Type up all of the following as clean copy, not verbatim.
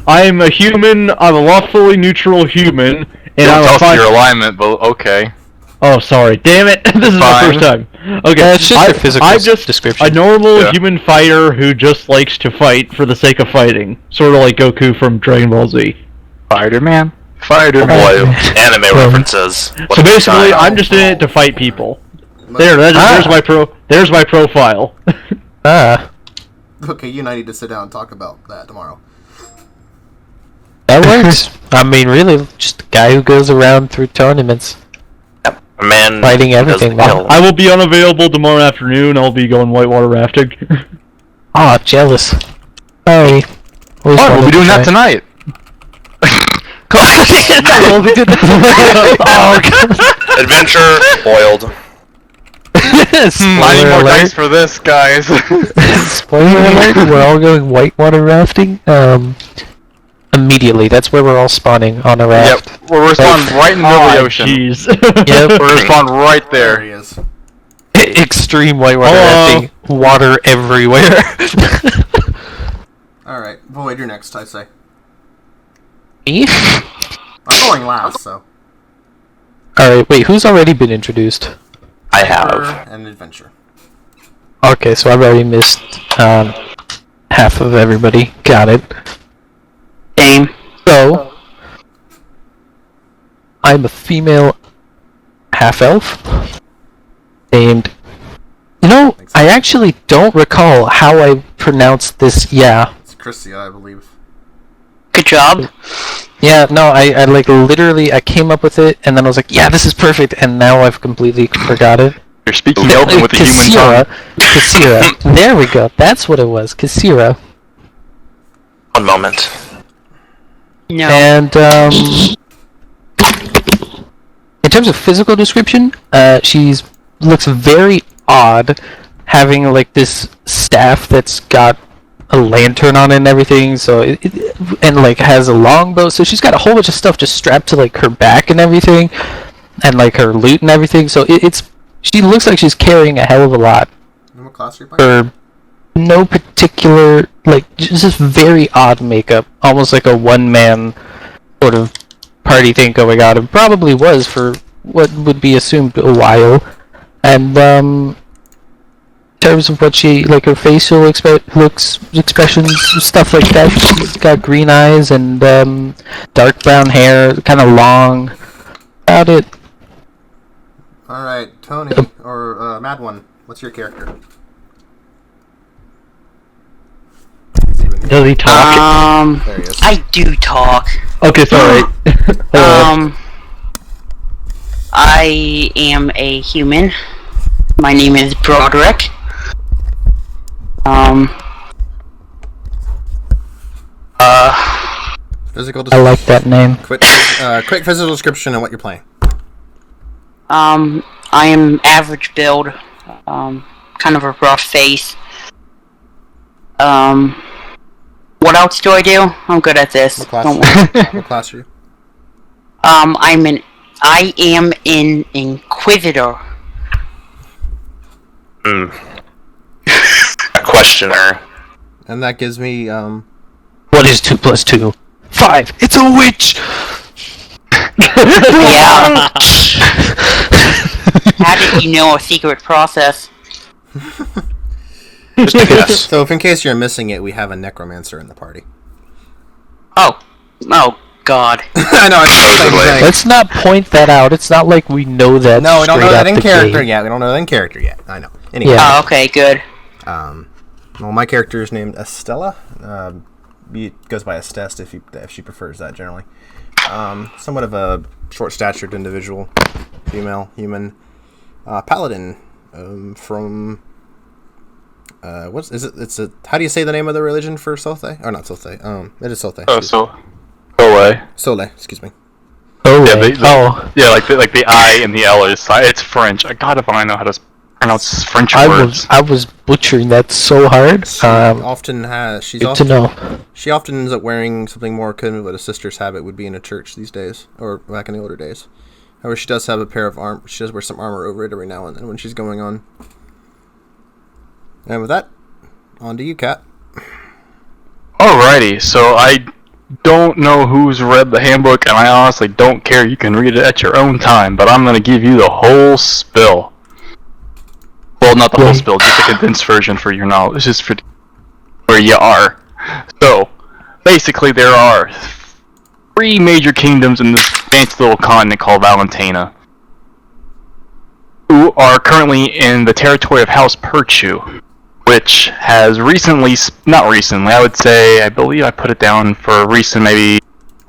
I'm a human. I'm a lawfully neutral human, and Don't I'm tell a us fine. your alignment, but okay. Oh, sorry. Damn it! This is my Fine. first time. Okay, It's just your physical I'm just description. a normal Yeah. human fighter who just likes to fight for the sake of fighting, sort of like Goku from Dragon Ball Z. Fighter-Man. Boy, anime references. So basically, I'm just in it to fight people. There's my profile. Ah, Okay, you and I need to sit down and talk about that tomorrow. that works. I mean, really, just a guy who goes around through tournaments. A man Fighting everything, doesn't wow. kill. I will be unavailable tomorrow afternoon. I'll be going whitewater rafting. Ah, jealous. Sorry. What? We'll be doing that tonight. We'll be doing that. Oh, God. Adventure spoiled. I Spoiler need more alert. dice for this, guys. Spoiler alert, we're all going whitewater rafting. Immediately. That's where we're all spawning, on a raft. Yep, we'll respond right in the middle of the ocean. Jeez. Yep. We'll respond right There there. he is. Extreme whitewater Hello. rafting. Water everywhere. Alright, Void, you're next, I say. Me? I'm going last, so. Alright, wait, who's already been introduced? I have. And Adventure. Okay, so I've already missed half of everybody. Got it. Same. So, I'm a female half-elf named... You know, I actually don't recall how I pronounced this, yeah. It's Christia, I believe. Good job. Yeah, no, I like literally, I came up with it, and then I was like, yeah, this is perfect, and now I've completely forgot it. You're speaking Elven with the human Kasira. tongue. Kasira. There we go. That's what it was. Kasira. One moment. No. And in terms of physical description, she's looks very odd, having like this staff that's got a lantern on it and everything. So and like has a longbow. So she's got a whole bunch of stuff just strapped to like her back and everything, and like her loot and everything. So she looks like she's carrying a hell of a lot What class are you playing? for no particular, like, just very odd makeup, almost like a one-man sort of party thing going on. It probably was for what would be assumed a while. And in terms of what she, like, her facial expressions, stuff like that, she's got green eyes and dark brown hair, kind of long. About it. Alright, Tony, or Mad One, what's your character? Does he talk? There he is. I do talk. Okay, sorry. I am a human. My name is Broderick. Physical I description. like that name. Quick physical description of what you're playing. I am average build. Kind of a rough face. What else do I do? I'm good at this. What class? Don't worry. What class are you? I am an Inquisitor. A questioner. And that gives me, What is 2 plus 2? 5! It's a witch! Yeah. How did you know a secret process? Just a guess. So if in case you're missing it, we have a necromancer in the party. Oh God. I know, it's the same thing. Let's not point that out. It's not like we know that. No, we don't know straight that out in the character gate. yet. We don't know that in character yet. I know. Anyway. Yeah. Oh, okay, good. Well, my character is named Estella. It goes by Estest if she prefers that generally. Somewhat of a short-statured individual, female, human, paladin from. What is it? It's a. How do you say the name of the religion for Sothe? Or not Sothe? It is Sothe. Oh, so. Go away. Sole. Excuse me. Oh, Yeah, wait. yeah, like the I and the L is it's French. God, if I know how to pronounce French words. I was butchering that so hard. She often has. She's Good often, to know. She often ends up wearing something more akin to what a sister's habit would be in a church these days, or back in the older days. However, she does have a pair of armor. She does wear some armor over it every now and then when she's going on. And with that, on to you, Kat. Alrighty, so don't know who's read the handbook, and I honestly don't care. You can read it at your own time, but I'm going to give you the whole spill. Well, not the whole spill, just a condensed version for your knowledge, just for where you are. So, basically there are 3 major kingdoms in this fancy little continent called Valentina, who are currently in the territory of House Perchu, which has recently, not recently, I believe I put it down for recent, maybe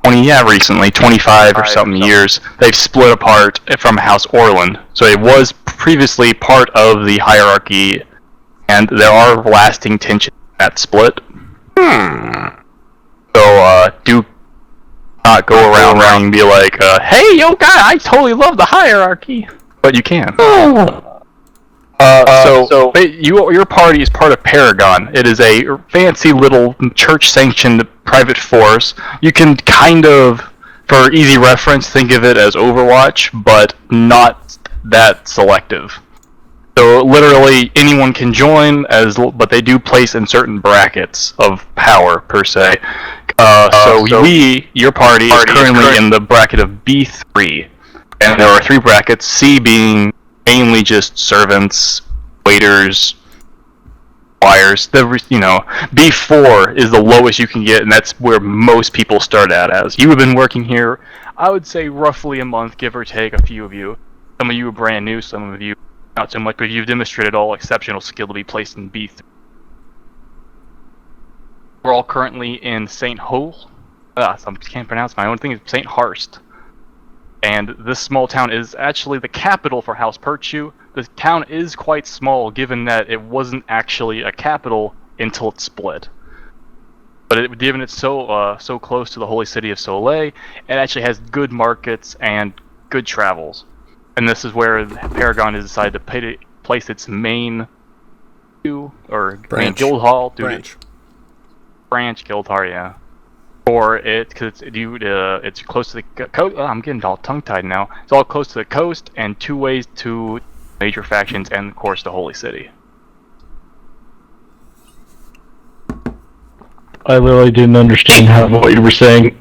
25 or something years, they've split apart from House Orland. So it was previously part of the hierarchy, and there are lasting tensions in that split. So, do not go around and be like, hey, yo, guy, I totally love the hierarchy. But you can. Your party is part of Paragon. It is a fancy little church-sanctioned private force. You can kind of, for easy reference, think of it as Overwatch, but not that selective. So literally anyone can join, but they do place in certain brackets of power per se. Your party is currently in the bracket of B3, and there are 3 brackets. C being mainly just servants, waiters, wires. B4 is the lowest you can get, and that's where most people start at. As you have been working here, I would say roughly a month, give or take. A few of you, some of you are brand new, some of you not so much, but you've demonstrated all exceptional skill to be placed in B3. We're all currently in St. Hol. I can't pronounce my own thing. It's St. Harst. And this small town is actually the capital for House Perchu. The town is quite small, given that it wasn't actually a capital until it split. But given it's so close to the holy city of Soleil, it actually has good markets and good travels. And this is where Paragon has decided to place its main guild hall, branch guild hall, yeah. For it, because it's close to the coast. I'm getting all tongue-tied now. It's all close to the coast and 2 ways to major factions and, of course, the Holy City. I literally didn't understand what you were saying.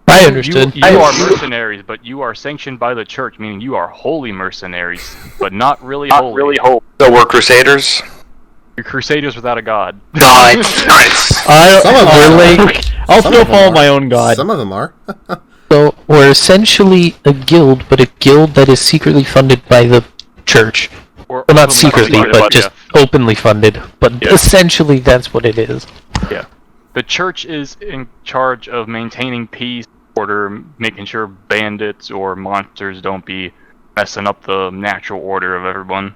I understood. You are mercenaries, but you are sanctioned by the church, meaning you are holy mercenaries, but not really holy. So we're crusaders? You're crusaders without a god. Nice. I'll still follow my own god. Some of them are. So we're essentially a guild, but a guild that is secretly funded by the church. Well, not secretly, but just openly funded. But essentially, that's what it is. Yeah. The church is in charge of maintaining peace, order, making sure bandits or monsters don't be messing up the natural order of everyone.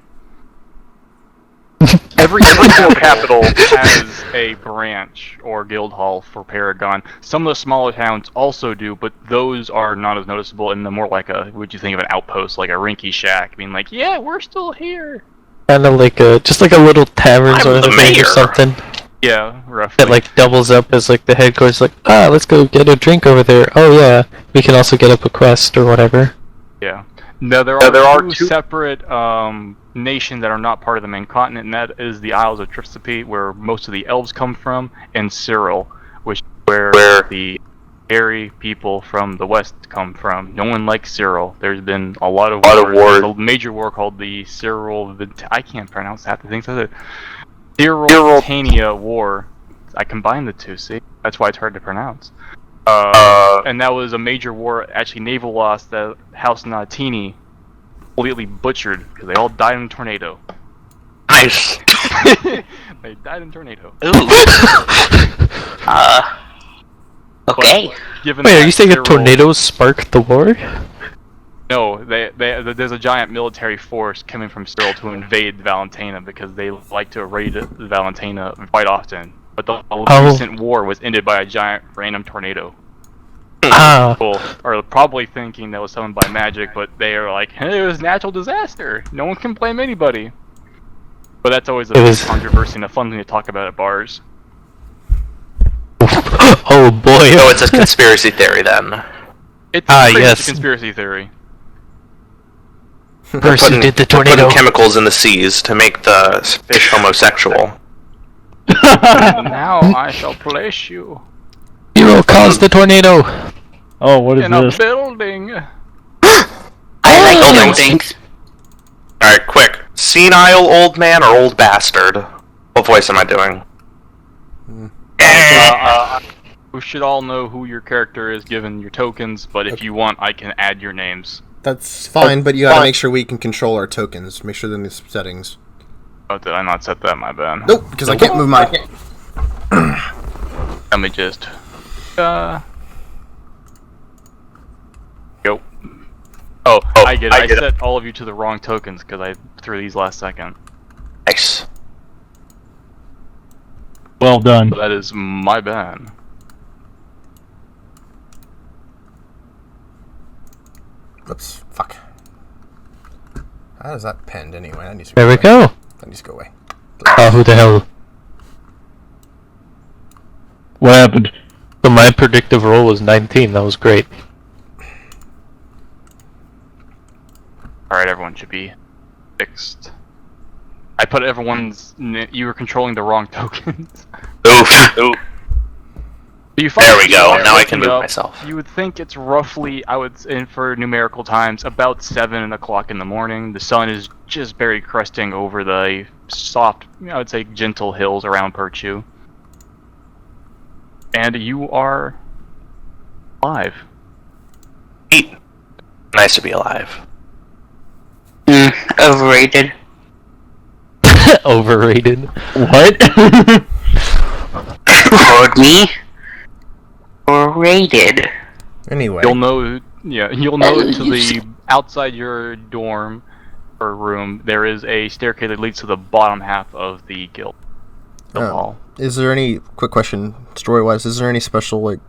Every single capital has a branch or guild hall for Paragon. Some of the smaller towns also do, but those are not as noticeable, and more like would you think of an outpost, like a rinky shack? I mean, like, yeah, we're still here. Kind of like just like a little tavern sort of thing or something. Yeah, roughly. That like doubles up as like the headquarters. Like, let's go get a drink over there. Oh yeah, we can also get up a quest or whatever. Yeah. No, there are two separate nations that are not part of the main continent, and that is the Isles of Tripsipe, where most of the elves come from, and Cyril, which is where the Airy people from the west come from. No one likes Cyril. There's been a lot of wars. A major war called the I can't pronounce half the things. Cyril-Tania War. I combined the two, see? That's why it's hard to pronounce. And that was a major war, actually naval loss, that House Natini completely butchered, because they all died in a tornado. Nice. They died in a tornado. Ooh. Okay. Wait, are you saying a tornado sparked the war? No, there's a giant military force coming from Cyril to invade Valentina, because they like to raid Valentina quite often. But the recent war was ended by a giant random tornado. People are probably thinking that was summoned by magic, but they are like, hey, it was a natural disaster. No one can blame anybody. But that's always a controversy and a fun thing to talk about at bars. Oh boy. So it's a conspiracy theory then. It's a conspiracy theory. Person did the tornado. Putting chemicals in the seas to make the fish homosexual. Now I shall place you. You're caused the tornado? Oh, what is In a this? building. I like Buildings. buildings. Alright, quick. Senile old man or old bastard? What voice am I doing? We should all know who your character is given your tokens, but if you want, I can add your names. That's fine, but you gotta make sure we can control our tokens. Make sure they're in the settings. Oh, did I not set that? My bad. Nope, because I can't move my... Let me just... Go. Oh, I get it. I set all of you to the wrong tokens because I threw these last second. Nice. Well done. That is my bad. Oops, fuck. How is that penned anyway? That needs to There we away. go. That needs to go away. Oh, who the hell? What happened? So my predictive roll was 19. That was great. Alright, everyone should be fixed. I put everyone's... You were controlling the wrong tokens. Oof. Oof. There we go. Now I can move myself. You would think it's roughly, for numerical times, about 7 o'clock in the morning. The sun is just barely cresting over the soft, I would say, gentle hills around Perchu. And you are alive. Neat. Nice to be alive. Overrated. Overrated. What? Heard me? Overrated. Anyway. You'll know to the outside your dorm or room, there is a staircase that leads to the bottom half of the guild hall. Is there any, quick question, story-wise, is there any special, like,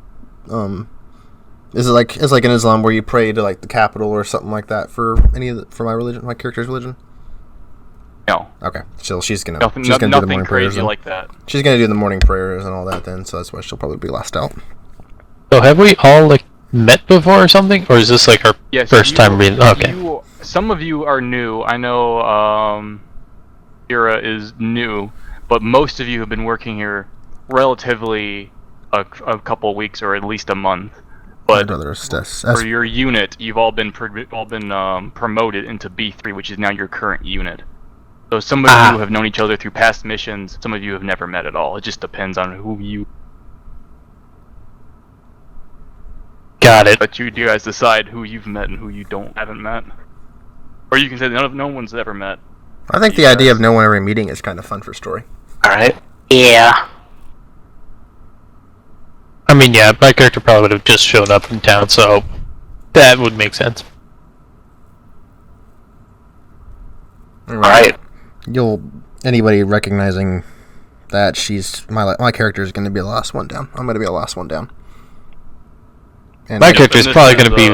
is it like, it's like in Islam where you pray to, like, the capital or something like that for for my religion, my character's religion? No. Okay, so she's gonna Nothing, do the nothing morning prayers crazy then. like that. She's gonna do the morning prayers and all that then, so that's why she'll probably be last out. So have we all like met before or something, or is this like our Yes, first time reading? Okay. Some of you are new. I know Ira is new, but most of you have been working here relatively a couple of weeks or at least a month. But for your unit, you've all been promoted into B3, which is now your current unit. So some of you have known each other through past missions. Some of you have never met at all. It just depends on who you. Got it. But you guys decide who you've met and who you haven't met. Or you can say no one's ever met. I think the idea of no one ever meeting is kind of fun for story. Alright. Yeah. I mean, yeah, my character probably would have just shown up in town, so that would make sense. Alright. Anybody recognizing that she's my character is going to be the last one down. I'm going to be the last one down. And My character is probably going to be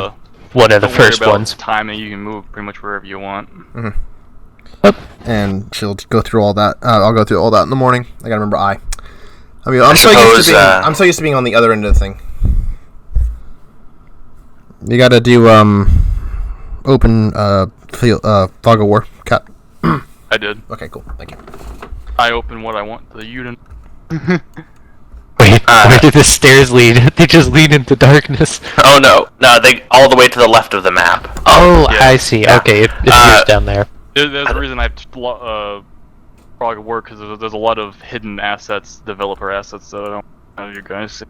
one of the Don't worry first about ones. Timing, you can move pretty much wherever you want. and she'll go through all that. I'll go through all that in the morning. I gotta remember I mean, I'm so used to being on the other end of the thing. You gotta do open fog of war. Cat. I did. Okay, cool. Thank you. I open what I want to you to. Wait, where did the stairs lead? They just lead into darkness. Oh no, they all the way to the left of the map. Oh, Yeah. I see. Okay, it appears down there. There's a reason I have Frog of War, because there's a lot of hidden assets, developer assets, so I don't know if you guys see.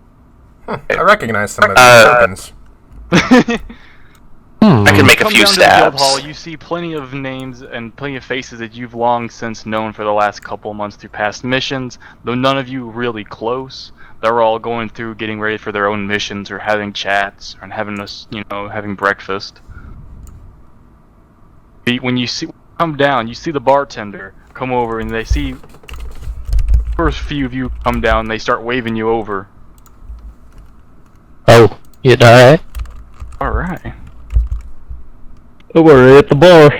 I recognize some of these tokens. I can make a Come few down to the guild hall, stabs. you see plenty of names and plenty of faces that you've long since known for the last couple months through past missions, though none of you really close. They're all going through getting ready for their own missions or having chats or having breakfast. When you come down, you see the bartender come over and they see first few of you come down and they start waving you over. Oh, you alright? Alright. Oh, we're at the bar.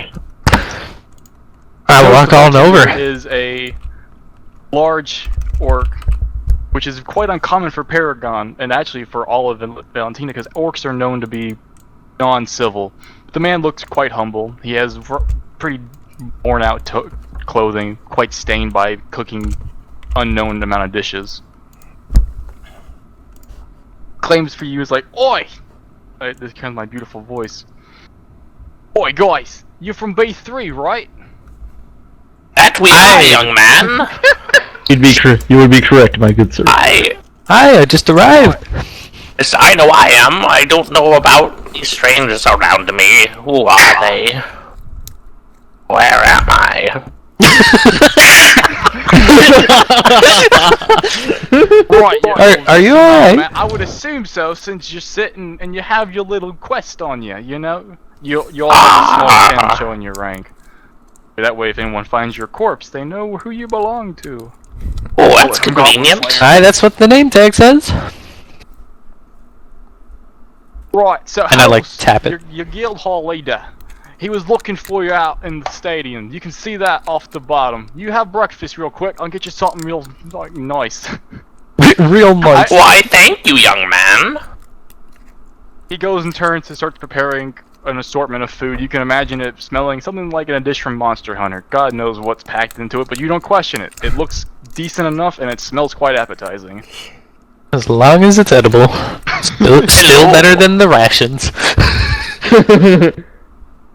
I walk on over. There is a large orc, which is quite uncommon for Paragon, and actually for all of Valentina, because orcs are known to be non-civil. The man looks quite humble. He has pretty worn-out clothing, quite stained by cooking unknown amount of dishes. claims for you is like, "Oi!" This becomes my beautiful voice. "Oi, guys! You're from B3, right?" That we are, young man. You would be correct, my good sir. Hi, I just arrived. Yes, I know I am. I don't know about these strangers around me. Who are they? Where am I? Right. Yeah, Are you alright? man, I would assume so, since you're sitting and you have your little quest on you. You know, you all have a small pin showing your rank. That way, if anyone finds your corpse, they know who you belong to. Oh, that's convenient. Hi, that's what the name tag says. Right. So, And I, like, tap it. Your guild hall leader. He was looking for you out in the stadium. You can see that off the bottom. You have breakfast real quick. I'll get you something real nice. Real nice. Why, thank you, young man. He goes and turns and starts preparing an assortment of food. You can imagine it smelling something like a dish from Monster Hunter. God knows what's packed into it, but you don't question it. It looks decent enough, and it smells quite appetizing. As long as it's edible. Still better than the rations.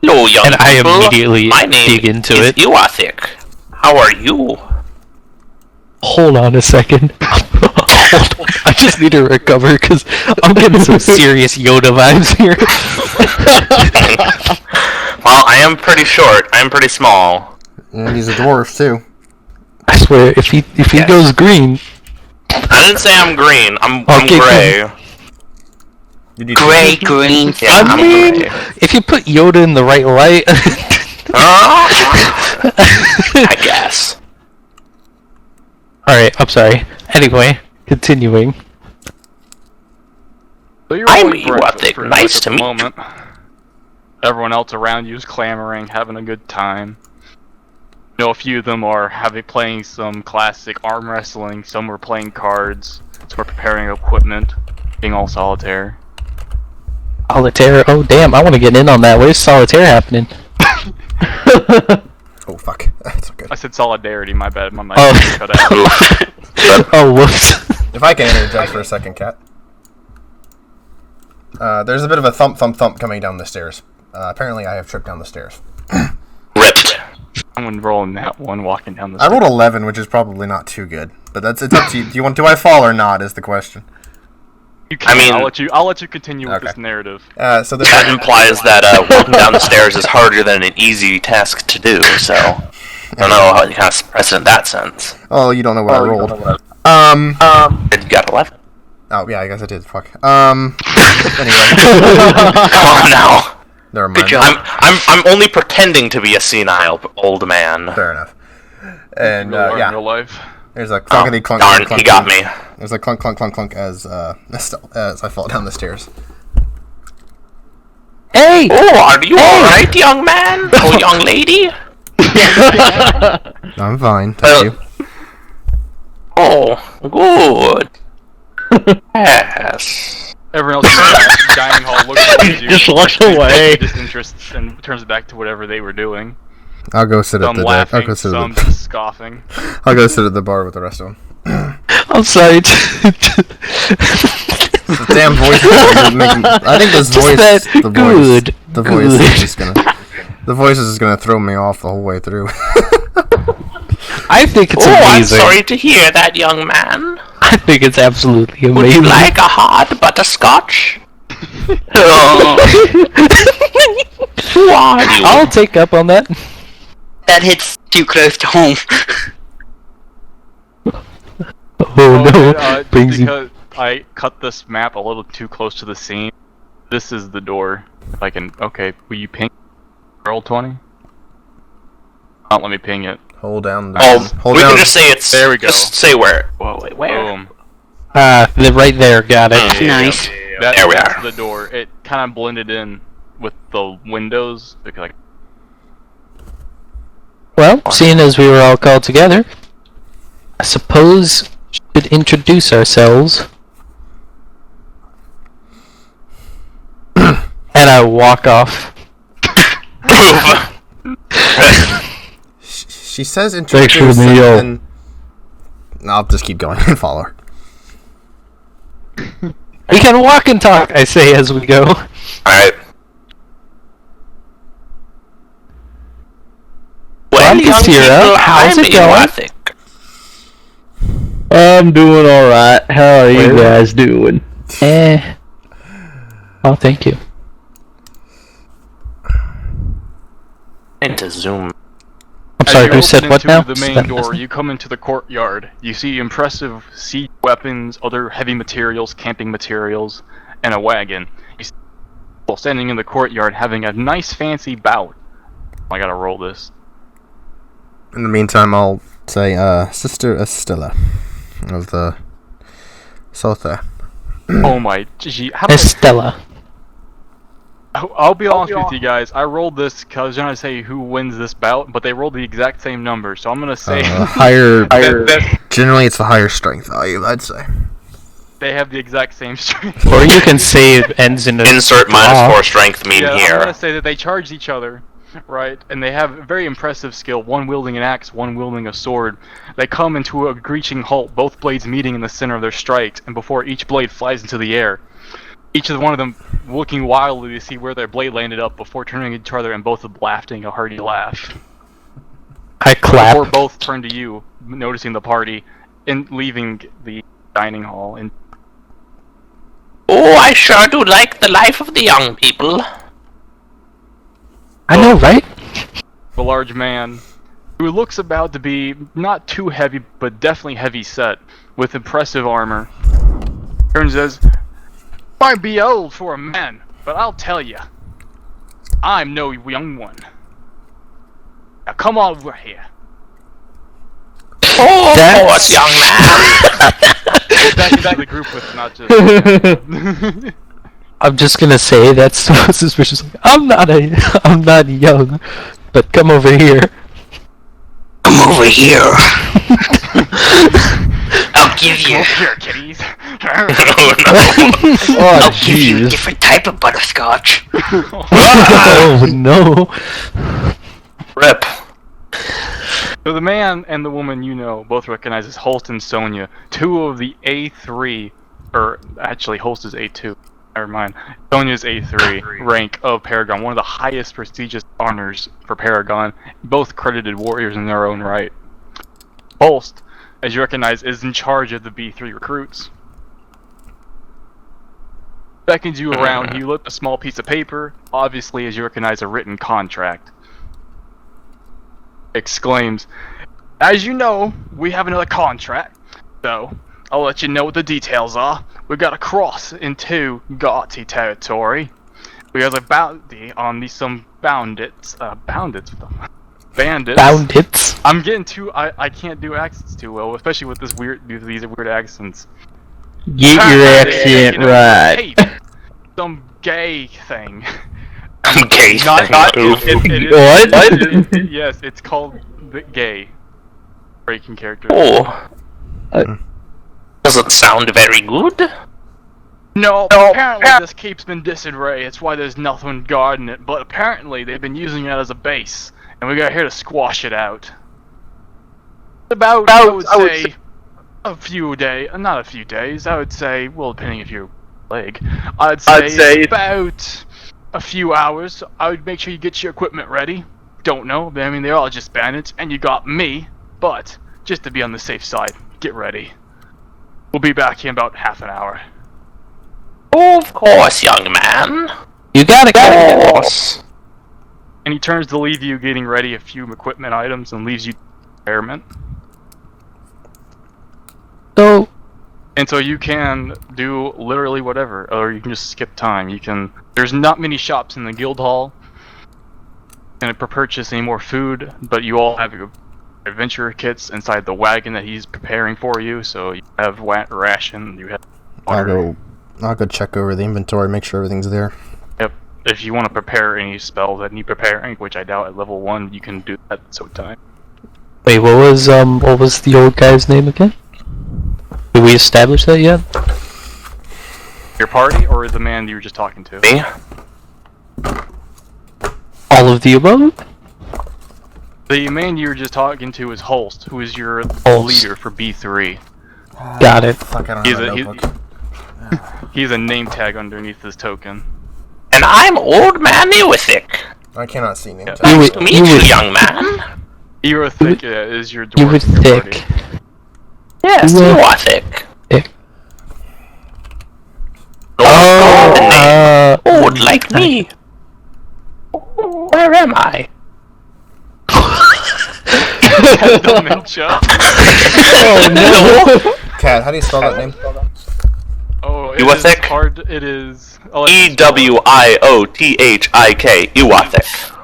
Hello, young And I people. immediately My name dig into is it. Iwathic. How are you? Hold on a second. Hold on. I just need to recover because I'm getting some serious Yoda vibes here. Well, I am pretty short. I am pretty small. And he's a dwarf too. I swear, if he Yes. goes green, I didn't say I'm green. I'm Okay, gray. You need Gray, green. Yeah, I I'm mean, gray. if you put Yoda in the right light, I guess. Alright, I'm sorry. Anyway, continuing. So you're I'm all eating breakfast Iwathic. pretty Nice much to at the meet you. moment. Everyone else around you is clamoring, having a good time. You know, a few of them are playing some classic arm wrestling. Some are playing cards. Some are preparing equipment, being all solitaire. Solitaire. Oh damn, I want to get in on that. Where's solitaire happening? Oh fuck. That's okay. I said solidarity. My bad. My mic Oh. cut out. Oh whoops. If I can interject for a second, Cat. There's a bit of a thump coming down the stairs. Apparently I have tripped down the stairs. Ripped. Someone rolling that one, walking down the I stairs. rolled 11, which is probably not too good. But it's up to you. Do I fall or not is the question. You can. I mean- I'll let you continue with Okay. this narrative. So there's That implies that walking down the stairs is harder than an easy task to do, so I don't know how you kind of precedent that sense. Oh, you don't know what I rolled. You got 11. Oh yeah, I guess I did. Fuck. Anyway, Come on now. never mind. I'm only pretending to be a senile old man. Fair enough. And Real in yeah, real life. there's a clunkety clunk. Darn, clunk, he got clunk. me. There's a clunk clunk as I fall down the stairs. Hey! Oh, are you alright, young man? Oh, young lady? I'm fine, thank you. Oh, good. Yes. Everyone else in the dining hall looks at you. Just looks away. Disinterest and turns it back to whatever they were doing. I'll go sit at Some the deck. laughing, I'll go sit some at the. just scoffing. I'll go sit at the bar with the rest of them. I'm sorry. The damn voice is making. I think this Just voice. that The good, voice. The voice good. is just gonna. The voice is just gonna throw me off the whole way through. I think it's Oh, I'm amazing. sorry to hear that, young man. I think it's absolutely Would you amazing. like a hard butterscotch? Oh. Who are you? I'll take up on that. That hits too close to home. Oh no, Just Crazy. because I cut this map a little too close to the scene, this is the door. If I can, okay, will you ping roll 20? Don't let me ping it. Hold down. The, Oh, hold we down. can just say it's. There we go. Just say where. Whoa, wait, where? Boom. Right there, got it. Nice. There we That's are. the door. It kind of blended in with the windows. Because, like, Well, seeing as we were all called together, I suppose we should introduce ourselves. And I walk off. She says Thanks for introduce the meal. and then I'll just keep going and follow her. We can walk and talk, I say as we go. Alright. Well, Well, young Sierra, people, how's I'm it going? Iwathic. I'm doing alright. How are you guys doing? Oh, thank you. Into Zoom. I'm As sorry, you who open said what into now? the main Said door, nothing? you come into the courtyard. You see impressive siege weapons, other heavy materials, camping materials, and a wagon. You see people standing in the courtyard having a nice fancy bout. I gotta roll this. In the meantime, I'll say, Sister Estella of the Sotha. Oh my, gee, how about, Estella. I'll be honest with you guys. I rolled this because I was trying to say who wins this bout, but they rolled the exact same number, so I'm gonna say Higher. that Generally, it's the higher strength value, I'd say. they have the exact same strength. Or you can say it ends in a Insert draw. -4 strength meme Yeah, I'm here. gonna say that they charged each other, right? And they have very impressive skill. One wielding an axe, one wielding a sword. They come into a screeching halt, both blades meeting in the center of their strikes, and before each blade flies into the air, each of one of them looking wildly to see where their blade landed up before turning to each other and both laughing a hearty laugh. I clap. Before both turn to you, noticing the party, and leaving the dining hall. And Oh, I sure do like the life of the young people. I know, right? the large man, who looks about to be not too heavy, but definitely heavy set, with impressive armor, turns and says, "Might be old for a man, but I'll tell you, I'm no young one. Now come over here." Oh, That's- of course, young man. Back into the group with not just. I'm just gonna say that's so suspicious. I'm not young, but come over here. Come over here. I'll give you. Over here, kitties. Oh, I'll give you a jeez. different type of butterscotch. Oh no. Rip. So the man and the woman you know both recognize as Holst and Sonia, two of the A3, or actually Holst is A2. Never mind. Sonia's A3 rank of Paragon, one of the highest prestigious honors for Paragon, both credited warriors in their own right. Holst, as you recognize, is in charge of the B3 recruits. Beckons you around, he lit a small piece of paper, obviously as you recognize a written contract. Exclaims, "As you know, we have another contract, so I'll let you know what the details are. We got to cross into Gauti territory. We have a bounty on some bandits. Bandits? Bandits. I'm getting too. I can't do accents too well, especially with these weird accents. Get your accent You know, right. hey, some gay thing. Gay Not thing. What? Yes, it's called the gay. Breaking character. Oh. Does it sound very good? No, apparently this keep's been disarray. It's why there's nothing guarding it. But apparently they've been using it as a base, and we got here to squash it out. About, I would say, a few days. Not a few days. I would say, well, depending if you're leg. I'd say it's about a few hours. I would make sure you get your equipment ready. Don't know. I mean, they're all just bandits, and you got me. But just to be on the safe side, get ready. We'll be back in about half an hour. Of course, young man. You gotta Of go. course. And he turns to leave you getting ready a few equipment items and leaves you repairment. So And so you can do literally whatever, or you can just skip time. You can. There's not many shops in the guild hall. You can purchase any more food, but you all have your adventurer kits inside the wagon that he's preparing for you. So you have ration, you have water. I'll go check over the inventory, make sure everything's there. Yep. If you want to prepare any spells that need preparing, which I doubt at level 1, you can do that at some time. wait, what was the old guy's name again? Did we establish that yet? Your party or the man you were just talking to? Me? All of the above? The man you were just talking to is Holst, who is your Holst. leader for B3. Got it. Fuck, I don't He's have a a, he, notebook. He's a name tag underneath his token. And I'm Old Man Iwathic. I cannot see name Yeah. tags. Nice to meet you, young man. Erothic is your dwarf. Iwathic. Yes, Iwa- Iwathic. Thick. Oh, old like me. Where am I? Dementia. Cat, how do you spell that name? Oh, it Iwathic? is hard. It is. Ewiothick. Iwathic.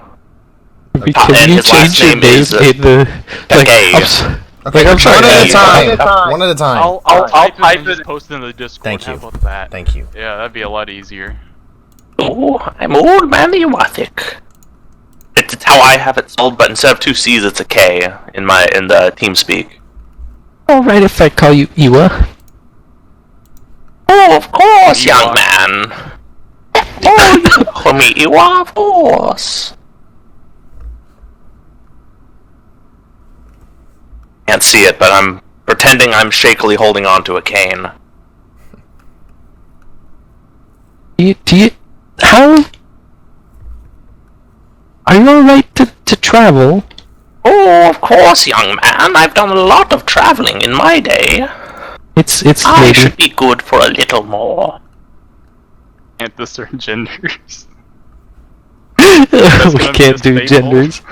Can And you his last change your name name is, in the Takei. Okay, I'm sorry. one at a Yeah. time. One at a time. I'll type type it and it. just post it in the Discord. Thank you. How about that? Thank you. Yeah, that'd be a lot easier. Oh, I'm Old Man Iwathic. It's how I have it spelled, but instead of two C's, it's a K in the team speak. Alright if I call you Iwa. Oh, of course, Iwa. young man. Oh, you call me Iwa, of course. Can't see it, but I'm pretending I'm shakily holding on to a cane. How? Are you alright to travel? Oh, of course, young man. I've done a lot of traveling in my day. It's I lady. should be good for a little more. Can't discern genders. We gonna be can't do a staple. genders.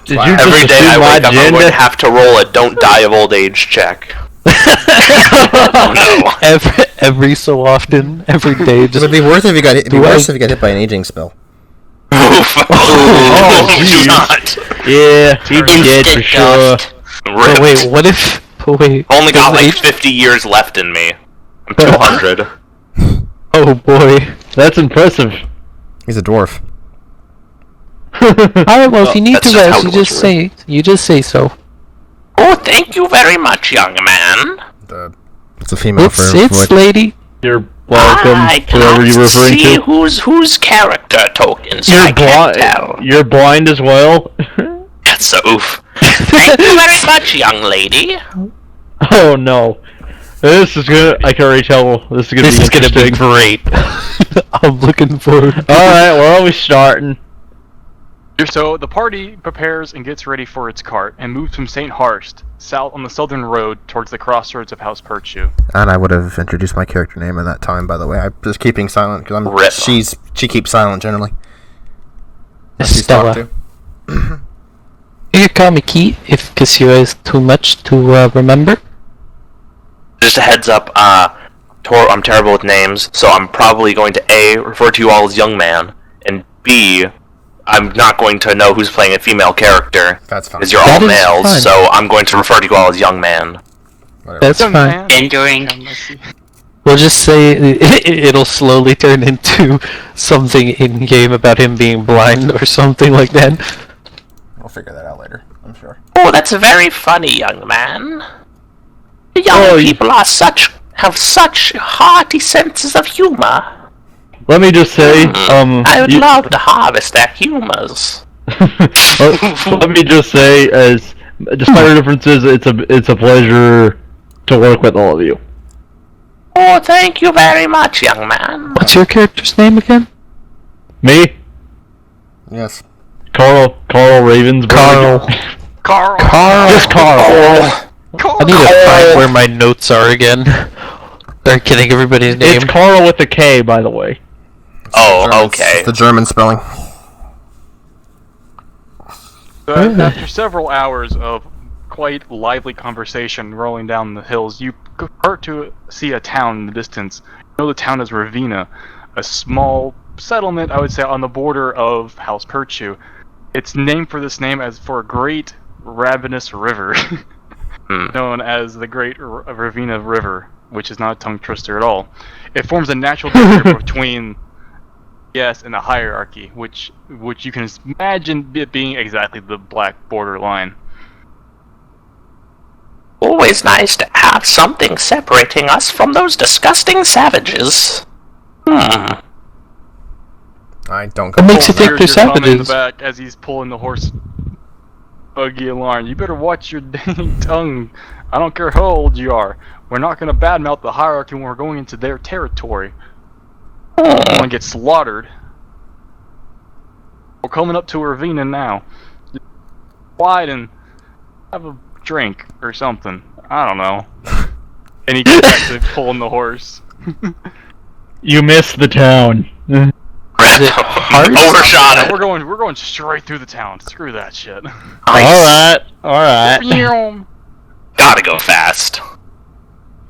Did Wow. you Every just day I assume my wake up, I'm going gender? to have to roll a don't die of old age check. Oh no. Every so often, every day, It just would be worse if you got hit. It'd be Do worse I- if you got hit by an aging spell. Oof. Oh, Do jeez. not. Yeah, he'd be dead for Instant sure. dust. Oh, wait, what if? Oh, wait. Only got does like age- 50 years left in me. I'm 200. Oh boy. That's impressive. He's a dwarf. Alright, well, if you need That's to just how rest, it you just say so. Oh, thank you very much, young man. It's a female It's for void. lady. You're welcome, I whoever can't you're referring see to. whose character tokens. I You're can't tell. blind. You're blind as well. That's a oof. Thank you very much, young lady. Oh no. This is gonna. I can already tell. This is gonna This be is gonna be interesting. great. I'm looking forward. Alright, where are we starting? So the party prepares and gets ready for its cart and moves from St. Harst south on the southern road towards the crossroads of House Perchu. And I would have introduced my character name at that time, by the way. I'm just keeping silent because I'm. Rip. She keeps silent generally. Unless she's Stella. talked to. You can call me Key if Kasira is too much to remember. Just a heads up, I'm terrible with names, so I'm probably going to A, refer to you all as young man, and B, I'm not going to know who's playing a female character, That's fine. because you're That all is males, fine. so I'm going to refer to you all as young man. Whatever. That's Young fine. man. Gendering. We'll just say it'll slowly turn into something in game about him being blind or something like that. We'll figure that out later, I'm sure. Oh, that's very funny, young man. The young Oh, people have such hearty senses of humor. Let me just say, I would you- love to harvest their humors. let me just say, as despite our differences, it's a pleasure to work with all of you. Oh, thank you very much, young man. What's your character's name again? Me, Yes. Carl Ravensburg. Carl. Just Carl. I need to find where my notes are again. They're getting everybody's name. It's Carl with a K, by the way. Oh, okay. It's the German spelling. After several hours of quite lively conversation rolling down the hills, you start to see a town in the distance. You know the town is Ravina, a small settlement, I would say, on the border of House Perchu. It's named for this name as for a great ravenous river, known as the Great Ravina River, which is not a tongue twister at all. It forms a natural barrier between and a hierarchy, which you can imagine it being exactly the black border line. Always nice to have something separating us from those disgusting savages. I don't What makes you think Here's they're your comment in the savages? back as he's pulling the horse buggy alarm. You better watch your dang tongue. I don't care how old you are. We're not going to badmouth the hierarchy when we're going into their territory. We want to get slaughtered. We're coming up to Ravina now. Wide and have a drink or something. I don't know. And he goes back to pulling the horse. You missed the town. Overshot it. We're going straight through the town. Screw that shit. Nice. Alright. Gotta go fast.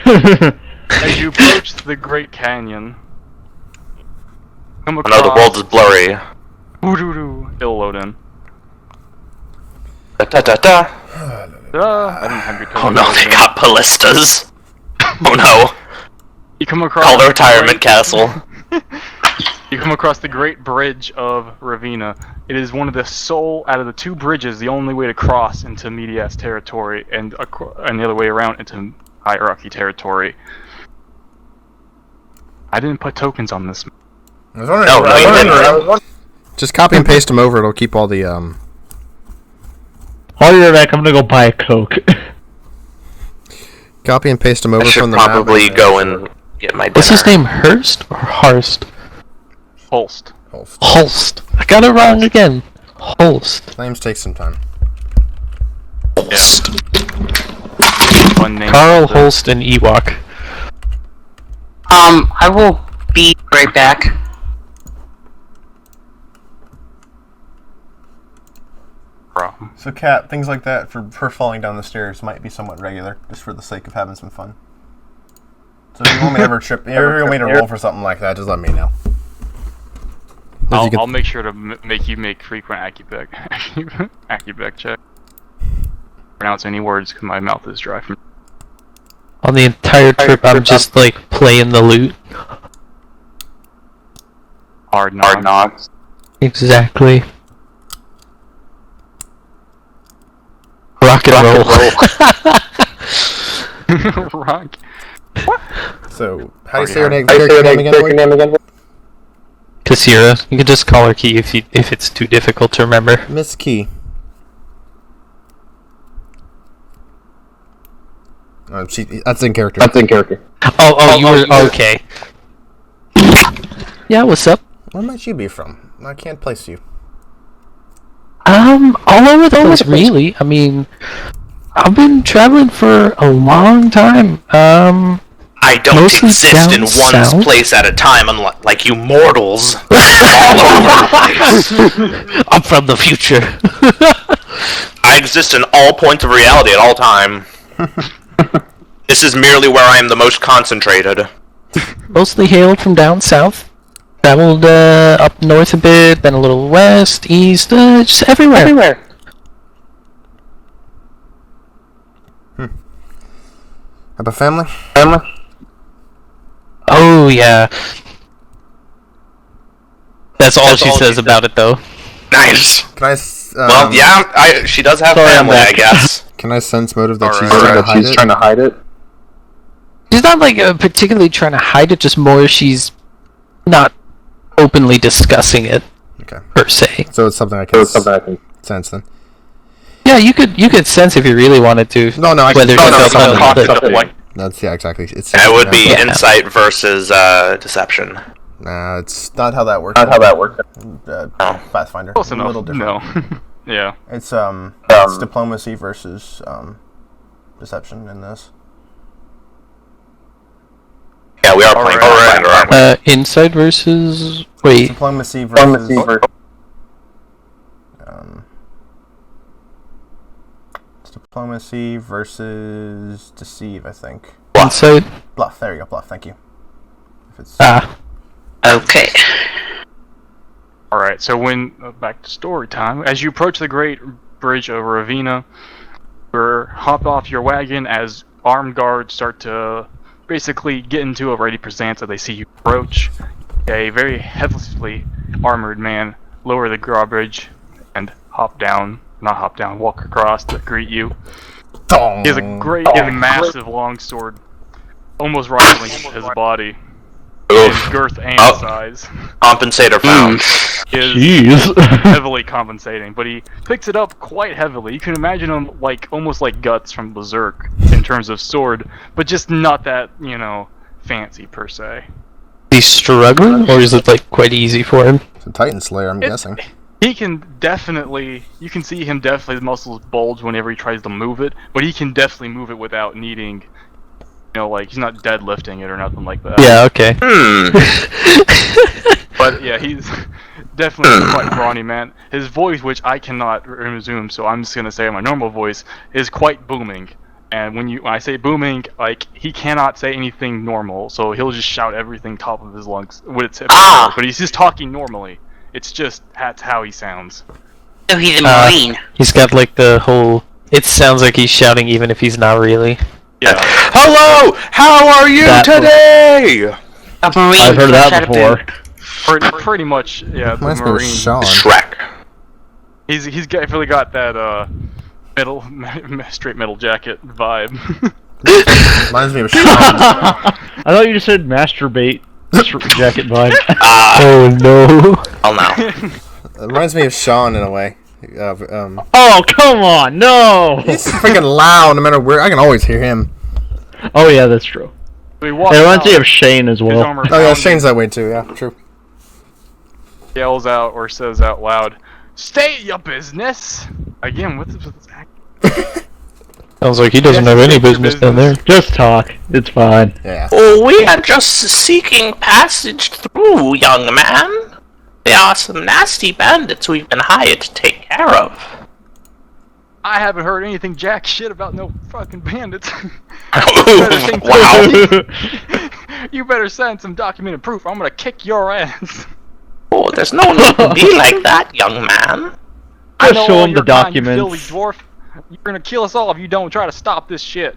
As you approach the Great Canyon, come I across... know the world is blurry. It'll load in. Da da da da. I didn't have your Oh no, they got ballistas. Oh no. You come across Call the retirement castle. You come across the Great Bridge of Ravina. It is one of the sole, out of the two bridges, the only way to cross into Medias territory and the other way around into Hierarchy territory. I didn't put tokens on this. I was wondering. Just copy and paste them over. It'll keep all the While you're back, I'm gonna go buy a Coke. Copy and paste them over I should from the probably map. go and get my dinner. What's his name? Hurst or Harst? Holst. Holst. I got it wrong again. Holst. Names take some time. Yes. One name. Carl Holst and Ewok. I will be right back. Problem. So, Kat, things like that for falling down the stairs might be somewhat regular, just for the sake of having some fun. So if you want me to ever trip, you want me to roll for something like that, just let me know. I'll make sure to make you make frequent Acubec check. Pronounce any words because my mouth is dry from. On the entire trip, I'm just like playing the lute. Hard knocks. Exactly. Rock and roll. Rock. So, how do you say your character name again? Kassira. You can just call her Key if it's too difficult to remember. Miss Key. That's in character. Oh, you were okay. Yeah, what's up? Where might you be from? I can't place you. All over the place, really. I mean, I've been traveling for a long time. I don't mostly exist in down one south. place at a time, unlike you mortals. All over the place. I'm from the future. I exist in all points of reality at all time. This is merely where I am the most concentrated. Mostly hailed from down south. Traveled up north a bit, then a little west, east, just everywhere. Have a family? Oh, yeah. That's all she says about it, though. Nice. Can I? Well, yeah, she does have Sorry, I'm family, I back. guess. Can I sense motive that Alright. she's trying to hide it? She's not, like, particularly trying to hide it, just more she's not openly discussing it, Okay. per se. So it's something I can sense then. Yeah, you could sense if you really wanted to. No, I whether can it's sense up it. on the lip. That's exactly. It's. That would be Yeah. insight versus deception. Nah, it's not how that works. Pathfinder. Close A enough. little different. No. Yeah. It's it's diplomacy versus deception in this. Yeah, we are playing Pathfinder, aren't we? Insight versus... Wait. Diplomacy versus. It's diplomacy versus deceive, I think. Insight? Bluff. There you go. Bluff. Thank you. If it's Okay. Alright, so back to story time. As you approach the Great Bridge of Ravina, you're hop off your wagon as armed guards start to basically get into a ready presence as they see you approach. A very heavily armored man lower the drawbridge and walk across to greet you. He has a great, massive long sword, almost rivaling his body. in Oof. girth and Oh. size. Compensator found. Is Jeez. heavily compensating, but he picks it up quite heavily. You can imagine him like almost like Guts from Berserk in terms of sword, but just not that, fancy per se. He's struggling, or is it like quite easy for him? It's a Titan Slayer, I'm guessing. He can definitely, you can see him definitely, his muscles bulge whenever he tries to move it, but he can definitely move it without needing, like, he's not deadlifting it or nothing like that. Yeah, okay. But yeah, he's definitely quite brawny, man. His voice, which I cannot resume, so I'm just gonna say my normal voice, is quite booming. And when I say booming, like, he cannot say anything normal, so he'll just shout everything top of his lungs with its but he's just talking normally. It's just that's how he sounds. So he's a Marine. He's got like the whole. It sounds like he's shouting even if he's not really. Yeah. Hello! How are you today? A Marine. I've heard that fresh out of before. Pretty much, yeah. The Reminds me of Marine. Sean. Shrek. He's definitely got that straight metal jacket vibe. Reminds me of Sean. I thought you just said masturbate jacket vibe. Oh no. Oh no. It reminds me of Sean in a way. Oh, come on, no! He's freaking loud no matter where. I can always hear him. Oh yeah, that's true. He It walks reminds me out, of Shane as his well. armor Oh yeah, pounding, Shane's that way too. Yeah, true. yells out or says out loud, "State your business!" Again, what's this act? Sounds like he doesn't Yes, have any take your business down there. Just talk. It's fine. Yeah. Oh, we are just seeking passage through, young man. There are some nasty bandits we've been hired to take care of. I haven't heard anything jack shit about no fucking bandits. Wow. You better send some documented proof. I'm gonna kick your ass. Oh, there's no need to be like that, young man. I Just know show all him the your kind, you filthy documents. dwarf. You're gonna kill us all if you don't try to stop this shit.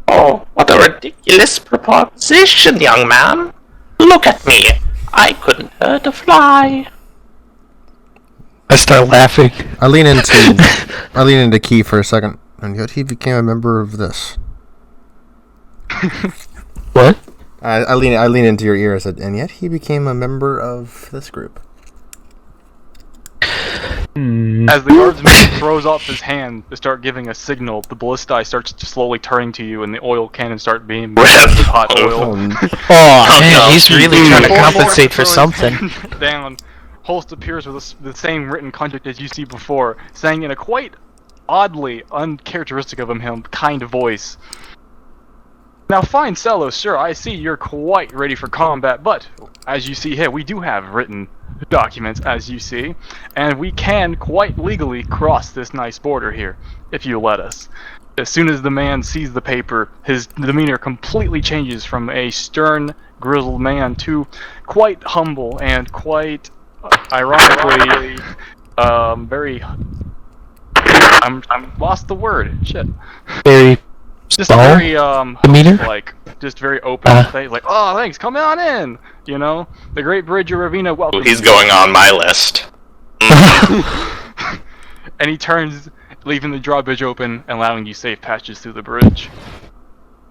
Oh, what a ridiculous proposition, young man. Look at me. I couldn't hurt a fly. I start laughing. I lean into Key for a second, and yet he became a member of this. What? I lean into your ear. I said, and yet he became a member of this group. As the guardsman throws off his hand to start giving a signal, the ballistae starts slowly turning to you, and the oil cannons start being with hot oil. Oh man, no. he's really trying to Before compensate for throwing his something. hand down, Holst appears with the same written conduct as you see before, saying in a quite oddly uncharacteristic of him kind of voice. Now fine, Celos, sure, I see you're quite ready for combat, but as you see here, we do have written documents, as you see, and we can quite legally cross this nice border here, if you let us. As soon as the man sees the paper, his demeanor completely changes from a stern, grizzled man to quite humble and quite, ironically, very... I'm lost the word. Shit. Very Just small very demeanor? like just very open face, like, oh thanks, come on in. You know, the Great Bridge of Ravina welcomes He's you. going on my list. And he turns, leaving the drawbridge open, allowing you safe passage through the bridge.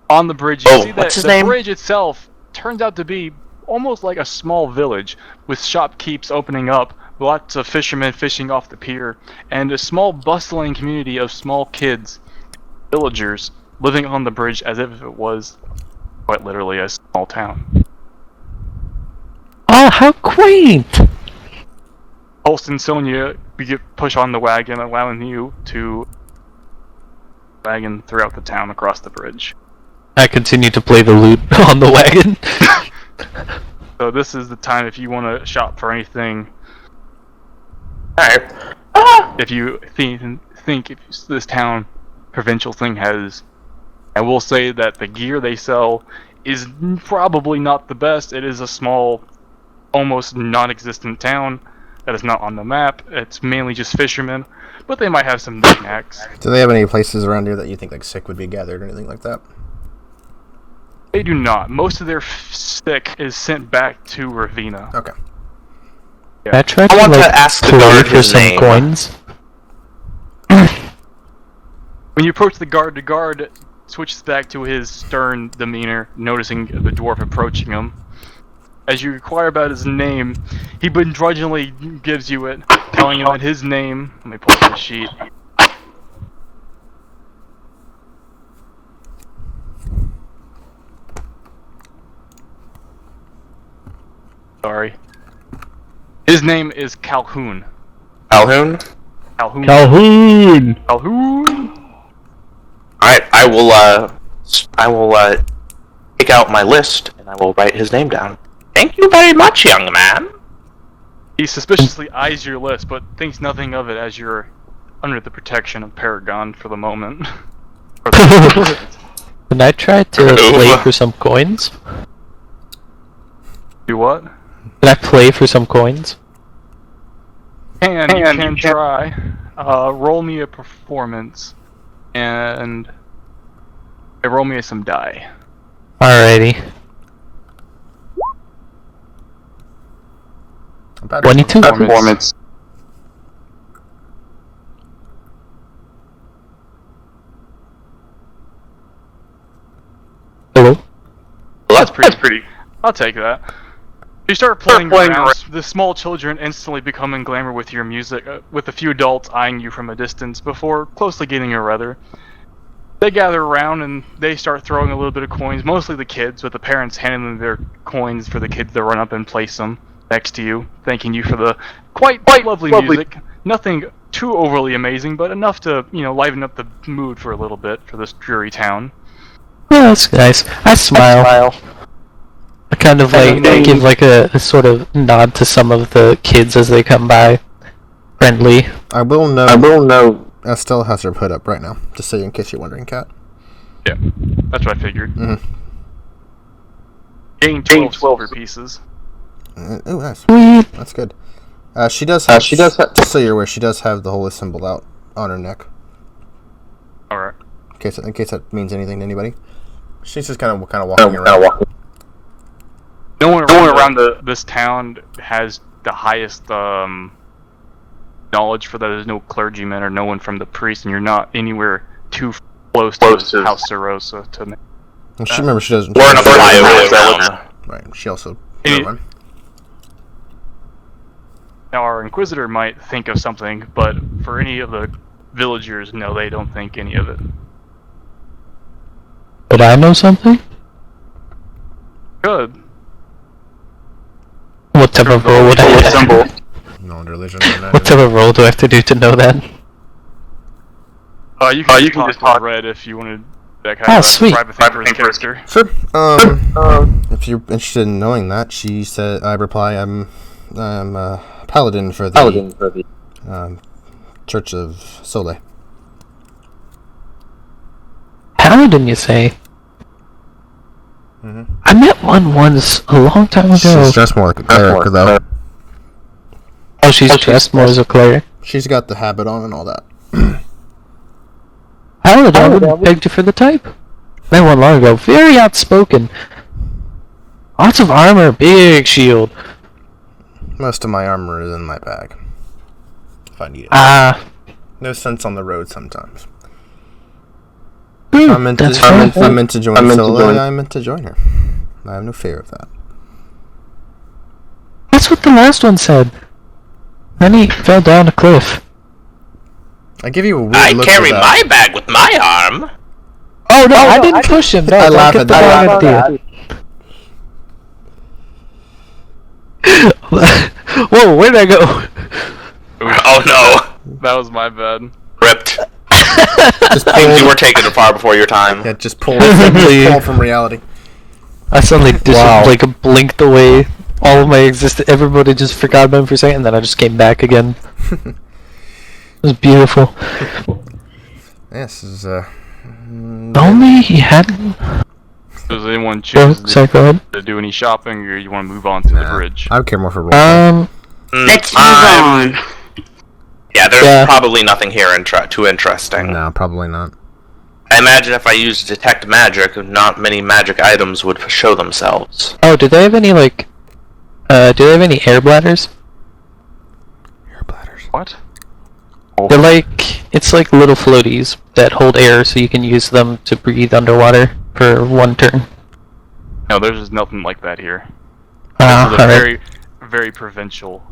On the bridge, you see that what's his the name? bridge itself turns out to be almost like a small village, with shopkeepers opening up, lots of fishermen fishing off the pier, and a small bustling community of small kids, villagers, living on the bridge as if it was quite literally a small town. Oh, how quaint! Holst and Sonia push on the wagon, allowing you to wagon throughout the town across the bridge. I continue to play the lute on the wagon. So this is the time if you want to shop for anything. Alright. If you think if this town provincial thing has, I will say that the gear they sell is probably not the best. It is a small, almost non-existent town that is not on the map. It's mainly just fishermen, but they might have some knickknacks. Do they have any places around here that you think like sick would be gathered or anything like that? They do not. Most of their sick is sent back to Ravina. Okay. I tried I want to like, ask the play guard for his some name. coins. When you approach the guard switches back to his stern demeanor, noticing the dwarf approaching him. As you inquire about his name, he begrudgingly gives you it, telling you that his name. Let me pull up the sheet. Sorry. His name is Calhoun. Calhoun? Calhoun. Calhoun! Calhoun. Alright, I will take out my list and I will write his name down. Thank you very much, young man. He suspiciously eyes your list, but thinks nothing of it as you're under the protection of Paragon for the moment. Can I try to play for some coins? Do what? Can I play for some coins? You can try. Roll me a performance, and roll me some die. Alrighty. 22 Performance. Hello? Well, That's pretty. I'll take that. You start playing around. The small children instantly become in glamour with your music, with a few adults eyeing you from a distance before closely getting your rudder. They gather around and they start throwing a little bit of coins, mostly the kids, with the parents handing them their coins for the kids to run up and place them next to you, thanking you for the quite lovely music. Nothing too overly amazing, but enough to, liven up the mood for a little bit for this dreary town. Yeah, that's nice. I smile. I kind of give a sort of nod to some of the kids as they come by. Friendly. I will know. Estelle has her hood up right now, just so in case you're wondering, Kat. Yeah, that's what I figured. Mm-hmm. Gain 12 silver pieces. Oh, nice. Sweet. That's good. She does have. Just so you're aware, she does have the holy symbol out on her neck. All right. In case that means anything to anybody. She's just kind of walking around. No one around this town has the highest knowledge for that. There's no clergyman or no one from the priest, and you're not anywhere too close to House Serosa to make. Well, she doesn't. We're in a flyover. Right. She also. Now our Inquisitor might think of something, but for any of the villagers, no, they don't think any of it. Would I know something? Good. What type of role would I have? No religion on that. What type of role do I have to do to know that? You can just talk Red if you wanted that kind of sweet. private thing for his character. Sure. If you're interested in knowing that, she said. I reply, I'm a paladin for the Church of Soleil. Paladin, you say? Mm-hmm. I met one once a long time ago. She's dressed more like a cleric, though. Oh, she's dressed more as a cleric. She's got the habit on and all that. Paladin, I wouldn't have begged you for the type. Met one long ago. Very outspoken. Lots of armor, big shield. Most of my armor is in my bag. If I need it. No sense on the road sometimes. If I'm meant to join Soleil, I'm meant to join her. I have no fear of that. That's what the last one said. Then he fell down a cliff. I give you a weird look. I carry my bag with my arm. Oh no, I didn't push him. No, I laugh at that. Whoa, where'd I go? Oh no. That was my bad. Ripped. Just You were taken far before your time. Yeah, just pull from reality. I suddenly blinked away. All of my existence, everybody just forgot about him for a second, and then I just came back again. It was beautiful. Yes, this is Only he hadn't. Does anyone choose Sorry, go ahead. to do any shopping, or you want to move on to the bridge? I would care more for role. Let's move on. Yeah, there's probably nothing here too interesting. No, probably not. I imagine if I used detect magic, not many magic items would show themselves. Oh, do they have any air bladders? Air bladders. What? They're it's like little floaties that hold air so you can use them to breathe underwater for one turn. No, there's just nothing like that here. This is a alright. very, very provincial.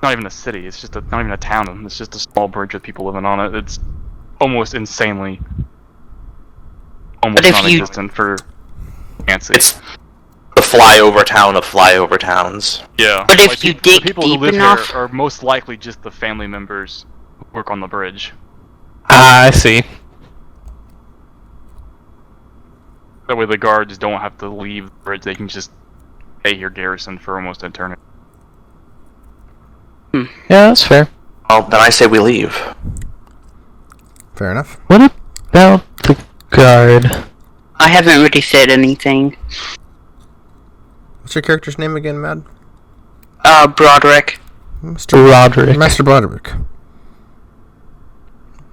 Not even a city. It's just not even a town. It's just a small bridge with people living on it. It's almost insanely, almost But if you- non-existent for fancy. It's the flyover town of flyover towns. Yeah. But if you the dig people who deep live enough- here are most likely just the family members who work on the bridge. I see. That way the guards don't have to leave the bridge. They can just stay here garrisoned for almost eternity. Yeah, that's fair. Well, then I say we leave. Fair enough. What about the guard? I haven't really said anything. What's your character's name again, Mad? Broderick. Mr. Roderick. Master Broderick.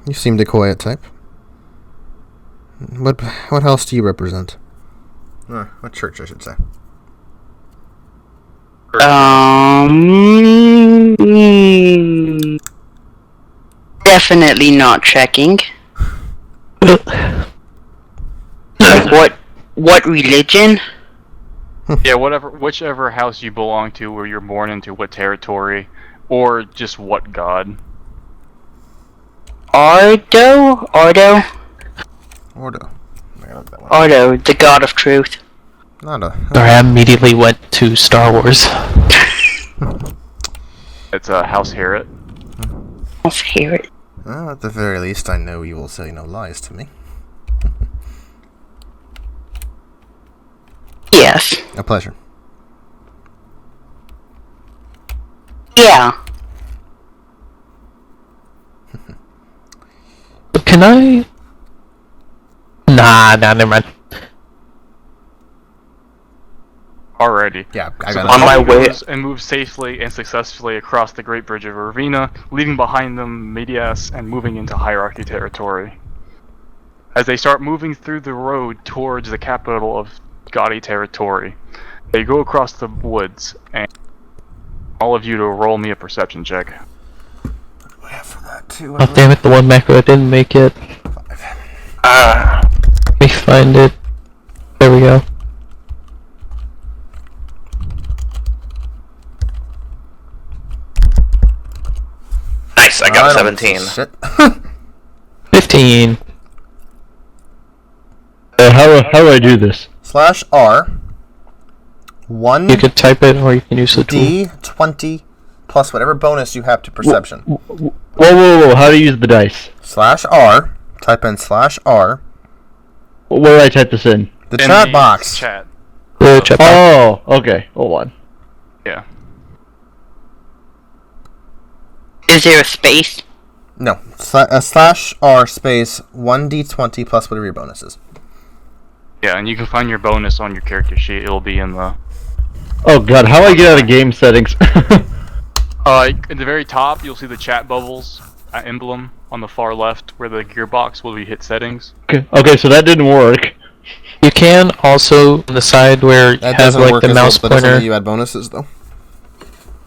You seem the quiet type. What house do you represent? What church, I should say. Definitely not checking. What religion? Yeah, whichever house you belong to, where you're born into, what territory, or just what god. Ordo? Ordo. Ordo, the god of truth. Not a... Sorry, I immediately went to Star Wars. It's House Harriet. Let's hear it. Well, at the very least, I know you will say no lies to me. Yes. A pleasure. Yeah. Can I? Nah, never mind. Alrighty. Yeah, I So got the On my party way- goes and moves safely and successfully across the Great Bridge of Ravina, leaving behind them Medias and moving into Hierarchy territory. As they start moving through the road towards the capital of Gotti territory, they go across the woods, and all of you to roll me a perception check. I have for that too. Oh damn it! The one macro I didn't make it. Let me find it. There we go. Nice, I got a 17. Shit. 15. How do I do this? /R. 1 You could type it, or you can use the tool. D20 plus whatever bonus you have to perception. Whoa! How do you use the dice? /R. Type in /R. Where do I type this in? The In chat the box. Chat. The chat box. Oh, okay. Hold on. Yeah. Is there a space? No. /R space 1D20 plus whatever your bonus is. Yeah, and you can find your bonus on your character sheet. It'll be in the... Oh god, how do I get out of game settings? at the very top, you'll see the chat bubbles emblem on the far left, where the gearbox will be hit settings. Okay, so that didn't work. You can also on the side where you That have doesn't like work the as mouse well, but doesn't let pointer. you add bonuses though.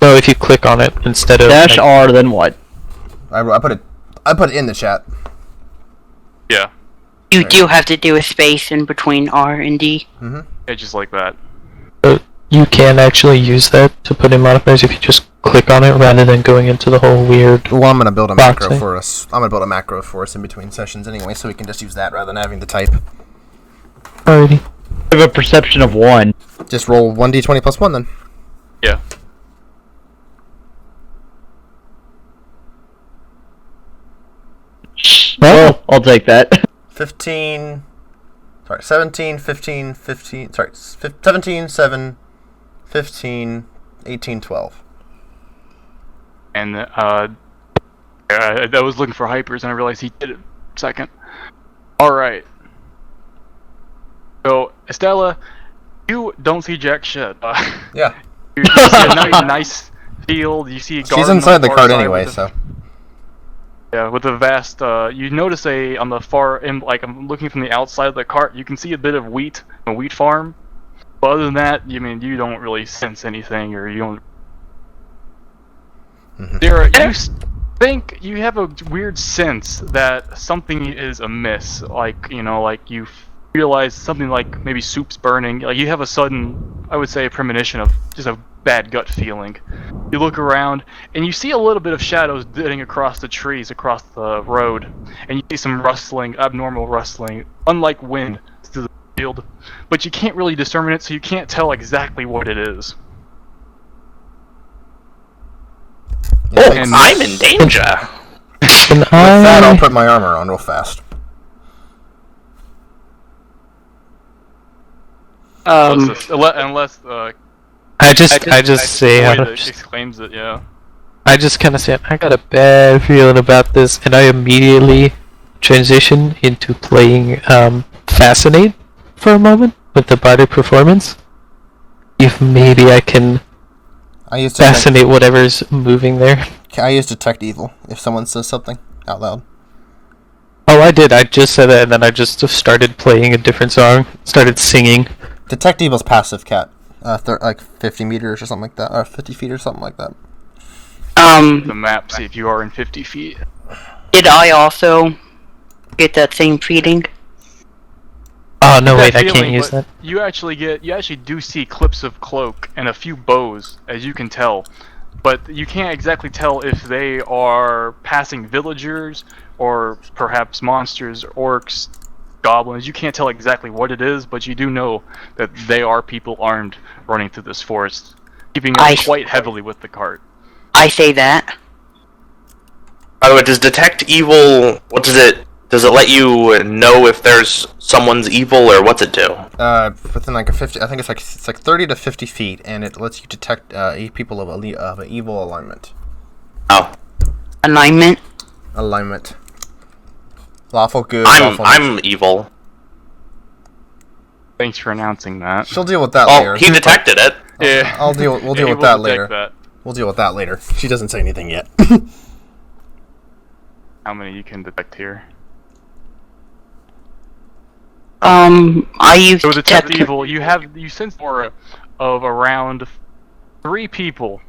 So if you click on it instead of Dash like, R, then what? I put it in the chat. Yeah. You do have to do a space in between R and D. Yeah, just like that. you can actually use that to put in modifiers if you just click on it rather than going into the whole weird. Well, I'm gonna build a macro Boxing. for us. I'm gonna build a macro for us in between sessions anyway, so we can just use that rather than having to type. Alrighty. I have a perception of 1. Just roll 1D20 plus 1 then. Yeah. Well, I'll take that. 17, 15, 17, 7, 15, 18, 12. And I was looking for hypers, and I realized he did it second. Alright. So, Estella, you don't see jack shit. Yeah. You see a nice field, you see a garden She's on inside the far cart side anyway, with so. Yeah, with a vast, you notice on the far end, like I'm looking from the outside of the cart, you can see a bit of wheat, a wheat farm. But other than that, you don't really sense anything, or you don't... There, think you have a weird sense that something is amiss, like you realize something like maybe soup's burning. Like you have a sudden, I would say, a premonition of just a bad gut feeling. You look around and you see a little bit of shadows darting across the trees across the road, and you see some rustling, abnormal rustling, unlike wind through the field. But you can't really discern it, so you can't tell exactly what it is. Oh, And- I'm in danger. Can With that, I'll I? put my armor on real fast. Unless I just say the out way of that exclaims it, yeah. I just kind of said, I got a bad feeling about this, and I immediately transition into playing Fascinate for a moment with the body performance. If maybe I can I use detect, fascinate whatever's moving there. I use detect evil if someone says something out loud. Oh, I did. I just said that, and then I just started playing a different song. Started singing. Detect evil's passive, cat. Like 50 meters or something like that, or 50 feet or something like that. The map, see if you are in 50 feet. Did I also get that same feeling? Oh no, That wait, I can't feeling, use but that. You actually do see clips of cloak and a few bows, as you can tell, but you can't exactly tell if they are passing villagers or perhaps monsters, orcs, goblins. You can't tell exactly what it is, but you do know that they are people armed running through this forest, keeping up quite heavily with the cart. I say that. By the way, does detect evil? What does it? Does it let you know if there's someone's evil, or what's it do? Within like a 50, I think it's like 30 to 50 feet, and it lets you detect 8 people of an evil alignment. Oh, Alignment. Alignment. Lawful good. lawful I'm evil. Thanks for announcing that. She'll deal with that Oh, later. he detected it. Yeah. We'll deal with Able that to later. detect that. We'll deal with that later. She doesn't say anything yet. How many you can detect here? I use So with detect detect. evil, you sense more of around 3 people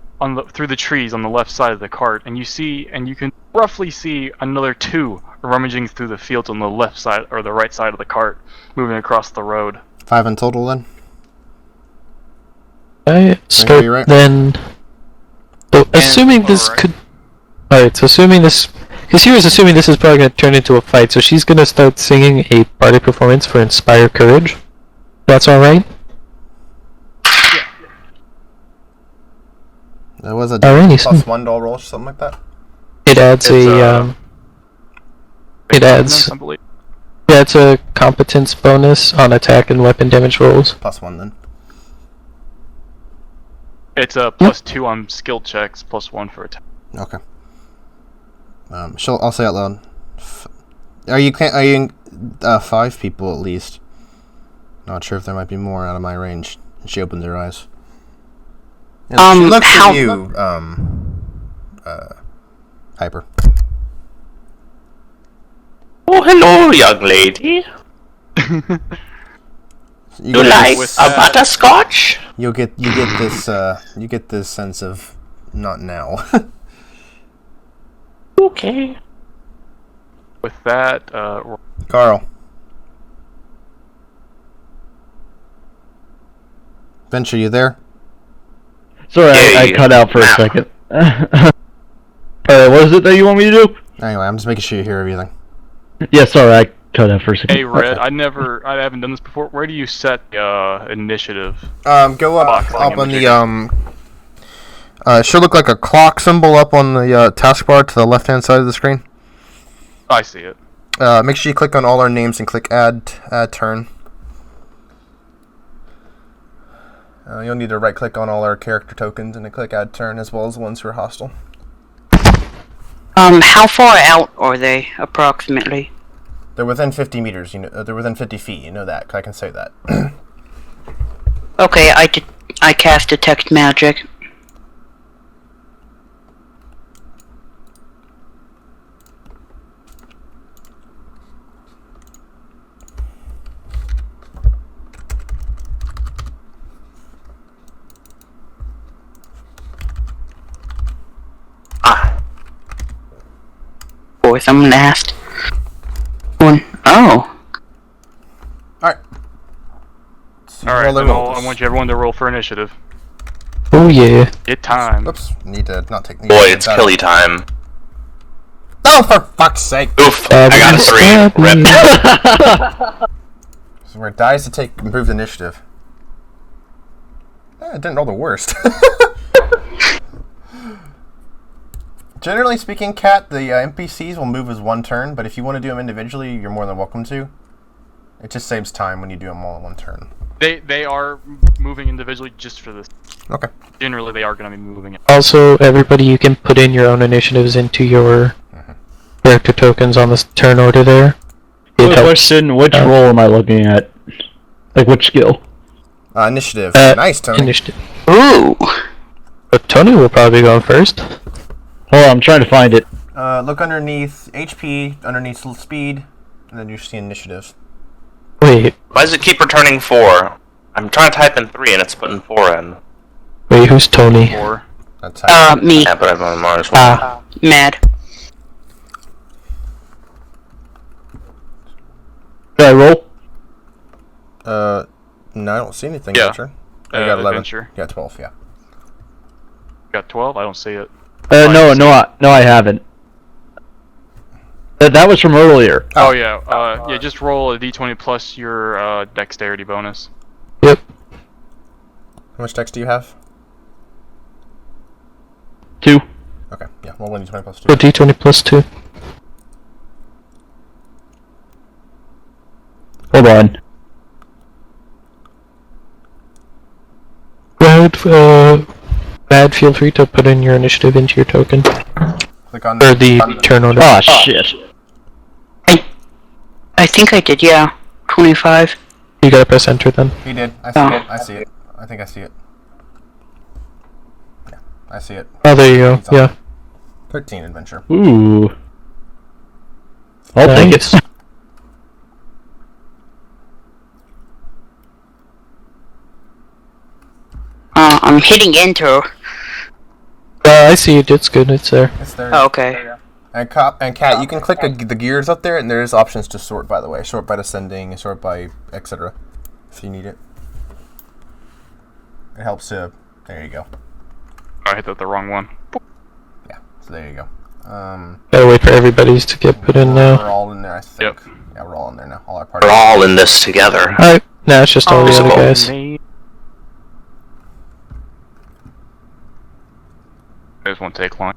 through the trees on the left side of the cart, and you can roughly see another 2 rummaging through the fields on the left side or the right side of the cart, moving across the road. 5 in total then. I start you're right. then. So, assuming this alright. could. Alright, so assuming this. Because he was assuming this is probably going to turn into a fight, so she's going to start singing a party performance for Inspire Courage. That's alright? That was a Alrighty, so- +1 to all rolls or something like that. It adds It's, It adds. I believe. Yeah, it's a competence bonus on attack and weapon damage rolls. +1 then. It's a +2 on skill checks, +1 for attack. Okay. I'll say out loud. Are you 5 people at least? Not sure if there might be more out of my range. And she opens her eyes. And she looks at you, Hyper. Oh, hello, young lady. You like with a that- butterscotch? You get this sense of not now. Okay. With that, Carl. Venture, you there? Sorry, I Yeah. cut out for a second. Alright, what is it that you want me to do? Anyway, I'm just making sure you hear everything. Yeah, sorry, I cut out for a second. hey Red, I haven't done this before. Where do you set initiative? Go up Box up on thing the it should look like a clock symbol up on the taskbar to the left-hand side of the screen. I see it. Make sure you click on all our names and click add turn. You'll need to right-click on all our character tokens and then click add turn, as well as the ones who are hostile. How far out are they, approximately? They're within 50 meters. They're within 50 feet. You know that. 'Cause I can say that. Okay, I cast detect magic. Fourth, I'm last. One. Oh. All right. roll their I rolls. want everyone to roll for initiative. Oh yeah. Get time. Oops, need to not take. Boy, it's killy time. Oh, for fuck's sake! Oof, I got a 3. Rip. So where it dies to take improved initiative. I didn't roll the worst. Generally speaking, Kat, the NPCs will move as one turn, but if you want to do them individually, you're more than welcome to. It just saves time when you do them all in one turn. They are moving individually just for this. Okay. Generally, they are going to be moving it. Also, everybody, you can put in your own initiatives into your character tokens on this turn order there. Quick question, which role am I looking at? Like, which skill? Initiative. Nice, Tony. Initiative. Ooh. But Tony will probably go first. Hold on, I'm trying to find it. Look underneath HP, underneath speed, and then you see initiative. Wait, Why does it keep returning 4? I'm trying to type in 3 and it's putting 4 in. wait, who's Tony? Or That's how Me. Yeah, but I'm on minus 1. Mad. Did I roll? no, I don't see anything. Yeah. Adventure. Oh, you got 11. adventure. You got 12, yeah. Got 12. I don't see it. No, I haven't. That was from earlier. Oh yeah. Yeah. Just roll a d20 plus your dexterity bonus. Yep. How much dex do you have? 2. Okay, yeah, roll 1d20 plus 2. So D20 plus 2. Hold on. Bad, feel free to put in your initiative into your token. Click on Or the turn order. Oh, shit. I think I did, yeah. 25. You gotta press enter then. He did. I see it. I see it. I think I see it. Yeah, I see it. Oh, there you go. It's on. Yeah. 13 adventure. Ooh. I'll take it. I'm hitting enter. I see it. It's good. It's there. It's there. Oh, okay. And Kat, you can click the gears up there, and there's options to sort, by the way. Sort by descending, sort by etc. If you need it. It helps to... There you go. I hit the wrong one. Yeah, so there you go. Gotta wait for everybody's to get put in We're now. all in there, I think. Yep. Yeah, we're all in there now. All our parties. We're all in this together. Alright, now it's just all the other guys. This won't take long.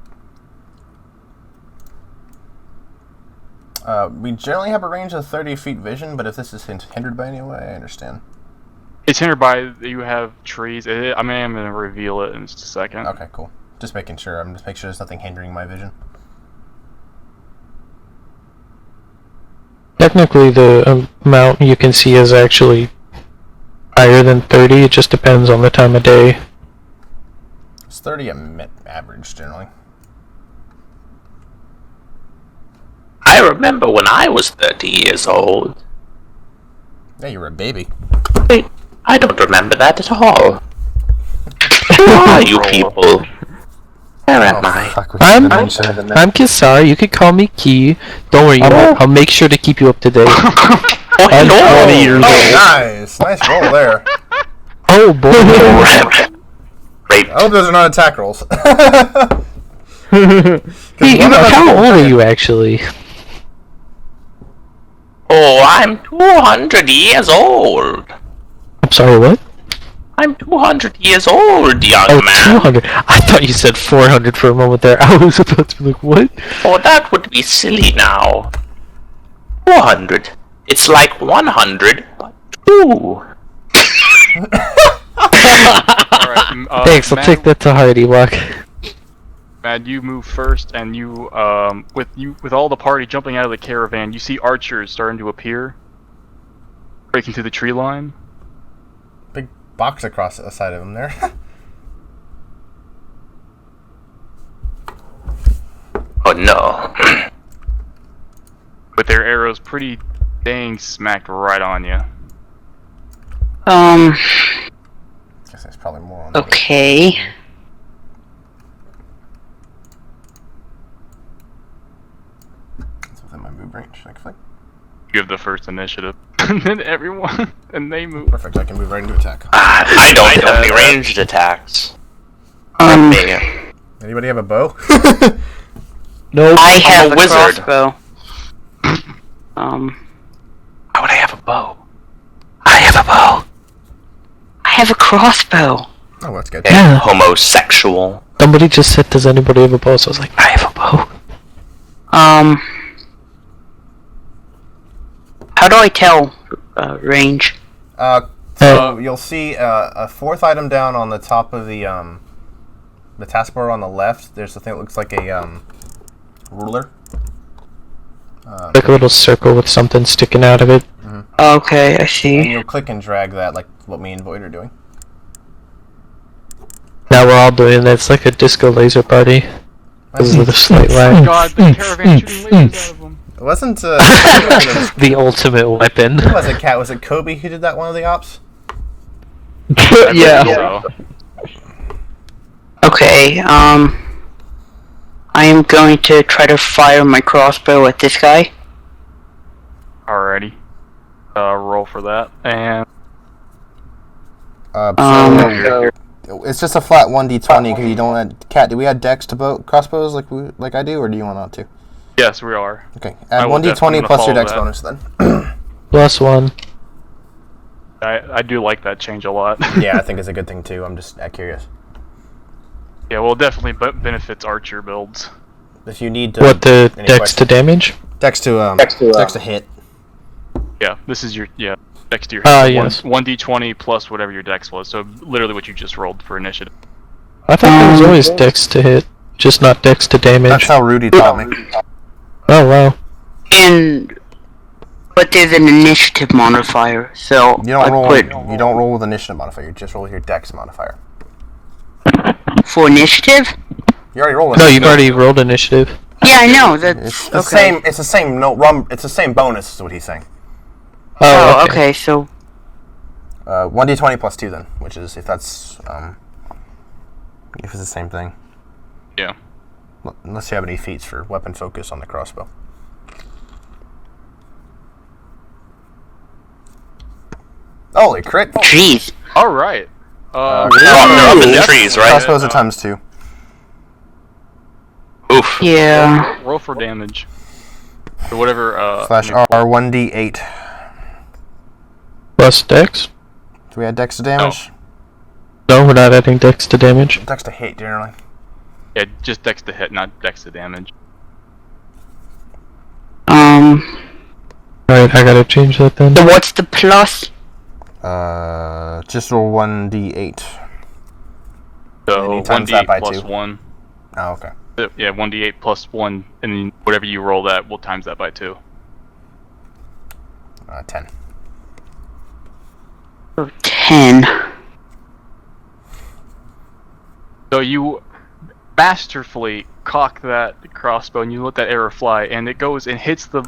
We generally have a range of 30 feet vision, but if this is hindered by any way, I understand. It's hindered by you have trees. I mean, I'm gonna reveal it in just a second. Okay, cool. Just making sure. I'm just making sure there's nothing hindering my vision. Technically, the amount you can see is actually higher than 30. It just depends on the time of day. It's 30 average, generally. I remember when I was 30 years old. Yeah, you were a baby. Wait, I don't remember that at all. Who are you people? Where am I? Fuck, we I'm mentioned. Kisar. You can call me Key. Don't worry, I'll make sure to keep you up to date. Oh, I'm 20 years Oh, old. nice! Nice roll there. Oh boy. Great. I hope those are not attack rolls. Hey, how old are you actually? Oh, I'm 200 years old. I'm sorry, what? I'm 200 years old, young Oh, man. 200. I thought you said 400 for a moment there. I was about to be like, what? Oh, that would be silly now. 400. It's like 100, but 2. Alright, Thanks, I'll take that to heart, Ewok. Mad, you move first, and with all the party jumping out of the caravan, you see archers starting to appear, breaking through the tree line. Big box across the side of him there. Oh no. With their arrows pretty dang smacked right on you. Guess there's probably more on there. Okay. It's within my move range. Like, You have the first initiative. and then everyone, and they move. Perfect. I can move right into attack. I don't have any ranged attacks. Me. Anybody have a bow? Nope. I have a a wizard. crossbow. Why would I have a bow? I have a bow. I have a crossbow. Oh, that's good. Yeah. Homosexual. Somebody just said, "Does anybody have a bow?" So I was like, "I have a bow." How do I tell range? So you'll see a fourth item down on the top of the taskbar on the left. There's a thing that looks like a ruler. Like a little circle with something sticking out of it. Okay, I And see. you'll click and drag that, like what me and Void are doing. Now we're all doing that. It's like a disco laser party. Because of the slight lag. God, the caravan shooting lasers out of them. It wasn't. The ultimate weapon. Who was it, Cat? Was it Kobe who did that? One of the ops? Yeah. So, Okay, I am going to try to fire my crossbow at this guy. alrighty. Roll for that, and It's just a flat 1d20 because you don't add. Cat, do we add dex to crossbows like I do, or do you want not to? yes, we are. Okay, I add will definitely 1d20 plus your follow dex that. bonus then. +1. I do like that change a lot. Yeah, I think it's a good thing too. I'm just curious. Yeah, well, it definitely benefits archer builds. If you need to. What, the any dex questions? to damage? Dex to hit. Yeah, this is your dex to your Ah, hit. yes. 1d20 plus whatever your dex was. So literally what you just rolled for initiative. I thought there was always dex to hit, just not dex to damage. That's how Rudy taught me. Oh, wow. But there's an initiative modifier, so You don't roll. I put You don't roll with initiative modifier. You just roll with your dex modifier. for initiative. You already rolled. No, you've already rolled initiative. Yeah, I know. That's It's the okay. same. It's the same. No rum. It's the same bonus. Is what he's saying. Oh, okay. So 1d20 plus 2 then, which is if it's the same thing. Yeah. Unless you have any feats for weapon focus on the crossbow. Holy crit! jeez. Alright. They're up in the trees, right? Crossbows are times 2. Oof. Yeah. Roll for damage. Or whatever, Slash R 1d8. Plus dex? Do we add dex to damage? No, we're not adding dex to damage. Dex to hit generally. Yeah, just dex to hit, not dex to damage. Alright, I gotta change that then. So what's the plus? Just roll 1d8. So you times that 1d8 by plus 2. 1. Oh, okay. Yeah, 1d8 plus 1, and then whatever you roll that, we'll times that by 2. 10. 10. So you masterfully cock that crossbow and you let that arrow fly, and it goes and hits the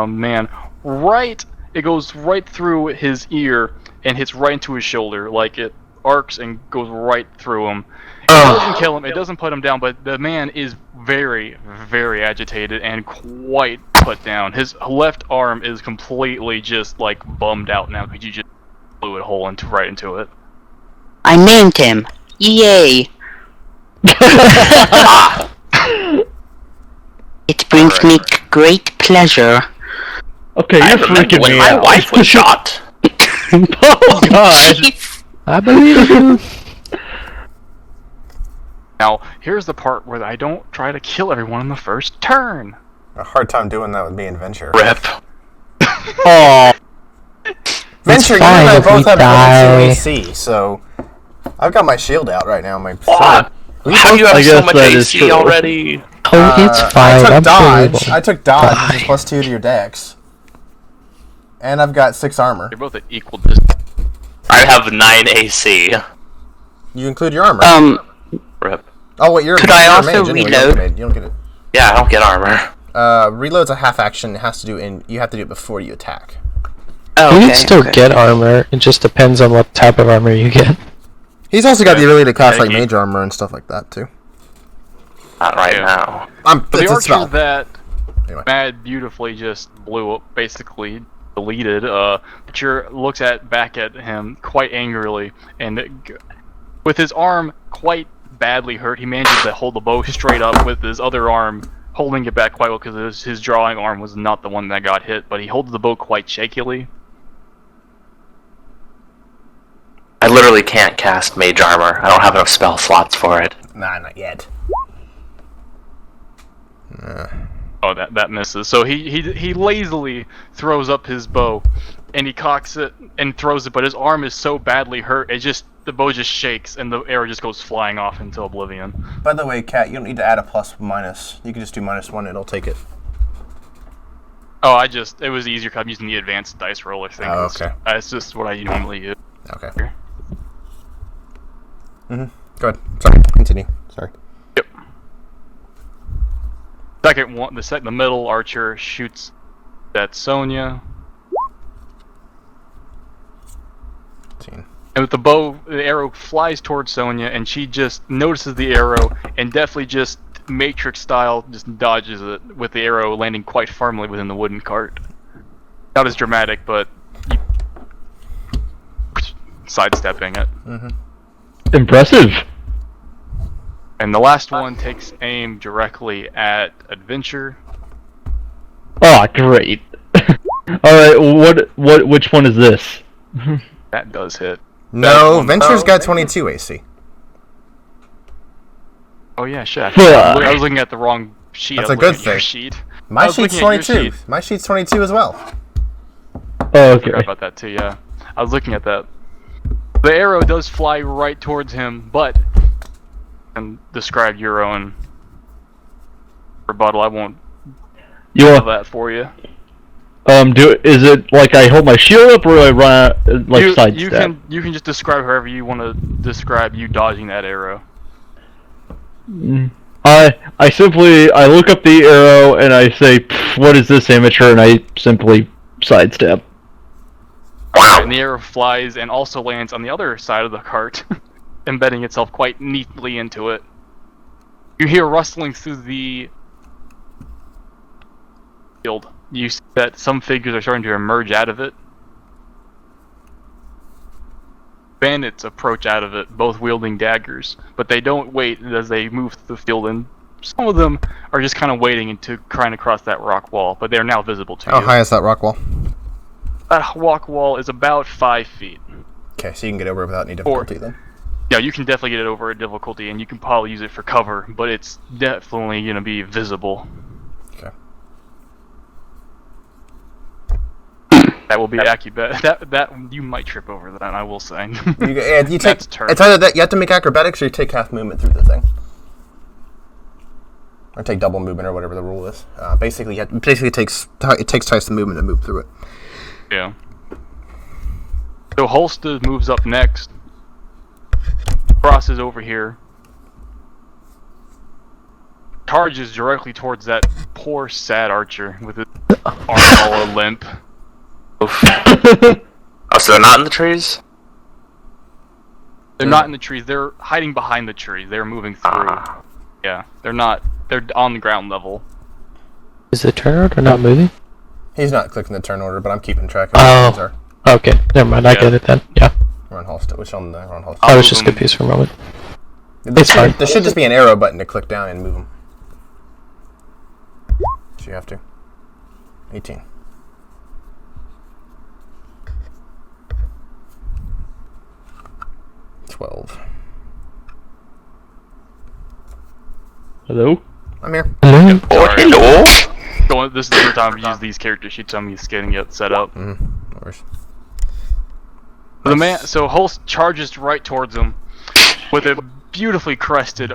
man right. It goes right through his ear and hits right into his shoulder. Like it arcs and goes right through him. It doesn't kill him. It doesn't put him down. But the man is very, very agitated and quite put down. His left arm is completely just like bummed out now because you just blew a hole right into it. I named him. Yay. It brings me great pleasure. Okay, you're freaking when me my out. wife was shot. Oh god. Jeez. I believe you. Now, here's the part where I don't try to kill everyone in the first turn. A hard time doing that with me and Venture. Rip. Oh. Venture, you fine and I if we both have die. AC, so I've got my shield out right now. My What? How do you I have so guess much that is AC true. already? Oh, it's fine. I I'm took sure we dodge. won't. I took dodge, which die. is plus 2 to your dex, and I've got 6 armor. They're both at equal distance. I have 9 AC. You include your armor. Rip. Oh wait, you're Could you're I a also mage anyway, reload? You don't get it. Yeah, I don't get armor. Reload's a half action. It has to do you have to do it before you attack. Oh, You okay, can still okay. get armor. It just depends on what type of armor you get. He's also got the ability to cast like Yeah, he- mage armor and stuff like that too. Not right Yeah. now. The It's a archer spell. that Anyway. Mad beautifully just blew up, basically deleted. Butcher looks back at him quite angrily, and with his arm quite badly hurt, he manages to hold the bow straight up with his other arm, holding it back quite well because his drawing arm was not the one that got hit, but he holds the bow quite shakily. I literally can't cast Mage Armor. I don't have enough spell slots for it. Nah, not yet. Oh, that misses. So he lazily throws up his bow, and he cocks it and throws it, but his arm is so badly hurt, the bow just shakes, and the arrow just goes flying off into oblivion. By the way, Kat, you don't need to add a plus minus. You can just do -1, it'll take it. Oh, it was easier because I'm using the advanced dice roller thing. Oh, okay. It's just what I normally use. Okay. Go ahead. Sorry, continue. Sorry. Yep. Second one, the middle archer shoots at Sonya. 15. And with the bow, the arrow flies towards Sonya, and she just notices the arrow and definitely just Matrix style just dodges it with the arrow landing quite firmly within the wooden cart. Not as dramatic, but sidestepping it. Impressive. And the last one takes aim directly at Adventure. Oh, great. Alright, which one is this? That does hit. No, Venture's got 22 AC. Oh yeah, shit. Fuck. I was looking at the wrong sheet. That's I a was good looking at your thing. sheet. My I was sheet's looking at your 22. sheet. My sheet's 22 as well. Oh, I okay. forgot about that too, yeah. I was looking at that. The arrow does fly right towards him, but... And describe your own rebuttal. I won't You do want, that for you. is it like I hold my shield up or I run sidestep? You can just describe however you want to describe you dodging that arrow. I simply look up the arrow and I say, "What is this, amateur?" And I simply sidestep. Wow. And the arrow flies and also lands on the other side of the cart, embedding itself quite neatly into it. You hear rustling through the field. You see that some figures are starting to emerge out of it. Bandits approach out of it, both wielding daggers, but they don't wait as they move through the field, and some of them are just kind of waiting to trying to cross that rock wall, but they're now visible to How you. high is that rock wall? That rock wall is about 5 feet. Okay, so you can get over it without any difficulty then. Yeah, you can definitely get it over a difficulty, and you can probably use it for cover, but it's definitely going to be visible. Okay. That will be accurate. That you might trip over that, I will say. You take. That's turn. It's either that you have to make acrobatics or you take half movement through the thing, or take double movement or whatever the rule is. Basically, it takes twice the movement to move through it. Yeah. So Holsted moves up next. Crosses over here. Charges directly towards that poor sad archer with his arm all limp. Oof. Oh, so they're not in the trees? They're not in the trees. They're hiding behind the trees. They're moving through. Yeah, they're not. They're on the ground level. Is the turn order not moving? He's not clicking the turn order, but I'm keeping track of Oh. what are. Okay, never mind. I Yeah. get it then. Yeah, We're on Halstead. Which on the we're on Halstead? I was move just them. confused for a moment. There fine. there should just be an arrow button to click down and move them. So you have to. 18. Hello? I'm here. Hello? Oh, Sorry. hello? This is the first time I've used these character sheets. I'm just getting it set up. No worries. The man, so Holst charges right towards him with a beautifully crested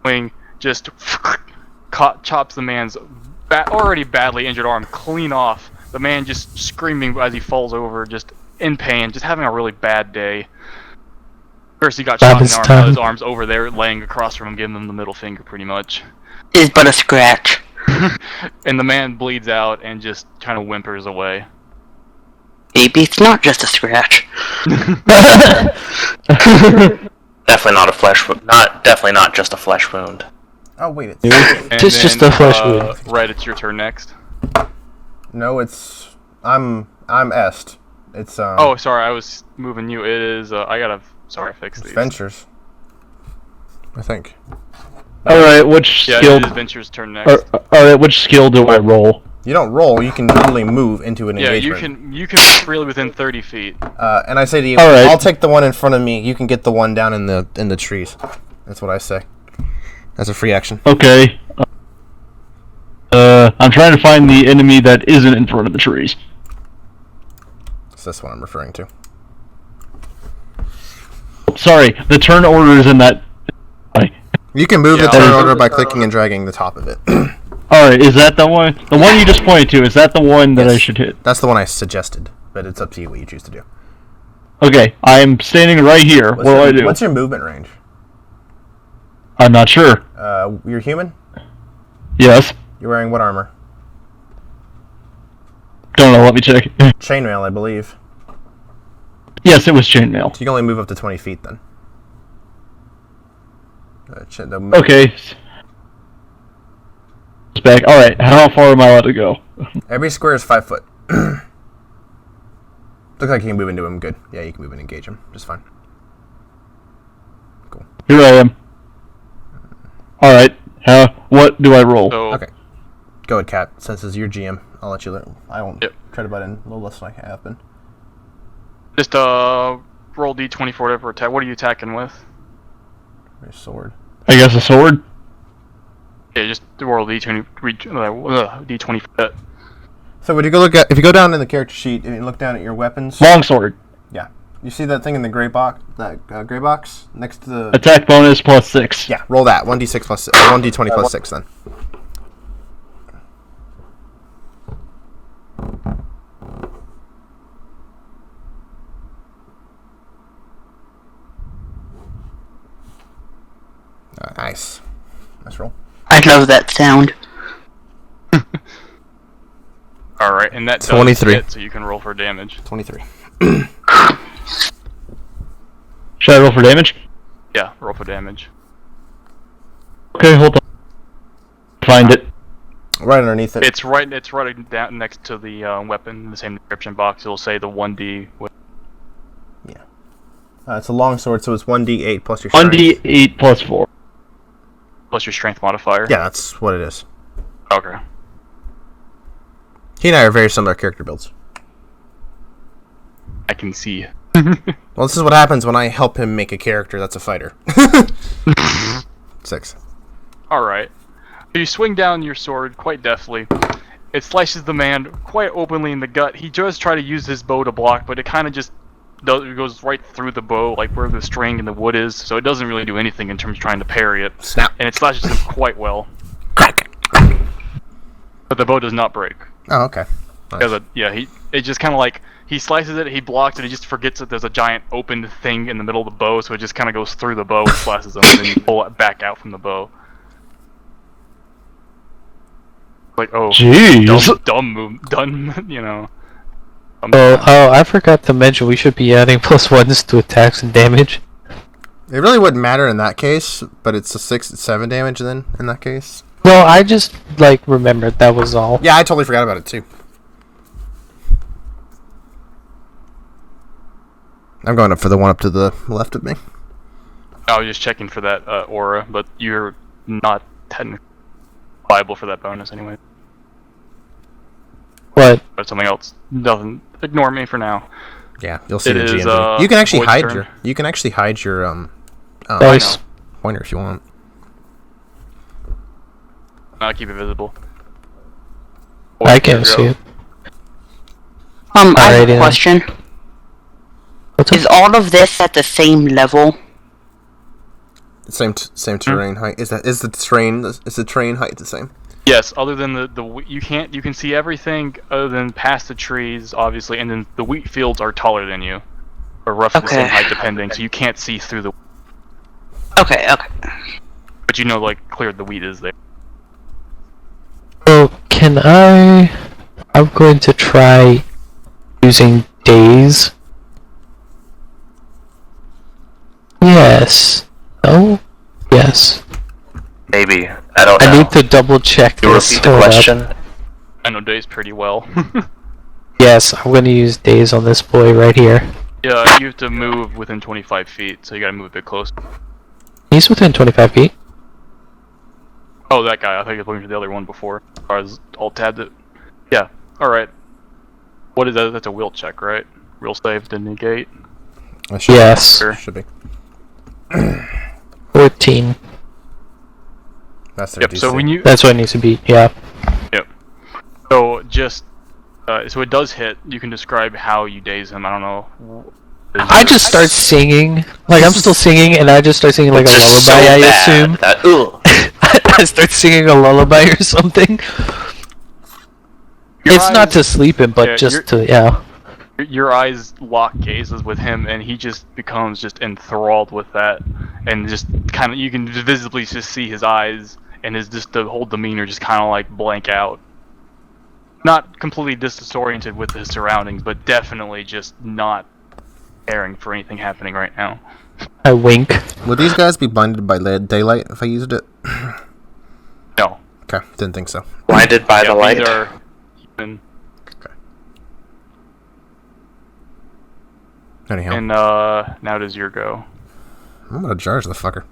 wing, just chops the man's already badly injured arm clean off. The man just screaming as he falls over, just in pain, just having a really bad day. First he got shot in the arm, now his arm's over there laying across from him, giving him the middle finger pretty much. It's but a scratch. And the man bleeds out and just kind of whimpers away. Maybe it's not just a scratch. Definitely not a flesh wound. Definitely not just a flesh wound. Oh wait, it's And Just a flesh wound. Red, it's your turn next. no, it's I'm Est. It's Oh, sorry, I was moving you. It is. I gotta. Sorry, fix these. Ventures. I think. Alright, which Yeah, skill? it is Venture's turn next. Alright, which skill do I roll? You don't roll. You can literally move into an Yeah, engagement. you can freely within 30 feet. And I say to you, Alright. I'll take the one in front of me. You can get the one down in the trees. That's what I say. That's a free action. Okay. I'm trying to find the enemy that isn't in front of the trees. It's this one I'm referring to. Sorry, the turn order is in that. You can move Yeah, the turn I'll- order by clicking and dragging the top of it. Alright, is that the one? The one you just pointed to, is that the one that I Yes. should hit? That's the one I suggested, but it's up to you what you choose to do. Okay, I'm standing right here. What do I do? What's your movement range? I'm not sure. You're human? Yes. You're wearing what armor? Don't know, let me check. Chainmail, I believe. Yes, it was chainmail. So you can only move up to 20 feet then. Okay. It's back. Alright, how far am I allowed to go? Every square is 5 foot. Looks like you can move into him. Good. Yeah, you can move and engage him. Just fine. Cool. Here I am. Alright, what do I roll? So Okay. Go ahead, Cat. Since it's your GM, I'll let you learn. I won't Yep. try to butt in a little less than I have been. just roll d20 for whatever attack. What are you attacking with? Your sword. I guess a sword? Yeah, just roll d20. D20 for that. So would you go look at if you go down in the character sheet and you look down at your weapons? Longsword. Yeah. You see that thing in the gray box? That gray box next to the. Attack bonus plus 6. Yeah. Roll that. 1d6 plus 1d20 plus 6 then. Nice. Nice roll. I love that sound. Alright, and that does 23. hit, so you can roll for damage. 23. Should I roll for damage? Yeah, roll for damage. Okay, hold on. Find it. Right underneath it. It's right down next to the weapon in the same description box. It'll say the 1d. It's a long sword, so it's 1d8 plus your strength. 1d8 plus 4. Plus your strength modifier. Yeah, that's what it is. Okay. He and I are very similar character builds. I can see. Well, this is what happens when I help him make a character that's a fighter. 6. Alright. You swing down your sword quite deftly. It slices the man quite openly in the gut. He does try to use his bow to block, but it kind of just it goes right through the bow, like where the string and the wood is, so it doesn't really do anything in terms of trying to parry it. Snap. And it slashes him quite well. But the bow does not break. Oh, okay. Nice. Because it just kind of like, he slices it, he blocks it, he just forgets that there's a giant opened thing in the middle of the bow, so it just kind of goes through the bow and slashes him, and then you pull it back out from the bow. Like, oh, Jeez. dumb move, done, you know. Oh, I forgot to mention we should be adding +1s to attacks and damage. It really wouldn't matter in that case, but it's a 6 and 7 damage then, in that case. No, I just, remembered, that was all. Yeah, I totally forgot about it too. I'm going up for the one up to the left of me. I was just checking for that aura, but you're not technically liable for that bonus anyway. What? But something else. Doesn't ignore me for now. Yeah, you'll see It the is, GMB. You can actually Void's hide turn. your Dice. pointer if you want. I'll keep it visible. I can't see it. I have Alrighty a then. question. What's up? Is all of this at the same level? Same terrain height. Is the terrain height the same? Yes, other than you can see everything other than past the trees, obviously, and then the wheat fields are taller than you, or roughly the same Okay. height depending, so you can't see through the. Okay. But you know, like, cleared the wheat is there. So, I'm going to try using days. Yes. No? Yes. Maybe. I don't know. I need to double check You this. repeat the Hold up. question? I know Dave's pretty well. Yes, I'm gonna use daze on this boy right here. Yeah, you have to move within 25 feet, so you gotta move a bit closer. He's within 25 feet. Oh, that guy. I think I was looking for the other one before. I was alt tabbed it. Yeah. All right. What is that? That's a will check, right? Real save to negate. Yes. Sure. Should be. 14. That's their Yep. DC. So when you That's what it needs to be. Yeah. so just so it does hit. You can describe how you daze him. I don't know. I just start singing. Like, I'm still singing, and I just start singing like a Just lullaby, so I bad assume. that, ugh. I start singing a lullaby or something. Your It's not eyes- to sleep in, but yeah, just to, yeah. Your eyes lock gazes with him, and he just becomes just enthralled with that, and just kind of you can visibly just see his eyes and his just the whole demeanor just kind of like blank out. Not completely disoriented with his surroundings, but definitely just not caring for anything happening right now. I wink. Would these guys be blinded by daylight if I used it? No. Okay, didn't think so. Blinded by the light. These are human, Anyhow, and now does your go. I'm gonna charge the fucker.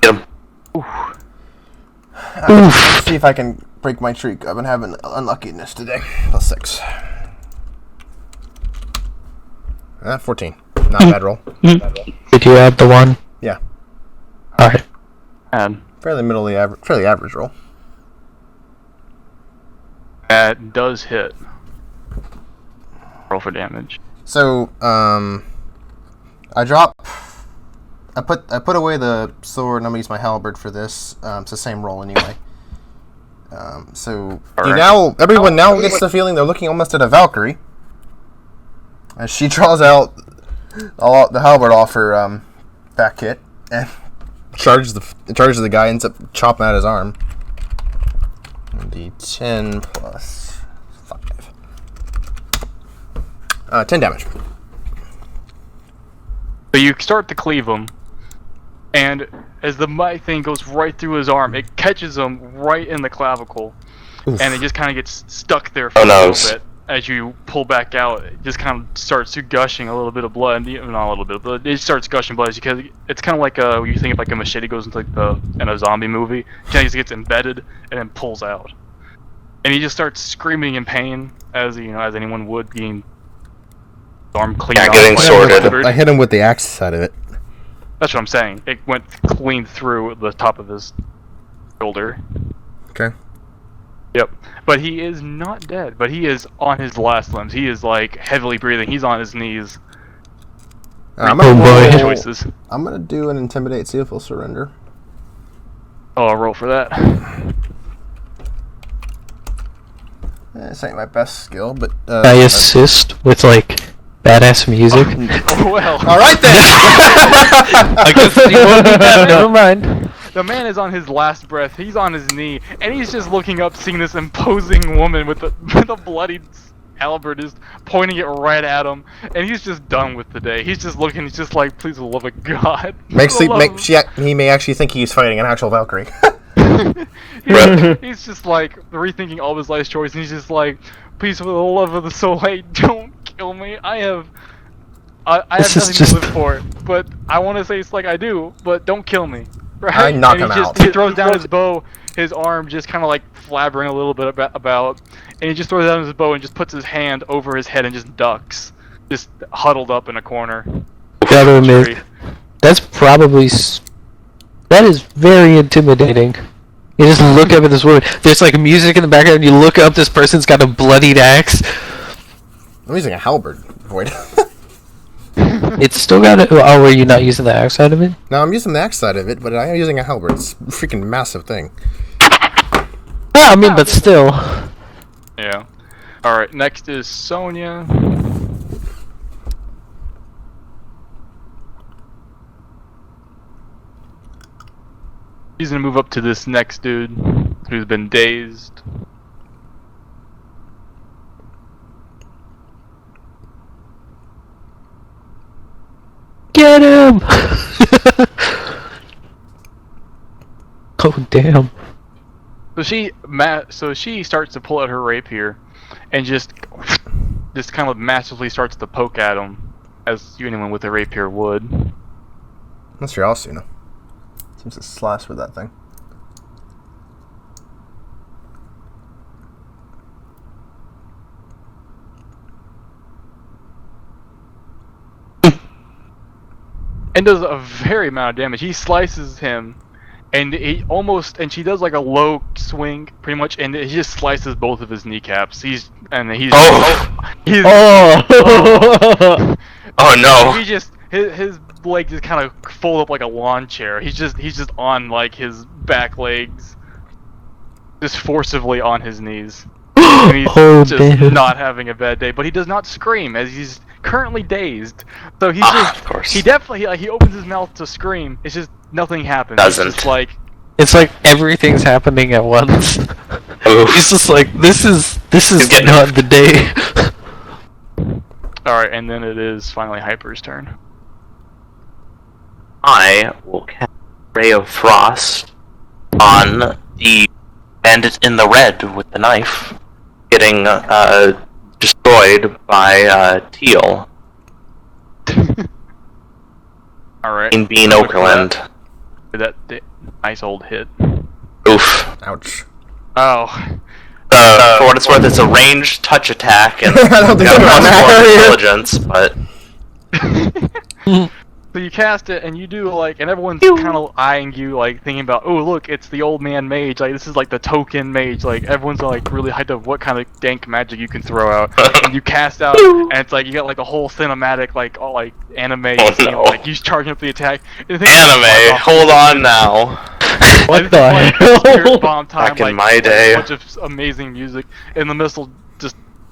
Get him. See if I can break my streak. I've been having unluckiness today. +6. 14. Not a bad roll. Did you add the one? Yeah. Alright. And Fairly average roll. that does hit. Roll for damage. So, I put away the sword and I'm gonna use my halberd for this. It's the same roll anyway. Alright. Everyone now gets the feeling they're looking almost at a Valkyrie. As she draws out the halberd off her back hit and charges the guy, ends up chopping out his arm. D10 plus 5. 10 damage. So you start to cleave him, and as the might thing goes right through his arm, it catches him right in the clavicle, Oof. and it just kind of gets stuck there for Oh, a no. little bit. As you pull back out, it just kind of starts gushing a little bit of blood. Not a little bit, but it starts gushing blood because it's kind of like when you think of like a machete goes into like in a zombie movie. It kind of just gets embedded and then pulls out, and he just starts screaming in pain as as anyone would, being his arm clean Yeah, off getting by sorted. the halberd. I hit him with the axe side of it. That's what I'm saying. It went clean through the top of his shoulder. Okay. Yep. But he is not dead. But he is on his last limbs. He is like heavily breathing. He's on his knees. I'm Oh, boy. gonna Choices. I'm gonna do an intimidate, see if he'll surrender. Oh, I'll roll for that. This ain't my best skill, but I assist with, like, badass music. Well, all right then. I guess you won't do that, never mind. the man is on his last breath. He's on his knee, and he's just looking up, seeing this imposing woman with a bloody halberd just pointing it right at him, and he's just done with the day. He's just looking. He's just like, please, for the love of God. He may actually think he's fighting an actual Valkyrie. He's just like rethinking all of his life choices, and he's just like, please, for the love of the soul, don't kill me. I have This is nothing just- to live for, but I want to say it's like I do, but don't kill me. Right? I knock and him out. He throws down his bow, his arm just kind of like flabbering a little bit about, and he just throws down his bow and just puts his hand over his head and just ducks, just huddled up in a corner. Gotta admit, that's probably... That is very intimidating. You just look up at this woman. There's like music in the background. You look up. This person's got a bloodied axe. I'm using a halberd, Void. It's still got a... Oh, were you not using the axe side of it? No, I'm using the axe side of it, but I am using a halberd. It's a freaking massive thing. Yeah, I mean, but still. Yeah. All right. Next is Sonya. He's gonna move up to this next dude who's been dazed. Get him! Oh, damn. So she starts to pull out her rapier, and just kind of massively starts to poke at him, as anyone with a rapier would. Unless you're Asuna. Seems to slash with that thing. And does a very amount of damage. He slices him, and she does like a low swing, pretty much, and he just slices both of his kneecaps. He's Oh no! He just his leg just kind of fold up like a lawn chair. He's just on like his back legs, just forcibly on his knees. And he's not having a bad day, but he does not scream as he's currently dazed. So he's of course. he definitely he opens his mouth to scream. It's just nothing happens. Doesn't. It's just like It's like everything's happening at once. He's just like, this is not the day. all right, and then it is finally Hyper's turn. I will cast Ray of Frost on the bandit in the red with the knife, getting destroyed by Teal All right. in Bean Okerland. That nice old hit. Oof. Ouch. Oh. For what it's worth, it's a ranged touch attack, and I don't think got that's +4 intelligence, but So you cast it, and you do like, and everyone's kind of eyeing you, like thinking about, oh look, it's the old man mage. Like this is like the token mage. Like everyone's like really hyped up what kind of dank magic you can throw out. And you cast out, and it's like you got like a whole cinematic, like all like anime, scene, no. like you charging up the attack. anime. Hold on now. What the Like, hell? Spirit bomb time, Back in like, my day. a bunch of amazing music, and the missile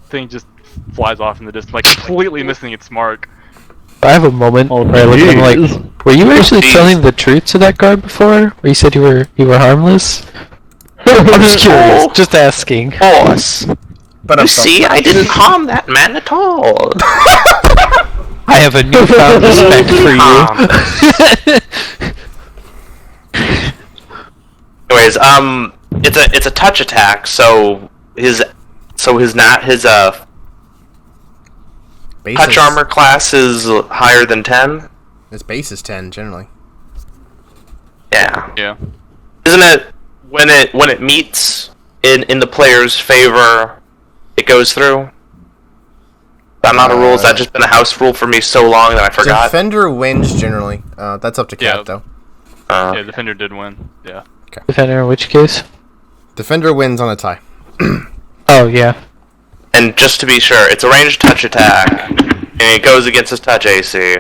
thing just flies off in the distance, like completely missing its mark. I have a moment where I look at him like, were you actually telling the truth to that guard before? Where you said you were harmless? I'm just curious, just asking. Boss. But You see, I didn't harm that man at all. I have a newfound respect for you. Anyways, it's a touch attack, so his base touch is, armor class is higher than 10. His base is 10 generally. Yeah. Yeah. Isn't it when it meets in the player's favor, it goes through? That's not a rule. Has that just been a house rule for me so long that I forgot? Defender wins generally. That's up to Cat though. Yeah, Defender did win. Yeah. Defender in which case? Defender wins on a tie. Oh, yeah. And just to be sure, it's a ranged touch attack, and it goes against his touch AC.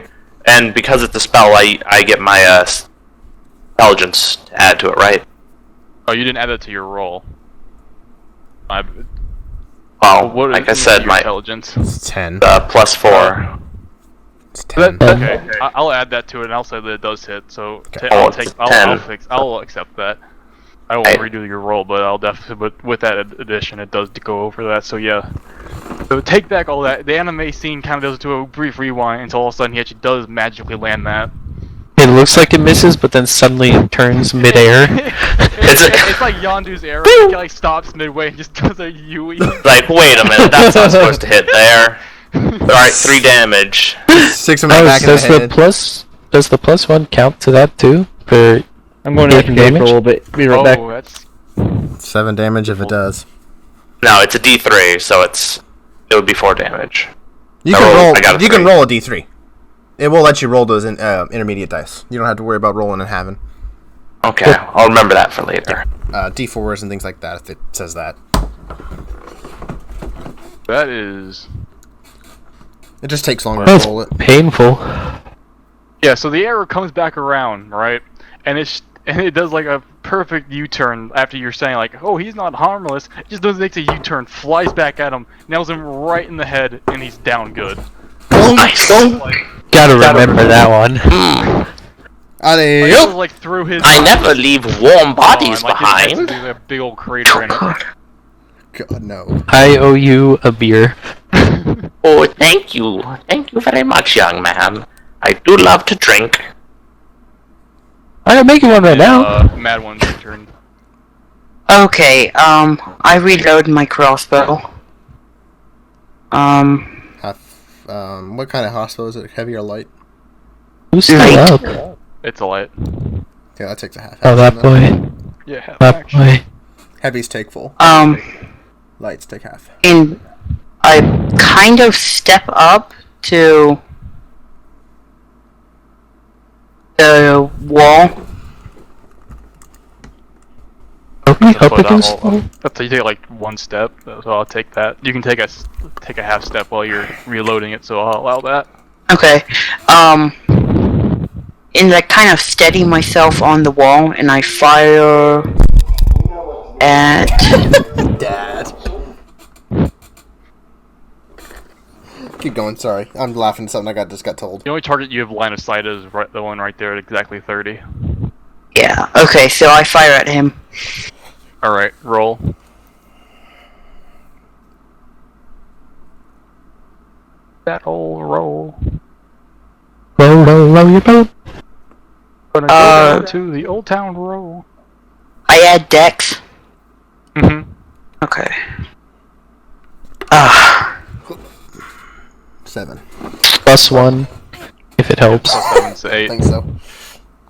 And because it's a spell, I get my intelligence to add to it, right? Oh, you didn't add that to your roll. Well, What like I is said, your my intelligence. It's 10. +4. It's 10. Okay, I'll add that to it, and I'll say that it does hit. So Okay. I'll accept that. I won't redo your roll, but I'll definitely. But with that addition, it does go over that. So yeah. So take back all that. The anime scene kind of does do a brief rewind until all of a sudden he actually does magically land that. It looks like it misses, but then suddenly it turns midair. It's like Yondu's arrow. He like stops midway and just does a Yui. Like, wait a minute, that's not supposed to hit there. Alright, 3 damage. 6 of my back in the head. Does the +1 count to that too? For I'm going to taking escape for a damage? little bit. Be right back. Oh, that's 7 damage if it does. No, it's a D3, so it would be 4 damage. You I can roll- roll. I got a You can 3. roll a D3. It will let you roll those intermediate dice. You don't have to worry about rolling and having. Okay, I'll remember that for later. D4s and things like that if it says that. that is. It just takes longer to That's roll it. painful. Yeah, so the arrow comes back around, right? And it does like a perfect U-turn after you're saying like, oh, he's not harmless. It just makes a U-turn, flies back at him, nails him right in the head, and he's down good. Nice. Gotta remember that one. Like, it Adios. was, like through his. I never leave warm bodies like, his head's behind. like a big old crater in it. God no. I owe you a beer. Oh, thank you. Thank you very much, young man. I do love to drink. I'm making one right now. Mad One's your turn. Okay, I reload my crossbow. Half. What kind of hospital is it? Heavy or light? Who's still Light. up? It's a light. Okay, that takes a half. Oh, that boy. Yeah, half That action. boy. Heavies take full. Lights take half. And I kind of step up to the wall. Are we That's up what against I'll- the That's you take like one step, so I'll take that. You can take a half step while you're reloading it, so I'll allow that. Okay. And I kind of steady myself on the wall, and I fire at. Dad. Keep going. Sorry, I'm laughing at something just got told. The only target you have line of sight is the one right there at exactly 30. Yeah. Okay. So I fire at him. All right, roll. That old roll. row your boat? Gonna go down to the Old Town Row. I add Dex. Mm-hmm. Okay. 7. +1, if it helps. Plus 7's I 8. think so.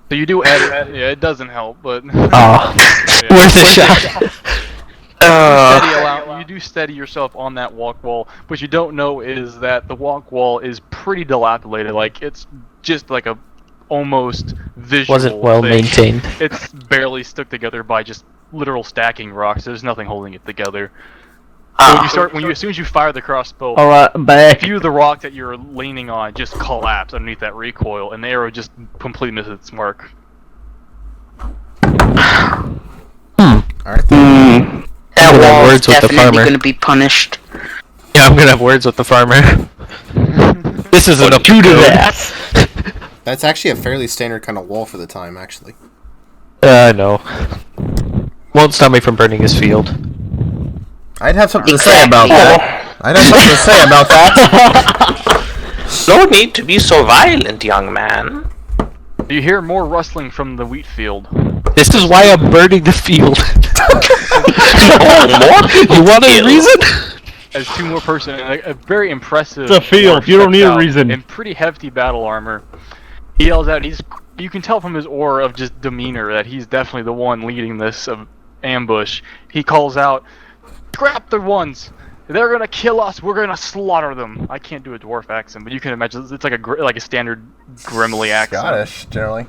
So you do add it. Yeah, it doesn't help, but Aw, worth a shot. you do steady yourself on that walk wall. What you don't know is that the walk wall is pretty dilapidated. Like it's just like a almost visual. Wasn't well thing. maintained. It's barely stuck together by just literal stacking rocks. There's nothing holding it together. So as soon as you fire the crossbow, Alright, a back. few of the rock that you're leaning on just collapse underneath that recoil, and the arrow just completely misses its mark. Alright. That I'm gonna have wall is words with the definitely farmer. going to be punished. Yeah, I'm gonna have words with the farmer. This isn't up to You do code. that. That's actually a fairly standard kind of wall for the time, actually. I know. Won't stop me from burning his field. I'd have something to say about that. I'd have something to say about that. No need to be so violent, young man. You hear more rustling from the wheat field. This is why I'm burning the field. More people You want a kill. reason? As two more person, a very impressive. It's a field, dwarf you don't steps need a out reason. In pretty hefty battle armor, he yells out. You can tell from his aura of just demeanor that he's definitely the one leading this ambush. He calls out, "Scrap the ones! They're gonna kill us. We're gonna slaughter them." I can't do a dwarf accent, but you can imagine it's like a standard Grimly accent. Scottish, generally.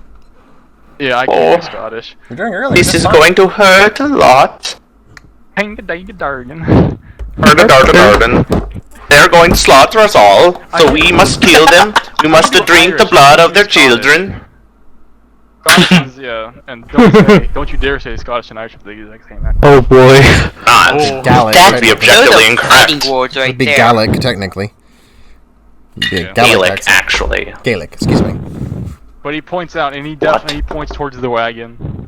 Yeah, I can do Scottish. You're doing early. This is going to hurt a lot. Hang the day dargan. They're going to slaughter us all, so we must kill them. We must drink the blood of their children. Yeah, and don't you dare say Scottish and Irish with the exact same accent. Oh boy. Not. Oh. Gallic. That's That'd be those objectively are incorrect. fighting words right It'd be there. Gallic, technically. It'd be a Yeah. Gallic Gaelic, accent. actually. Gaelic, excuse me. But he points out, and he definitely points towards the wagon,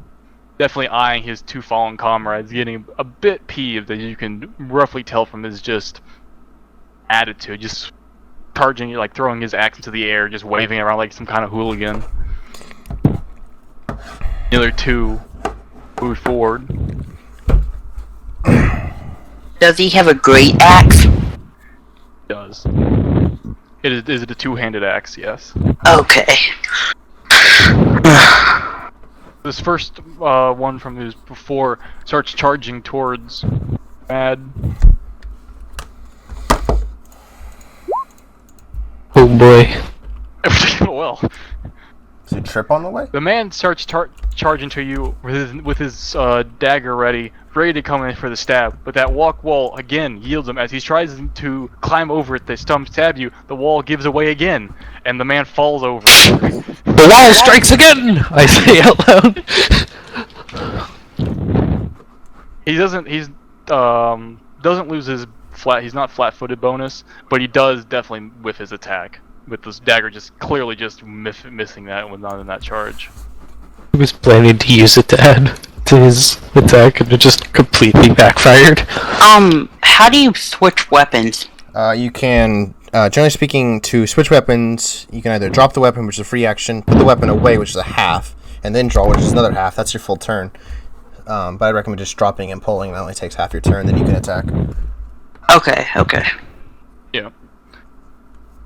definitely eyeing his two fallen comrades, getting a bit peeved, that you can roughly tell from his just attitude, just charging, like throwing his axe into the air, just waving it around like some kind of hooligan. The other two move forward. Does he have a great axe? Does. Is it a two-handed axe? Yes. Okay. This first one from his before starts charging towards Mad. Oh boy. Well, Does he trip on the way? the man starts charging to you with his dagger ready to come in for the stab. But that walk wall again yields him as he tries to climb over it to stab you. The wall gives away again, and the man falls over. The wall strikes again! I say out loud. He doesn't lose his he's not flat-footed bonus, but he does definitely whiff his attack. With this dagger just clearly just missing that and was not in that charge. He was planning to use it to add to his attack and it just completely backfired. How do you switch weapons? You can, generally speaking, to switch weapons, you can either drop the weapon, which is a free action, put the weapon away, which is a half, and then draw, which is another half. That's your full turn. But I recommend just dropping and pulling. That only takes half your turn, then you can attack. Okay. Yeah.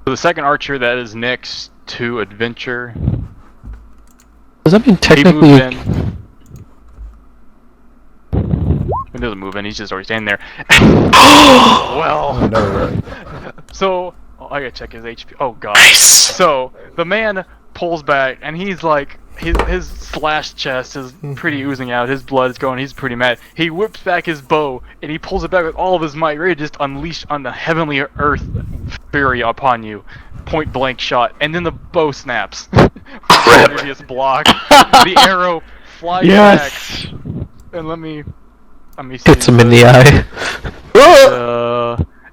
So the second archer that is next to Adventure, Does that mean he technically? moved in. He doesn't move in, he's just already standing there. Well, Oh, no. so I gotta check his HP. Oh god. Nice. So the man pulls back, and he's like, his slashed chest is pretty oozing out. His blood is going. He's pretty mad. He whips back his bow, and he pulls it back with all of his might, ready to just unleash on the heavenly earth fury upon you. Point blank shot, and then the bow snaps. Previous block. The arrow flies Yes. back, and let me see. Hits him in the eye.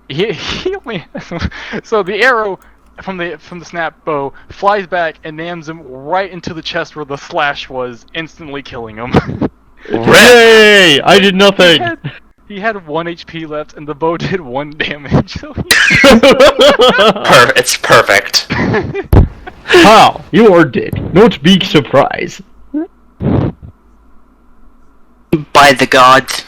He only so the arrow from the snap bow flies back and nams him right into the chest where the slash was, instantly killing him. Yay! I did nothing. He had 1 HP left, and the bow did 1 damage. It's perfect. How? You are dead. Don't be surprised. By the gods.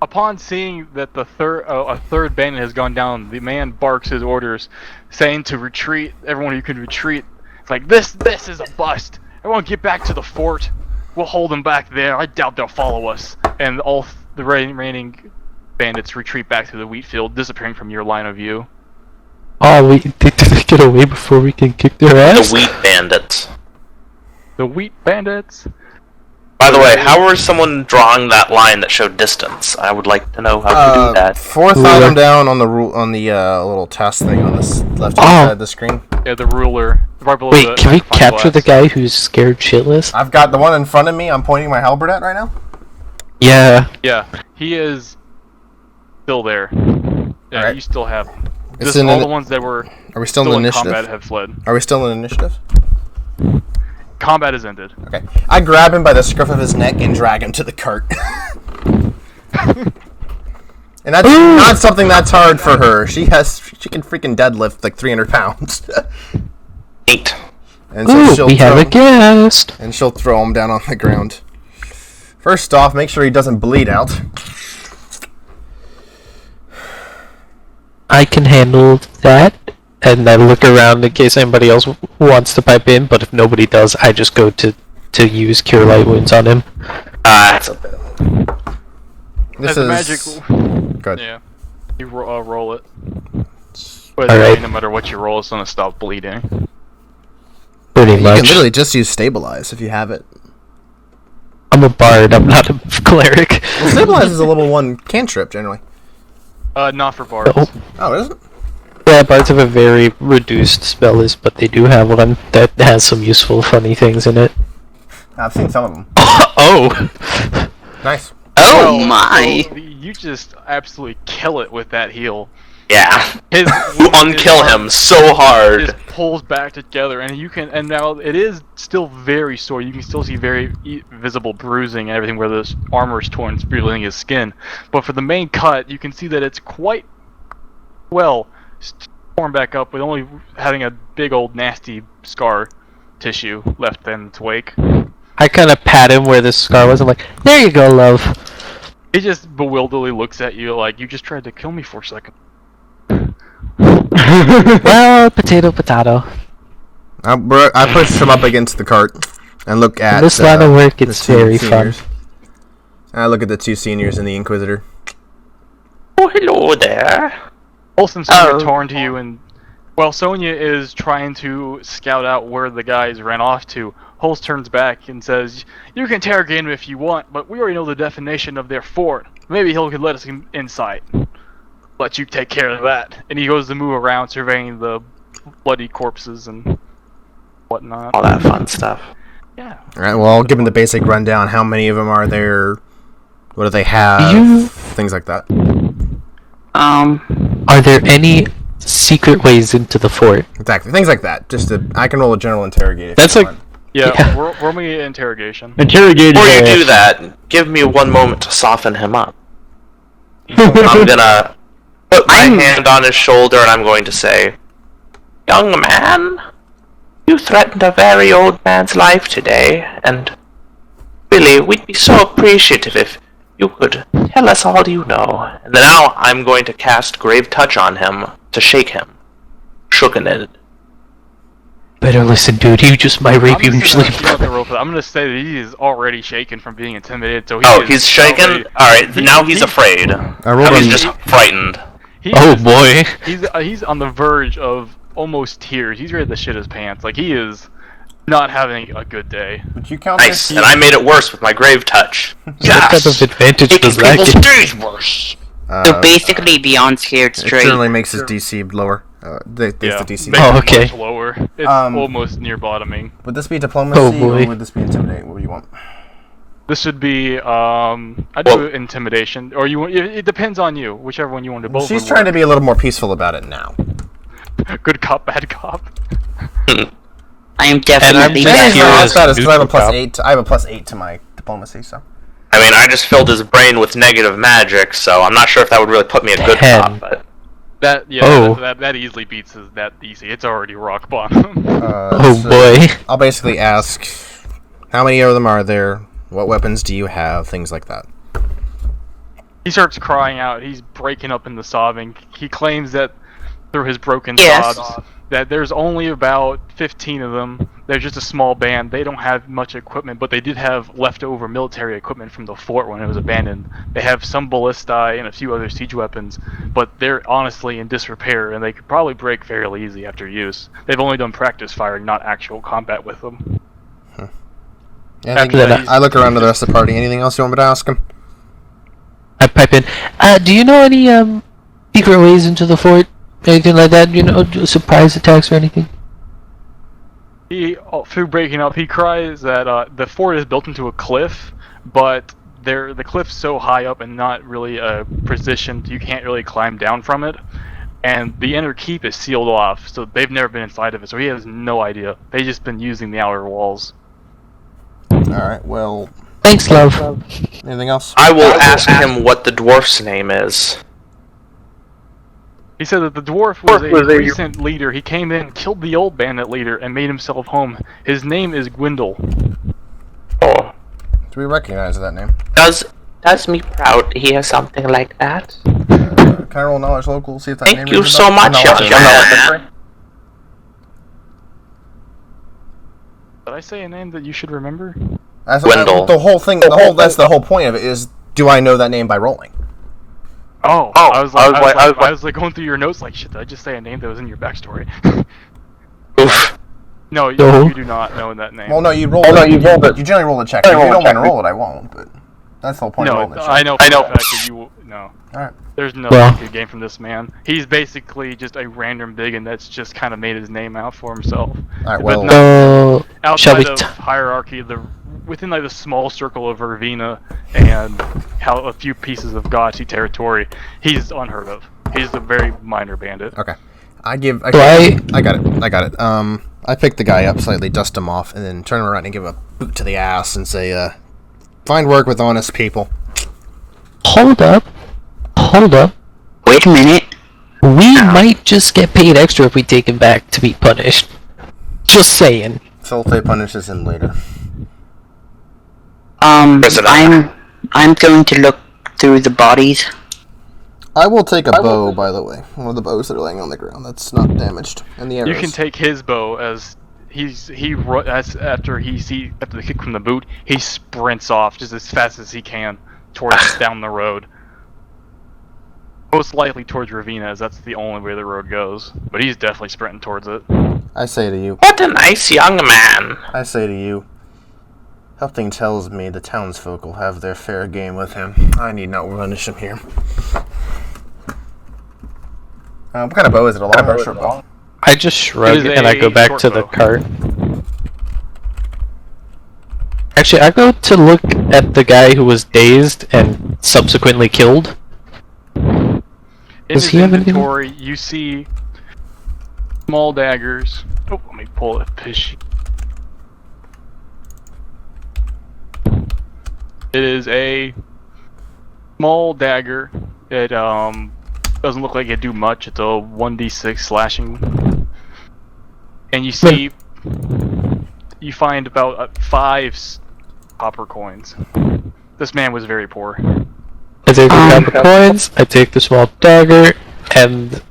Upon seeing that a third bandit has gone down, the man barks his orders, saying to retreat. Everyone, you can retreat. It's like, this is a bust. Everyone get back to the fort. We'll hold them back there. I doubt they'll follow us. And all the remaining bandits retreat back to the wheat field, disappearing from your line of view. Oh, did they get away before we can kick their ass? The wheat bandits. The wheat bandits? By the way, how was someone drawing that line that showed distance? I would like to know how to do that. Fourth item down on the little task thing on this left-hand side of the screen. Yeah, the ruler. Right below Wait, the can we magnifying capture the glass. guy who's scared shitless? I've got the one in front of me. I'm pointing my halberd at right now. Yeah. Yeah, he is still there. Yeah, Alright. you still have. It's Just in all an- the ones that were Are we still still in in initiative? combat have fled. Are we still in initiative? Combat is ended. Okay. I grab him by the scruff of his neck and drag him to the cart. And that's not something that's hard for her. She can freaking deadlift like 300 pounds. 8. And so Ooh, she'll we have a guest. and she'll throw him down on the ground. First off, make sure he doesn't bleed out. I can handle that. And I look around in case anybody else wants to pipe in, but if nobody does, I just go to use Cure Light Wounds on him. That's a bit. This As a is magic. good. Yeah. You roll it. But Alright. no matter what you roll, it's gonna stop bleeding. Pretty You much. can literally just use stabilize if you have it. I'm a bard, I'm not a cleric. Well, stabilize is a level 1 cantrip generally. Not for bards. Oh. Oh, it isn't? Yeah, bards have a very reduced spell list, but they do have one that has some useful, funny things in it. I've seen some of them. Oh! Nice. Oh Well, my! so you just absolutely kill it with that heal. Yeah. His You unkill him so hard. just pulls back together, and and now it is still very sore. You can still see very visible bruising and everything where this armor is torn, revealing his skin. But for the main cut, you can see that it's quite well torn back up, with only having a big old nasty scar tissue left in its wake. I kind of pat him where the scar was. I'm like, there you go, love. He just bewilderedly looks at you like, you just tried to kill me for a second. Well, potato, potato. I push him up against the cart and look at In this line of work, the it's two very fun. seniors. I look at the 2 seniors and the Inquisitor. Oh, hello there. Olsen and Sonya torn to you, and while Sonya is trying to scout out where the guys ran off to, Holst turns back and says, "You can interrogate him if you want, but we already know the definition of their fort. Maybe he could let us inside. Let you take care of that." And he goes to move around, surveying the bloody corpses and whatnot. All that fun stuff. Yeah. Alright, well, I'll give him the basic rundown. How many of them are there? What do they have? You- Things like that. Are there any secret ways into the fort? Exactly. Things like that. I can roll a general interrogate. If That's you like- want. Yeah, Yeah. roll me an interrogation. Interrogated. Before you do that, give me one moment to soften him up. I'm gonna put my hand on his shoulder and I'm going to say, "Young man, you threatened a very old man's life today, and really, we'd be so appreciative if You could tell us all you know. And now I'm going to cast Grave Touch on him to shake him. Shooken it. Better listen, dude. He just might rape you and sleep. I'm gonna say that he is already shaken from being intimidated. So he's shaken. All right, now he's afraid. Now he's just frightened. Boy. He's on the verge of almost tears. He's ready to shit his pants. Like, he is not having a good day. Would you count Nice, and I made it worse with my Grave Touch. What type of advantage does that people's give? days worse. So basically, beyond scared It straight. certainly makes his DC lower. The DC. makes Oh, it okay. much lower. It's almost near bottoming. Would this be diplomacy boy. or would this be intimidate? What do you want? This would be I do intimidation, or you want. It depends on you. Whichever one you want to do. Both. She's trying to be a little more peaceful about it now. Good cop, bad cop. I am definitely just bad. here That's as about it, 'cause I have a neutral plus cop. 8. I have a plus 8 to my diplomacy, so. I mean, I just filled his brain with negative magic, so I'm not sure if that would really put me at good 10. cop, but... That easily beats that DC. It's already rock bottom. Oh boy. I'll basically ask, how many of them are there? What weapons do you have? Things like that. He starts crying out. He's breaking up into sobbing. He claims that through his broken Yes. sobs that there's only about 15 of them. They're just a small band. They don't have much equipment, but they did have leftover military equipment from the fort when it was abandoned. They have some ballistae and a few other siege weapons, but they're honestly in disrepair, and they could probably break fairly easy after use. They've only done practice firing, not actual combat with them. Anything, I look around to the rest of the party. Anything else you want me to ask him? I pipe in. Do you know any secret ways into the fort? Anything like that? You know, surprise attacks or anything? Through breaking up, he cries that the fort is built into a cliff, but the cliff's so high up and not really positioned, you can't really climb down from it. And the inner keep is sealed off, so they've never been inside of it, so he has no idea. They've just been using the outer walls. Alright, well, Thanks, love. anything else? I will ask him what the dwarf's name is. He said that the dwarf was a recent leader. He came in, killed the old bandit leader, and made himself home. His name is Gwendol. Oh. Do we recognize that name? Does me proud to hear something like that. Can I roll knowledge local, see if that name Thank you rings a so bell? much, Knowledge young local. man. Did I say a name that you should remember? Gwendol. The whole thing, that's the whole point of it is, do I know that name by rolling? I was like going through your notes like, shit, did I just say a name that was in your backstory? Oof. No, you do not know that name. Well, no, you rolled it. You generally roll a check. If you don't want to roll it, I won't, but that's the whole point of No, rolling the check. I know for a fact that you no. Alright. There's nothing you could gain from this man. He's basically just a random bigot that's just kind of made his name out for himself. Alright, But well, no, shall we outside of hierarchy, within like the small circle of Vervina and how a few pieces of Gachi territory, he's unheard of. He's a very minor bandit. okay. I got it. I pick the guy up slightly, dust him off, and then turn him around and give him a boot to the ass and say, find work with honest people. Hold up. Wait a minute. We might just get paid extra if we take him back to be punished. Just saying. Sulfate punishes him later. I'm going to look through the bodies. I will take a bow, by the way. One of the bows that are laying on the ground that's not damaged. And the arrows. You can take his bow as after the kick from the boot, he sprints off just as fast as he can towards down the road. Most likely towards Ravina, as that's the only way the road goes. But he's definitely sprinting towards it. I say to you. What a nice young man. I say to you. Something tells me the townsfolk will have their fair game with him. I need not punish him here. What kind of bow is it? A long or a short bow? I just shrug It is and I go a back short to the bow. cart. Actually, I go to look at the guy who was dazed and subsequently killed. In Does his he have anything? inventory, you see small daggers. Oh, let me pull it. Pish. It is a small dagger. It doesn't look like it do much. It's a 1d6 slashing. And you find about 5 copper coins. This man was very poor. I take the copper coins, I take the small dagger, and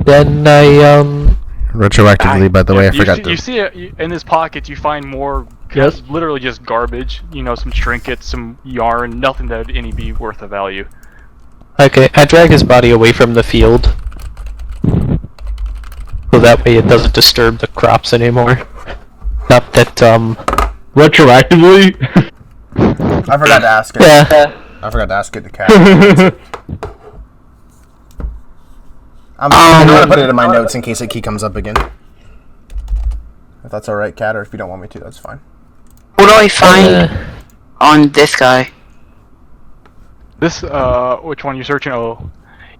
then I Retroactively, by the way, I forgot You see it in his pockets. You find more. Yes? Literally just garbage. You know, some trinkets, some yarn, nothing that would any be worth of value. Okay, I drag his body away from the field. So that way it doesn't disturb the crops anymore. Not that, Retroactively? I forgot to ask it. yeah. I forgot to ask it to Cat. I'm gonna put it in my notes in case a key comes up again. If that's alright, Cat, or if you don't want me to, that's fine. What do I find on this guy? This, which one you searching? Oh,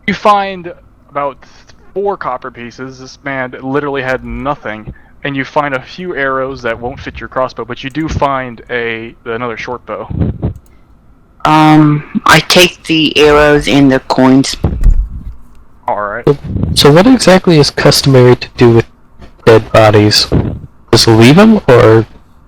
you find about 4 copper pieces. This man literally had nothing, and you find a few arrows that won't fit your crossbow, but you do find another short bow. I take the arrows and the coins. Alright. So what exactly is customary to do with dead bodies? Just leave them or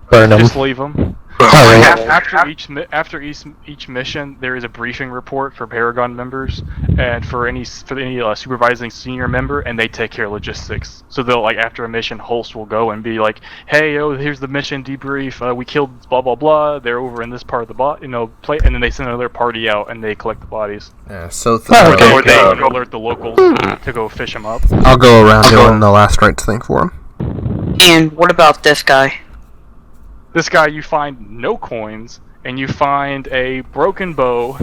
burn them? Just leave them. Alright. After each mission, there is a briefing report for Paragon members and for any supervising senior member, and they take care of logistics. So they'll after a mission, Holst will go and be like, "Hey, here's the mission debrief. We killed blah blah blah. They're over in this part of the plate," and then they send another party out and they collect the bodies. Yeah, so Or they alert the locals to go fish them up. I'll go around doing the last rites thing for him. And what about this guy? This guy, you find no coins, and you find a broken bow,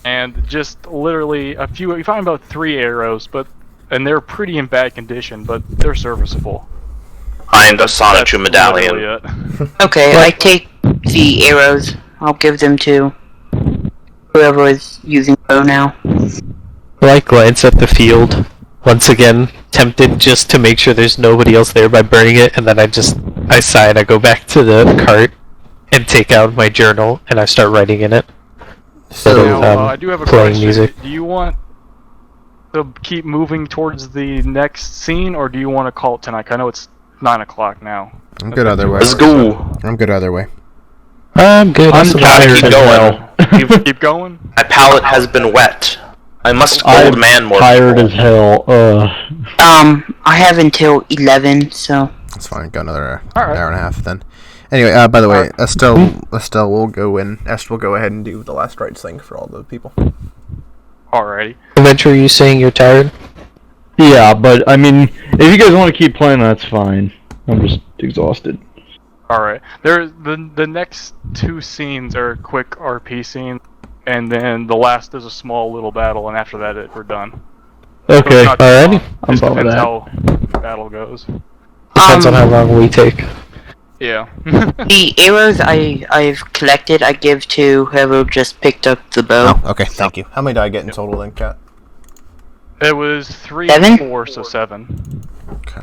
and just literally a few. You find about 3 arrows, and they're pretty in bad condition, but they're serviceable. Find a Sonichu That's medallion. literally it. Okay, I take the arrows. I'll give them to whoever is using bow now. I glance at the field, once again, tempted just to make sure there's nobody else there by burning it, and then I sigh and I go back to the cart and take out my journal and I start writing in it. So, Now, I do have a playing question. music. Do you want to keep moving towards the next scene, or do you want to call it tonight? I know it's 9 o'clock now. I'm good either way. Let's go. I'm good either way. I'm good. I'm tired keep as going. hell. Keep going? My palate has been wet. I must I'm old man more. tired people. as hell. I have until 11, so. That's fine. Got another Alright. hour and a half then. Anyway, by the way, Estelle will go in. Est will go ahead and do the last rites thing for all the people. Alrighty. Adventure, are you saying you're tired? Yeah, but I mean, if you guys want to keep playing, that's fine. I'm just exhausted. Alright. The next 2 scenes are quick RP scenes, and then the last is a small little battle, and after that we're done. Okay, not too alrighty. long. I'm Just fine with depends that. how the battle goes. Depends on how long we take. Yeah. The arrows I've collected, I give to whoever just picked up the bow. Oh, okay. Thank you. How many did I get in total then, Kat? It was 3 7? and 4, so 7. Okay.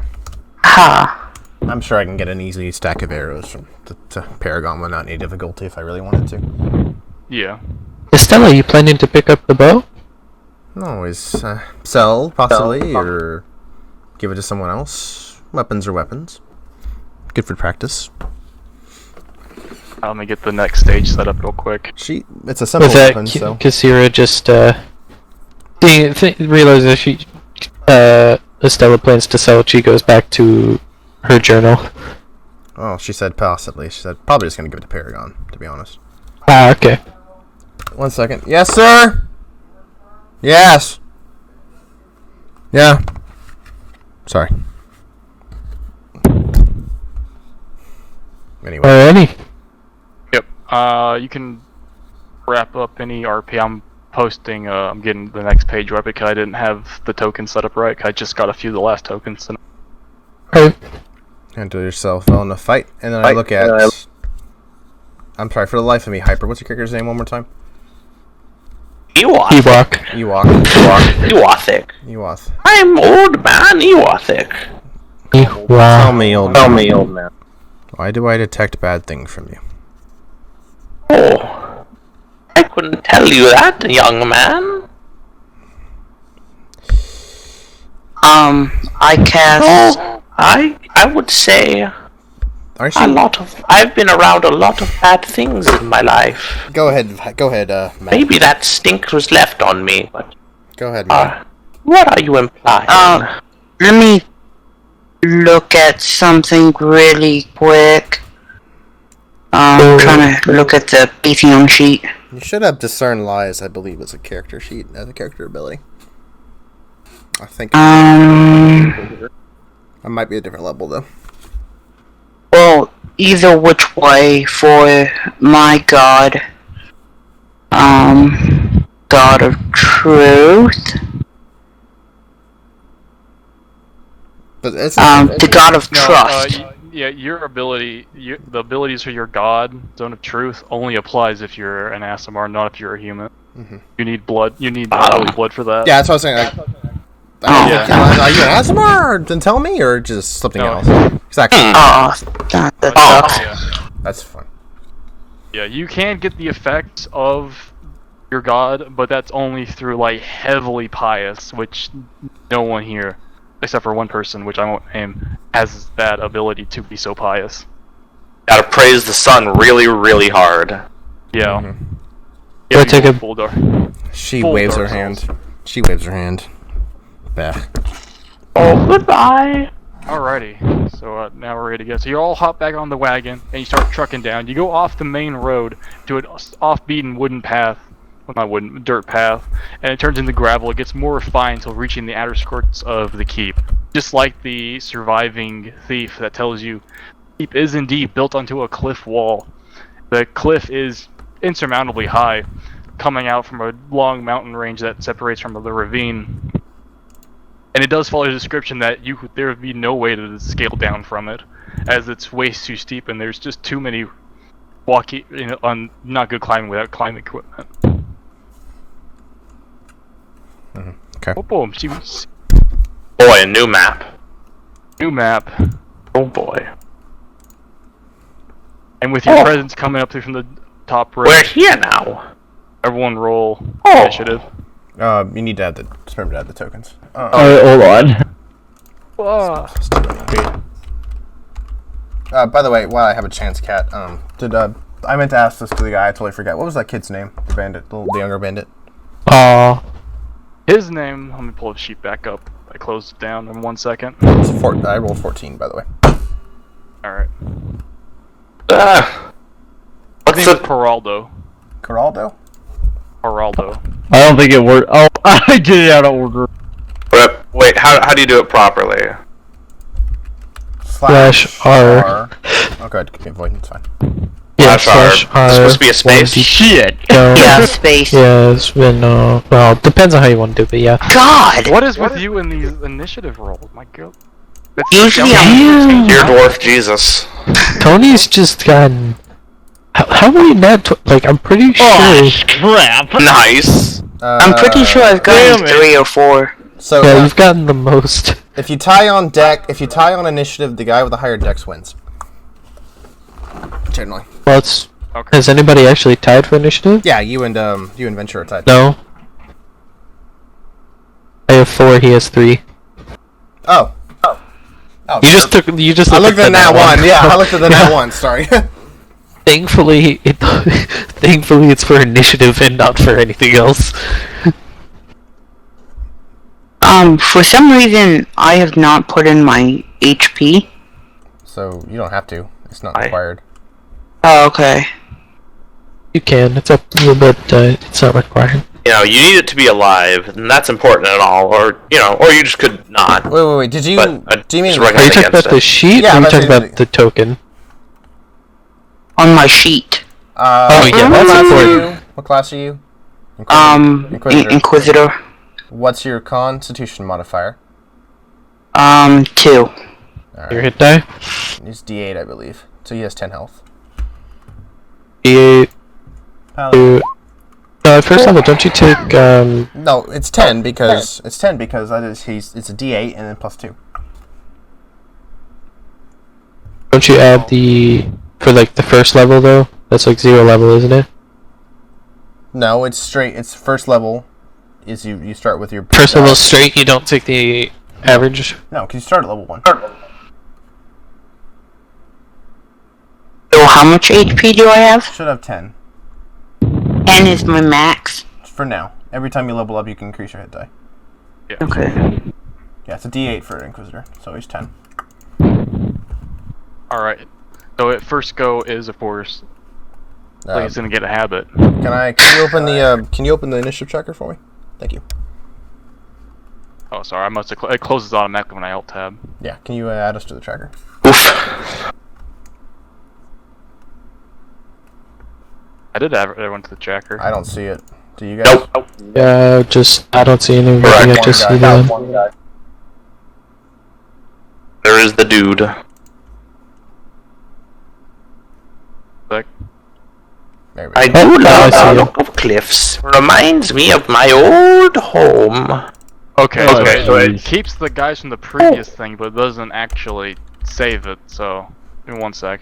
Ha! I'm sure I can get an easy stack of arrows from to Paragon without any difficulty if I really wanted to. Yeah. Estella, you planning to pick up the bow? Always sell, possibly, or give it to someone else. Weapons are weapons. Good for practice. Let me get the next stage set up real quick. It's a simple Was that weapon, so. Kasira just realizes that she Estella plans to sell it, she goes back to her journal. Oh, she said possibly. She said probably just gonna give it to Paragon, to be honest. Ah, okay. 1 second. Yes, sir. Yes. Yeah. Sorry. Anyway. Alrighty. Yep. You can wrap up any RP. I'm posting. I'm getting the next page right because I didn't have the token set up right. I just got a few of the last tokens. Alright. Enter yourself on a fight, and then I look at. I'm sorry, for the life of me, Hyper. What's your character's name one more time? Ewok. Ewok. Ewothic. Ewoth. I'm old man Ewothic. Tell me, old man. Why do I detect bad things from you? Oh, I couldn't tell you that, young man. I cast. Oh, I would say Aren't A you? lot of. I've been around a lot of bad things in my life. Go ahead, Matt. Maybe that stink was left on me, but. Go ahead, Matt. What are you implying? Let me look at something really quick. Trying to look at the Atheon sheet. You should have discern lies, I believe, as a character sheet, as a character ability. I think I might be a different level though. Well, either which way for my god. God of Truth. But it's The God of No, Trust. yeah, your ability, the abilities for your god, Zone of Truth, only applies if you're an Asimar, not if you're a human. You need blood. You need holy blood for that. yeah, that's what I was saying. Are you an Azamar? Then tell me, or just something No. else? Exactly. That sucks. Yeah. That's fine. Yeah, you can get the effects of your god, but that's only through like heavily pious, which no one here, except for one person, which I won't name, has that ability to be so pious. Gotta praise the sun really, really hard. Yeah. Do I Yeah, take you a- full dark. She Full waves her Dark hand. Souls. She waves her hand. Bah. Oh, goodbye. Alrighty, so now we're ready to go. So you all hop back on the wagon and you start trucking down. You go off the main road to an off-beaten wooden path, well, not wooden, dirt path, and it turns into gravel. It gets more refined until reaching the outer skirts of the keep. Just like the surviving thief that tells you, the keep is indeed built onto a cliff wall. The cliff is insurmountably high, coming out from a long mountain range that separates from the ravine. And it does follow the description that there would be no way to scale down from it, as it's way too steep and there's just too many on not good climbing without climbing equipment. Okay. Oh boom, Boy, a new map. new map. Oh boy. And with your presence coming up through from the top row, We're here now. everyone roll Oh. initiative. You need to add just remember to add the tokens. Hold on. By the way, while I have a chance, Cat, I meant to ask this to the guy. I totally forgot. What was that kid's name? The bandit, the younger bandit. His name, let me pull the sheet back up. I closed it down in 1 second. I rolled 14, by the way. Alright. What's His name's the... Geraldo. Geraldo? Geraldo. I don't think it worked. Oh, I did it out of order. Wait, how do you do it properly? Slash R. Oh, good. Keep me avoiding. It's fine. Yeah, Slash slash R. R. Is there supposed to be a space? Shit. Yeah, space. Yeah, it's been, well, depends on how you want to do it, but yeah. God! What is with you in these initiative rolls, my god? That's Usually Damn. Dear Dwarf Jesus. Tony's just gotten... How many like, I'm pretty sure... Oh, crap. Nice. I'm pretty sure I've gotten damn it. 3 or 4. So Yeah, you've gotten the most. if you tie on initiative, the guy with the higher dex wins. Generally. Well, it's... Okay. Has anybody actually tied for initiative? Yeah, you and Ventura are tied. No. I have 4, he has 3. Oh. You just took... You just I looked at the that nat one. Yeah, I looked at the nat one. Sorry. Thankfully, thankfully it's for initiative and not for anything else. For some reason, I have not put in my HP. So you don't have to. It's not required. Oh, okay. You can. It's up to you, but it's not required. You know, you need it to be alive, and that's important and all, or you just could not. Wait. Did you? But do you mean? just Are you recommend talking against about the it. sheet, Yeah, or are you but talking the- about the token? On my sheet. Oh, yeah, that's important. What class are you? Inquisitor. What's your Constitution modifier? 2. Your hit die? It's D8, I believe. So he has 10 health. D8. Paladin. No, at first level, don't you take, No, it's 10 because it's a D8 and then plus 2. don't you add for like the first level though? That's like 0 level, isn't it? No, it's straight. It's first level. Is you start with your First level straight, you don't take the average? No, because you start at level 1. How much HP do I have? Should have 10. 10 is my max. For now. Every time you level up, you can increase your hit die. Yeah. Okay. Yeah, it's a D8 for Inquisitor, so he's 10. Alright. So at first go is, of course, like it's gonna get a habit. Can you open the can you open the initiative tracker for me? Thank you. Oh, sorry, I must have. It closes automatically when I alt tab. Yeah, can you add us to the tracker? Oof. I did add everyone to the tracker. I don't see it. Do you guys? Nope. Yeah, I don't see anybody. I One just guy. see them. One guy. There is the dude. Like, There we I go. do I love see the him. look of cliffs. Reminds me of my old home. okay, Oh, so it jeez. keeps the guys from the previous thing, but it doesn't actually save it. So, give me 1 sec.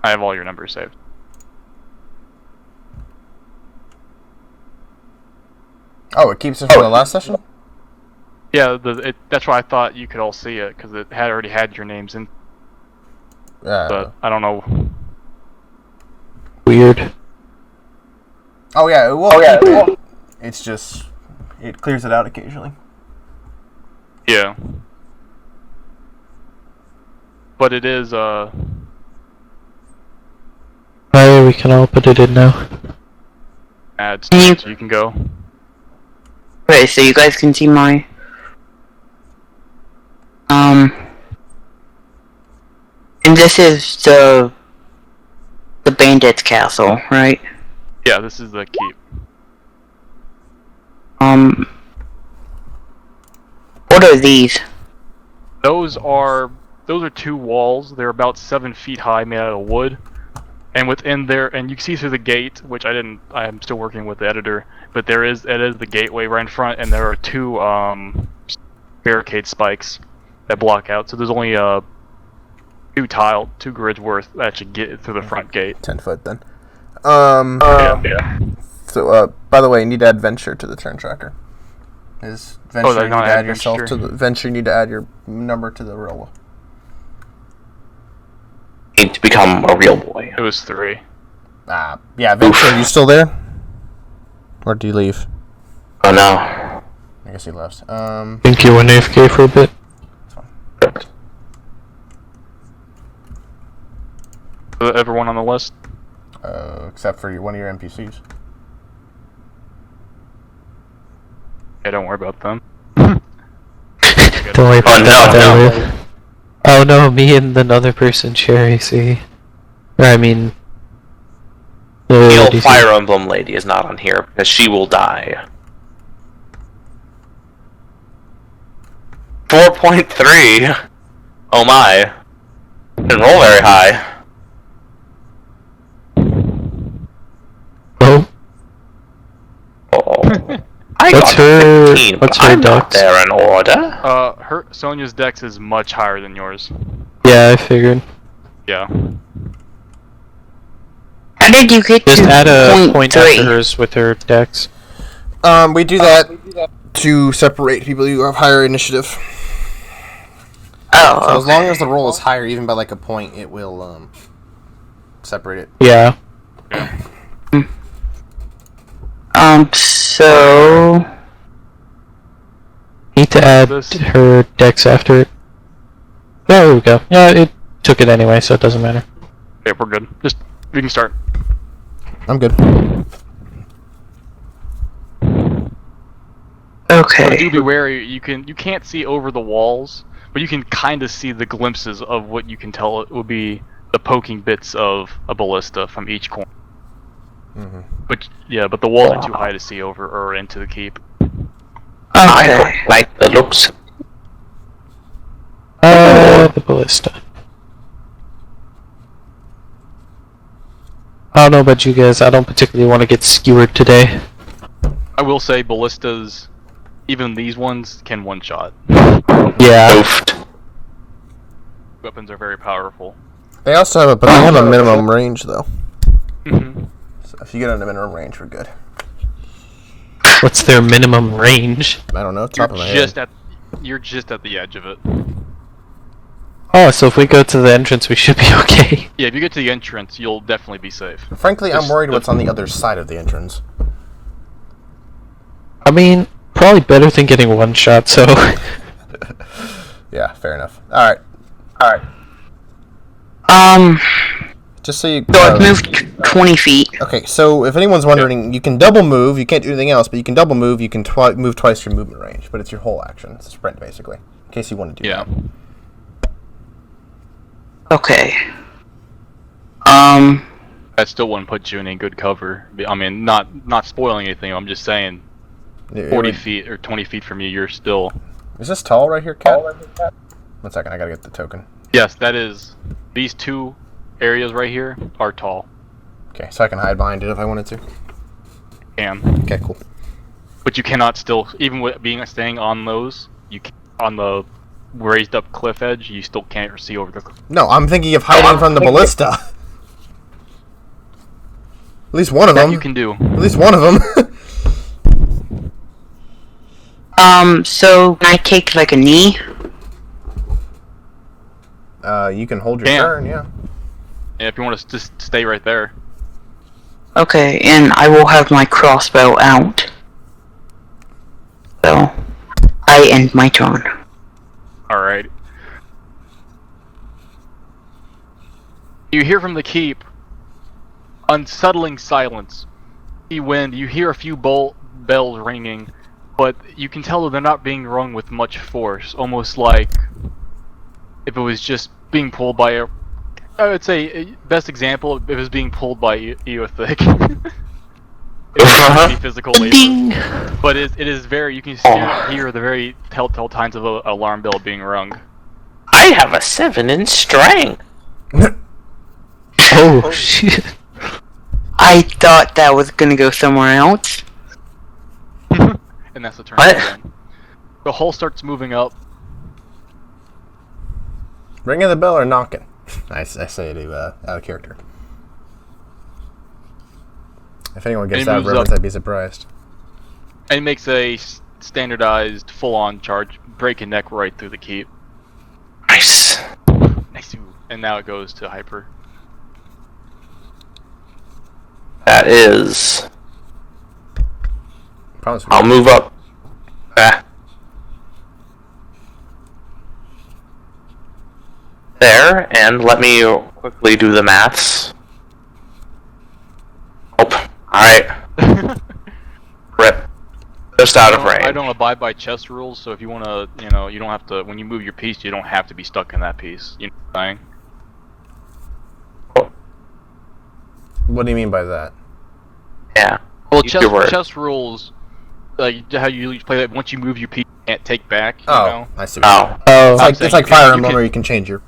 I have all your numbers saved. Oh, it keeps it from the last session? Yeah, that's why I thought you could all see it because it had already had your names in. But I don't know. Weird. Oh yeah, it will keep it. It's just it clears it out occasionally. Yeah. But it is Oh yeah, we can all put it in now. ads, Can you- so you can go. Okay, so you guys can see my... And this is the bandit's castle, right? Yeah, this is the keep. What are these? Those are 2 walls. They're about 7 feet high, made out of wood. And within there, and you can see through the gate, which I'm still working with the editor, but it is the gateway right in front, and there are 2 barricade spikes that block out. So there's only 2 grids worth that should get through the front gate. 10 foot then. Yeah. So by the way, you need to add venture to the turn tracker. Is venture they're you need gonna to add add yourself venture? to the venture? You need to add your number to the roll. Need to become a real boy. It was 3. Yeah, venture. Are you still there? Or do you leave? Oh no. I guess he left. Think you went AFK for a bit. Everyone on the list? Except for one of your NPCs. Yeah, don't worry about them. Don't worry about no, that. Oh no, me and another person share AC. Or I mean... Real DC. Fire Emblem lady is not on here because she will die. 4.3. Oh my. Didn't roll very high. Oh, Oh. I What's got her- 15, what's but her I'm not dex? there in order. Sonia's dex is much higher than yours. yeah, I figured. Yeah. How did you get Just to add a point 0.3? after hers with her dex. We do that to separate people who have higher initiative. So Oh, as long as the roll is higher, even by like a point, it will separate it. Yeah. so... Need to add This- her dex after it. There we go. Yeah, it took it anyway, so it doesn't matter. Yeah, we're good. Just, we can start. I'm good. But Okay. do be wary. You can't see over the walls, but you can kind of see the glimpses of what you can tell it would be the poking bits of a ballista from each corner. But but the walls are too high to see over or into the keep. I Okay. don't like the looks. The ballista. I don't know about you guys, I don't particularly want to get skewered today. I will say ballistas, even these ones, can one-shot. Yeah. Oofed. Weapons are very powerful. They also have but they have a minimum range though. Mm-hmm. So if you get on the minimum range, we're good. What's their minimum range? I don't know, top of my head. You're just at the edge of it. Oh, so if we go to the entrance, we should be okay. Yeah, if you get to the entrance, you'll definitely be safe. Frankly, I'm Just worried the- what's on the other side of the entrance. I mean, probably better than getting one shot, so... Yeah, fair enough. Alright. Just so you... So I've moved 20 feet. Okay, so if anyone's wondering, you can double move, you can't do anything else, but you can double move, you can move twice your movement range, but it's your whole action. It's a sprint, basically. In case you want to do Yeah. that. Okay. That still wouldn't put you in any good cover. I mean, not spoiling anything. I'm just saying, 40 feet or 20 feet from you, you're still. Is this tall right here, Cat? 1 second, I gotta get the token. Yes, that is. These two areas right here are tall. Okay, so I can hide behind it if I wanted to. Okay, cool. But you cannot still, even with staying on those, on the raised up cliff edge, you still can't see over the cliff. No, I'm thinking of hiding from the ballista. At least one of That them. you can do. At least one of them. So can I take like a knee? You can hold your Damn. turn, yeah. And if you want to just stay right there. Okay, and I will have my crossbow out. So, I end my turn. Alright. You hear from the keep unsettling silence. You wind, you hear a few bells ringing, but you can tell that they're not being rung with much force, almost like if it was just being pulled by a... I would say, best example, if it was being pulled by Eothic. It would be physical labor. But it is very, you can hear the very telltale signs of an alarm bell being rung. I have a 7 in strength. Oh, shit. I thought that was gonna go somewhere else. And that's the turn. What? Again. The hull starts moving up. Ringing the bell or knocking? I say it out of character. If anyone gets It that moves reference, up. I'd be surprised. And makes a standardized full-on charge, break a neck right through the keep. Nice. Nice. And now it goes to hyper. That is. Promise me. I'll move up. There, and let me quickly do the maths. Oh, alright. Rip. Just out of range. I don't abide by chess rules, so if you want to, you know, you don't have to, when you move your piece, you don't have to be stuck in that piece. You know what I'm saying? What do you mean by that? Yeah. Well, Use your word. chess rules, like how you usually play that, once you move your piece, you can't take back, you Oh, know? I see. What you mean. Oh, It's like, I'm saying it's like you can- Fire you Emblem can- where you can change your...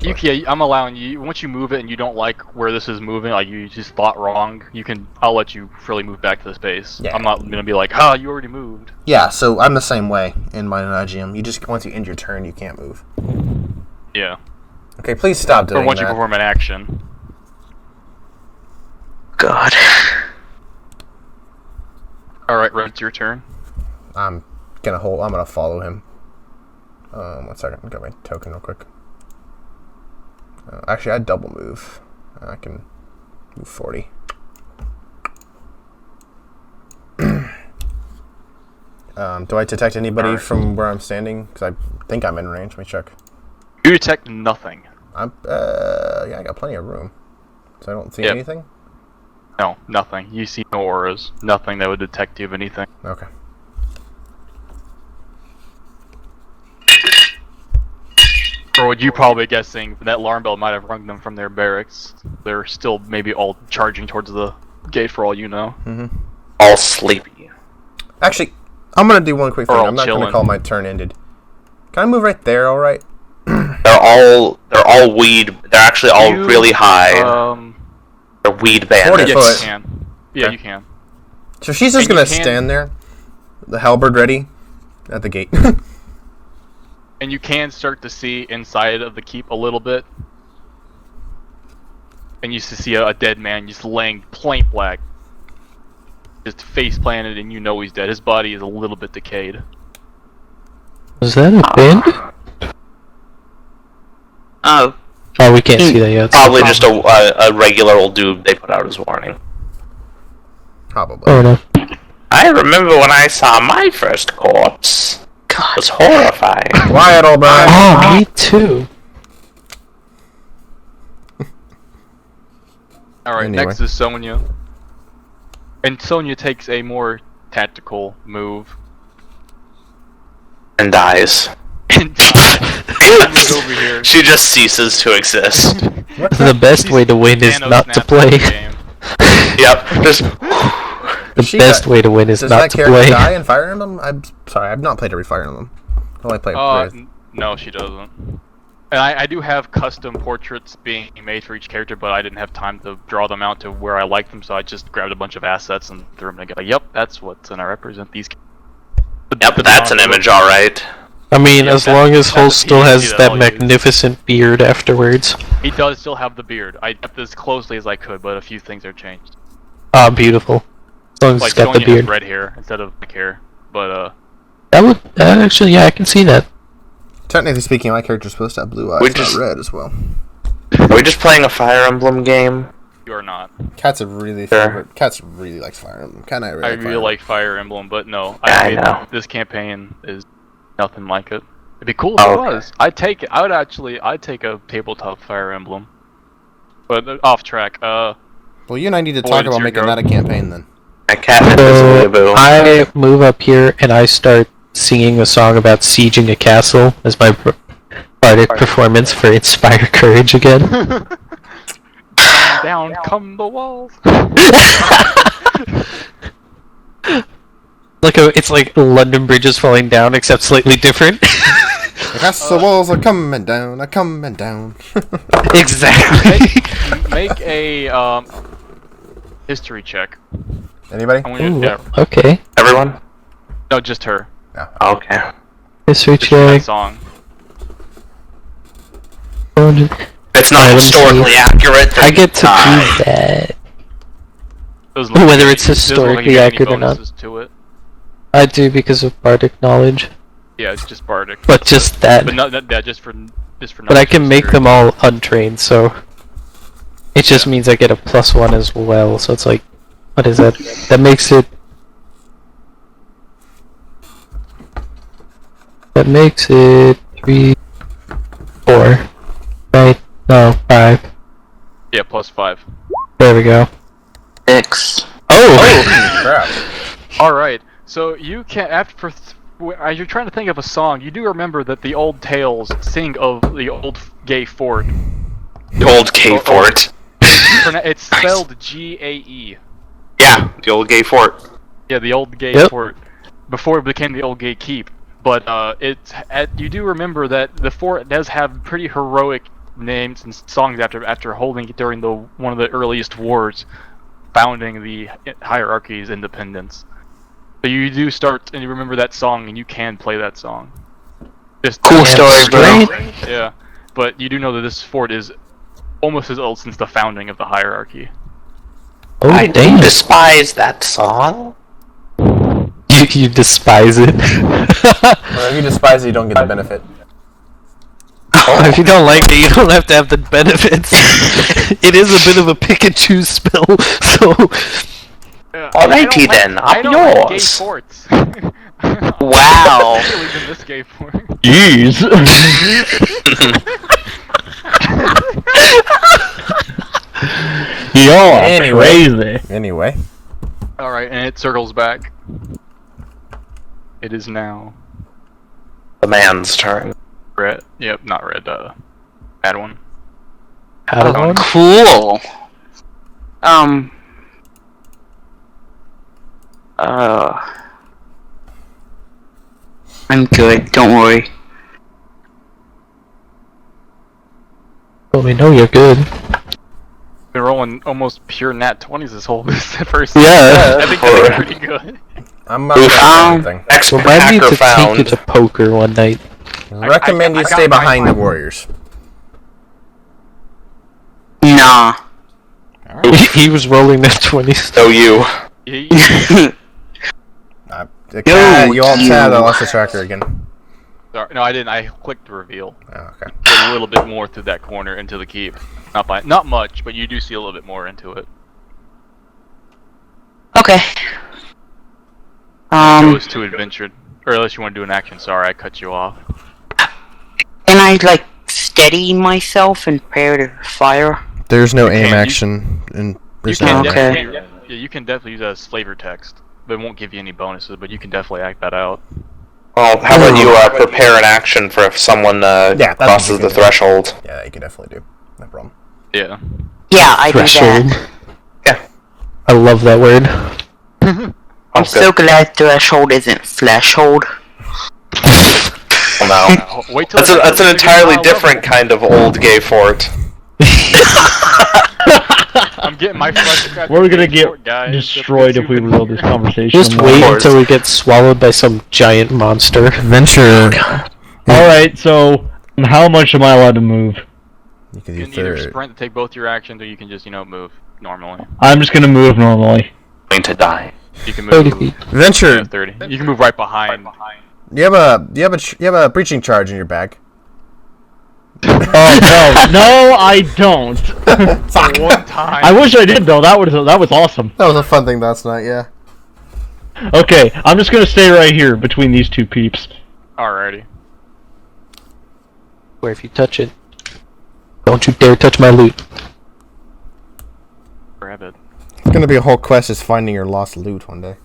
I'm allowing you, once you move it and you don't like where this is moving, like you just thought wrong, I'll let you freely move back to the space. Yeah. I'm not gonna be like, you already moved. Yeah, so I'm the same way in my GM. You just, once you end your turn, you can't move. Yeah. Okay, please stop doing Or once you that. perform an action. God. Alright, Red, it's your turn. I'm gonna follow him. 1 second, got my token real quick. Actually, I double move. I can move 40. Do I detect anybody from where I'm standing? Because I think I'm in range. Let me check. You detect nothing. Yeah, I got plenty of room. So I don't see Yep. anything? No, nothing. You see no auras. Nothing that would detect you of anything. Okay. Or would you probably guessing that alarm bell might have rung them from their barracks? They're still maybe all charging towards the gate for all you know. All sleepy. Actually, I'm gonna do one quick Or thing. all I'm not gonna chilling. call my turn ended. Can I move right there, alright? They're all weed. They're actually all You, really high. They're weed 40 bandits. Yeah, foot. you can. Yeah, Okay. you can. So she's just And you gonna can- stand there, the halberd ready, at the gate. And you can start to see inside of the keep a little bit. And you see a dead man just laying plain black. Just face planted and you know he's dead. His body is a little bit decayed. is that a bin? Oh. Oh, we can't see that yet. Probably just a regular old dude they put out as warning. Probably. Fair enough. I remember when I saw my first corpse. God. It was horrifying. Quiet, O'Brien. Oh, me too. Alright, Anyway. next is Sonya. And Sonya takes a more tactical move. And dies. And comes over here. She just ceases to exist. The best way to win is Thanos not to snaps play. out of the game. Yep, just... The best way to win is Does not that to character play. die in Fire Emblem? I'm sorry, I've not played every Fire Emblem. I only played Wraith. No, she doesn't. And I do have custom portraits being made for each character, but I didn't have time to draw them out to where I like them, so I just grabbed a bunch of assets and threw them together. Yep, that's what's gonna represent these. Yep, that's an image, alright. I mean, Yeah, as that- long as that's Hull a still PNG has that that I'll use. magnificent beard afterwards. He does still have the beard. I kept as closely as I could, but a few things are changed. Ah, beautiful. As long as Like it's got the Sonya has beard. red hair instead of black hair, but That would actually, yeah, I can see that. Technically speaking, my character's supposed to have blue eyes, We not just- red as well. Are we just playing a Fire Emblem game? you're not. Cat's a really favorite. Cat's really likes Fire Emblem. Cat and I really I like Fire really Emblem. like Fire Emblem, but no, I know. this campaign is nothing like it. It'd be cool if Oh, it okay. was. I'd take it. I'd take a tabletop Fire Emblem. But off track. Well, you and I need to Boy, talk it's about your making girl. that a campaign then. My cat is boo. I move up here and I start singing a song about sieging a castle as my bardic performance for Inspire Courage again. Down come the walls. It's like London Bridge is falling down, except slightly different. The castle walls are coming down, coming down. Exactly. Make a history check. Anybody? I want you to, Ooh, yeah, okay. Everyone? no, just her. Okay. History Just that check. song. It's not Alright, let me historically see. accurate. I get to die. do that. Doesn't Whether like it's you- doesn't look like you historically get any accurate or not. bonuses to it. I do because of bardic knowledge, Yeah, it's just bardic. but just that. But not that just for But I can make history. them all untrained, so it just means I get a +1 as well. So it's like, what is that? That makes it. That makes it 3, 4, right? No, 5. Yeah, +5. There we go. 6. Oh! Crap. All right. So you can as you're trying to think of a song, you do remember that the old tales sing of the old gay fort. The old gay fort. It's spelled G-A-E. Yeah, the old gay fort. Yeah, the old gay Yep. fort. Before it became the old gay keep. But you do remember that the fort does have pretty heroic names and songs after holding it during one of the earliest wars, founding the hierarchy's independence. So you do start and you remember that song and you can play that song. Just Cool story, bro. Straight. Yeah, but you do know that this fort is almost as old since the founding of the hierarchy. Oh, I damn. despise that song. You despise it. Well, if you despise it, you don't get the benefit. If you don't like it, you don't have to have the benefits. It is a bit of a pick and choose spell, so. Alrighty then, I up don't like gay yours. forts. Wow. I believe in this gay fort. Jeez. Y'all are Anyway. crazy. Anyway. Alright, and it circles back. It is now The man's turn. red. Yep, not red. Bad one. Padawan? Cool. I'm good, don't worry. Well, we know you're good. Been rolling almost pure nat 20s this whole first. Yeah. I think that's pretty good. I'm not gonna anything. Expert Remind me hacker to take you found. to poker one night. Recommend I you got stay my behind the phone. Warriors. Nah. He was rolling that 20s. So you. You all you. sad. I lost the tracker again. Sorry, no, I didn't. I clicked to reveal. Oh, okay. A little bit more through that corner into the keep. Not much, but you do see a little bit more into it. Okay. Goes to adventure, or unless you want to do an action. Sorry, I cut you off. Can I like steady myself and prepare to fire? There's no aim can, action in You this can Okay. definitely, you can definitely use that as flavor text, but it won't give you any bonuses. But you can definitely act that out. Well, how about you prepare an action for if someone that's crosses what you the can do. threshold? Yeah, you can definitely do. No problem. Yeah. Yeah, I do Threshold. that. Yeah. I love that word. I'm so glad threshold isn't fleshhold. Well, no. Wait till That's an entirely different kind of old gay fort. I'm getting my flesh scratched. We're gonna get short, guys. destroyed if we reload this conversation. Just wait until we get swallowed by some giant monster. Adventure. Alright, so how much am I allowed to move? You can You do can either third. sprint to take both your actions, or you can just move normally. I'm just gonna move normally. Going to die. You can 30 move feet. Adventure. 30. You can move right behind. You have a breaching charge in your bag. Oh no, I don't. Fuck. One time. I wish I did though. That was awesome. That was a fun thing last night. Yeah. Okay, I'm just gonna stay right here between these two peeps. Alrighty. Where if you touch it, don't you dare touch my loot. Grab it. It's gonna be a whole quest is finding your lost loot one day.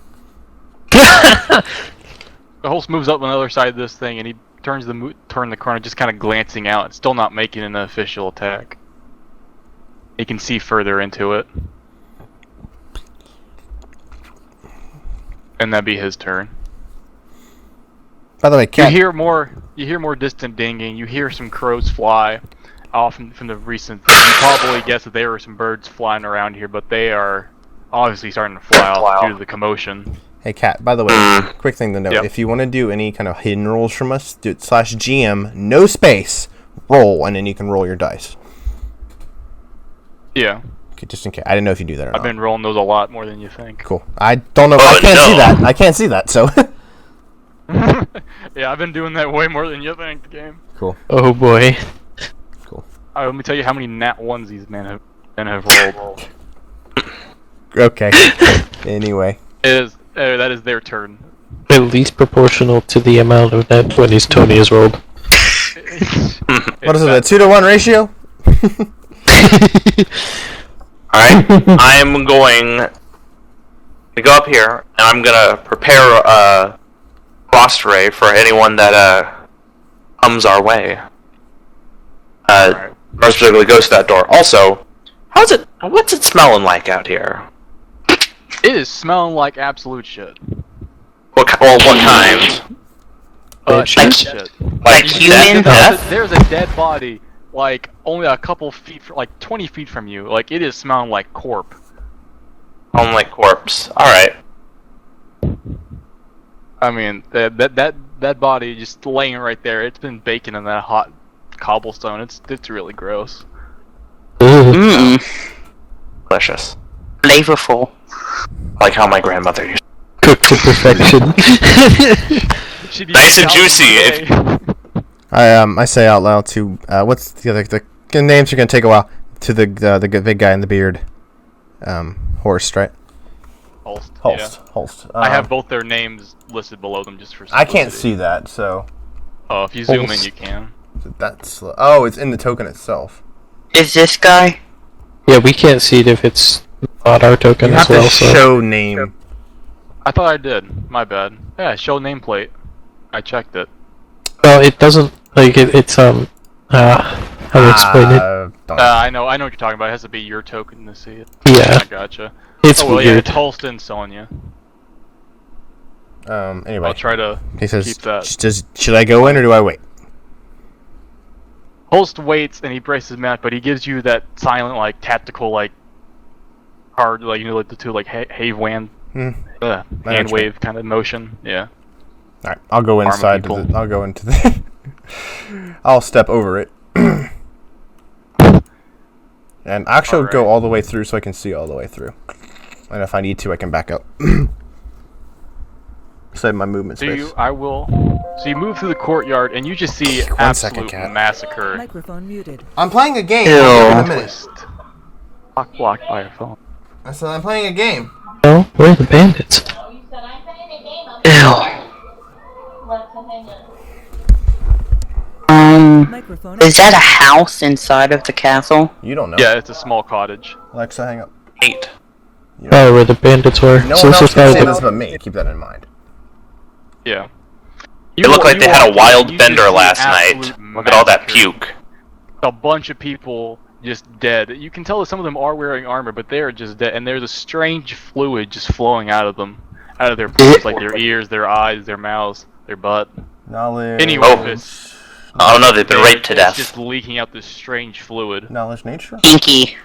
The host moves up on the other side of this thing, and he turn the corner, just kind of glancing out, still not making an official attack. He can see further into it, and that'd be his turn. By the way, You Cat. hear more distant dinging. You hear some crows fly off from the recent. You probably guess that there were some birds flying around here, but they are obviously starting to fly off due to the commotion. Hey, Cat. By the way, quick thing to note: Yep. if you want to do any kind of hidden rolls from us, do it /GM, no space, roll, and then you can roll your dice. Yeah, Okay, just in case. I didn't know if you do that or not. I've been rolling those a lot more than you think. Cool. I don't know. I can't see that. I can't see that. So. Yeah, I've been doing that way more than you think. The game. Cool. Oh boy. Cool. Let me tell you how many nat ones these men have rolled. Okay. Anyway. That is their turn. At least proportional to the amount of net 20s Tony has rolled. What is it? A 2-to-1 ratio? Alright, I'm going to go up here, and I'm gonna prepare a frost ray for anyone that comes our way. More specifically goes to that door. Also, what's it smelling like out here? It is smelling like absolute shit. What kind? Bad Shit. shit. Like human? There's a dead body, like only a couple feet, like 20 feet from you. Like it is smelling like corp. Only corpse. Alright. I mean, that body just laying right there. It's been baking in that hot cobblestone. It's really gross. Mmm. Delicious. Flavorful. Like how my grandmother used Cooked to perfection. She'd be Nice and thousands juicy. away. I say out loud to what's the names are gonna take a while to the big guy in the beard, Horst, right? Holst. Holst. Yeah. Holst. I have both their names listed below them just for I can't simplicity. see that, so Oh, if you zoom in, Holst. you can. that's it's in the token itself. Is this guy? Yeah, we can't see it if it's not our token You as have well, to so... show name. I thought I did. My bad. Yeah, show nameplate. I checked it. Well, it doesn't, like, it's, how do I explain it? Don't I know what you're talking about. It has to be your token to see it. Yeah, I gotcha. it's Oh, well, yeah, weird. it's Holst and Sonya. anyway, I'll try to he says, keep that. should I go in or do I wait? Holst waits and he braces his mouth, but he gives you that silent, like, tactical, like, hard, like, you know, like the two, like, hand wave you mean. kind of motion. Yeah. All right, I'll go Arm of inside. people. I'll go into the. I'll step over it, and actually Alright. go all the way through so I can see all the way through. And if I need to, I can back up. Save my movement So space. I will So you move through the courtyard and you just see One second, absolute cat. massacre. Microphone muted. I'm playing a game. Ew. I'll be in a minute. Twist. Blocked by your phone. I said I'm playing a game. Oh, where are the bandits? Ew. Microphone Is that a house inside of the castle? You don't know. Yeah, it's a small cottage. Alexa, hang up. 8. Oh, where the bandits were. No So one this else is can how say the- this but me. Keep that in mind. Yeah. It looked like they had a wild you bender just see last night. absolute Look at all that massacre. puke. A bunch of people just dead. You can tell that some of them are wearing armor, but they're just dead. And there's a strange fluid just flowing out of them. Out of their bodies, like their ears, their eyes, their mouths, their butt. Knowledge. Anyway, it's Oh no, they've been raped to it's death. just leaking out this strange fluid. Knowledge nature? Pinky.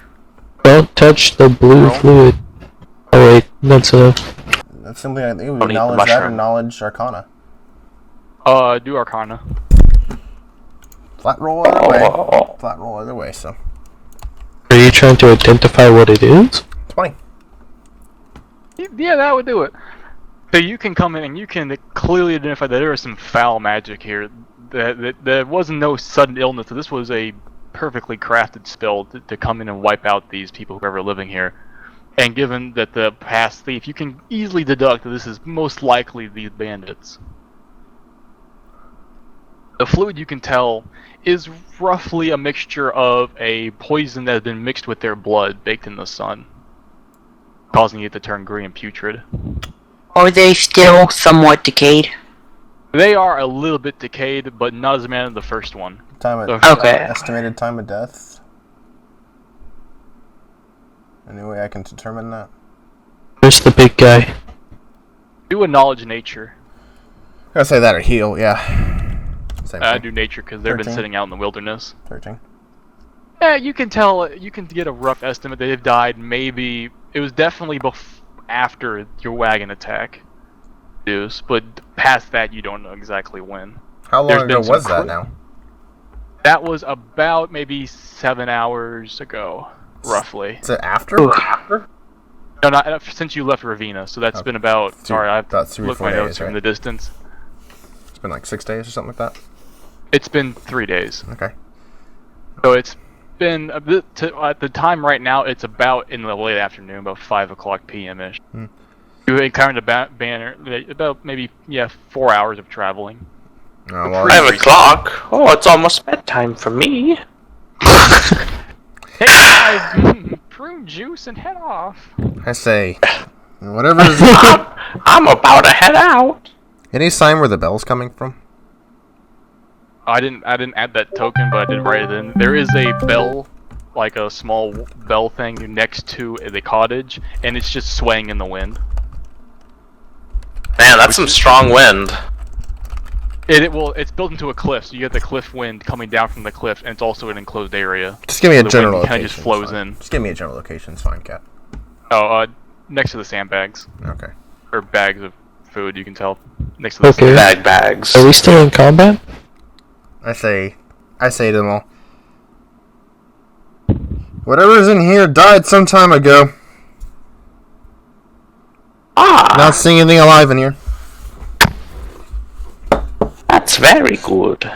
Don't touch the blue No. fluid. Oh wait, that's a... That's simply, I think it would Don't be eat the knowledge that or mushroom. knowledge arcana. Do Arcana. Flat roll either way. Flat roll either way, so. Are you trying to identify what it is? 20. Yeah, that would do it. So you can come in and you can clearly identify that there is some foul magic here. That there wasn't no sudden illness. So this was a perfectly crafted spell to come in and wipe out these people who are ever living here. And given that the past thief, you can easily deduct that this is most likely these bandits. The fluid, you can tell, is roughly a mixture of a poison that has been mixed with their blood, baked in the sun, causing it to turn green and putrid. Are they still somewhat decayed? They are a little bit decayed, but not as bad as the first one. Time of Okay. estimated time of death. Any way I can determine that? Where's the big guy? Do a knowledge nature. I gotta say that or heal, yeah. Same I thing. do nature because they've been 13. sitting out in the wilderness. 13. Yeah, you can tell. You can get a rough estimate. They've died. Maybe it was definitely after your wagon attack, Deuce. But past that, you don't know exactly when. How There's long been ago some was that now? That was about maybe 7 hours ago, roughly. Is it after? No, not since you left Ravina. So that's been about. Sorry, I about 3 or looked 4 my days, notes from right? the distance. It's been like 6 days or something like that? It's been 3 days. Okay. So it's been a bit at the time right now. It's about in the late afternoon, about 5:00 p.m. ish. You encountered a banner about maybe 4 hours of traveling. Oh, well, 5 o'clock? Oh, it's almost bedtime for me. Take 5 prune juice and head off. I say, whatever is... I'm about to head out. Any sign where the bell's coming from? I didn't add that token, but I did write it in. There is a bell, like a small bell thing next to the cottage, and it's just swaying in the wind. Man, that's some strong wind. It's built into a cliff, so you get the cliff wind coming down from the cliff, and it's also an enclosed area. Just give me a The general wind location. kinda just flows it's fine. in. Just give me a general location, it's fine, Cat. Oh, next to the sandbags. Okay. Or bags of food, you can tell. Next to the Okay. Bags. Are we still in combat? I say to them all, whatever's in here died some time ago. Not seeing anything alive in here. That's very good.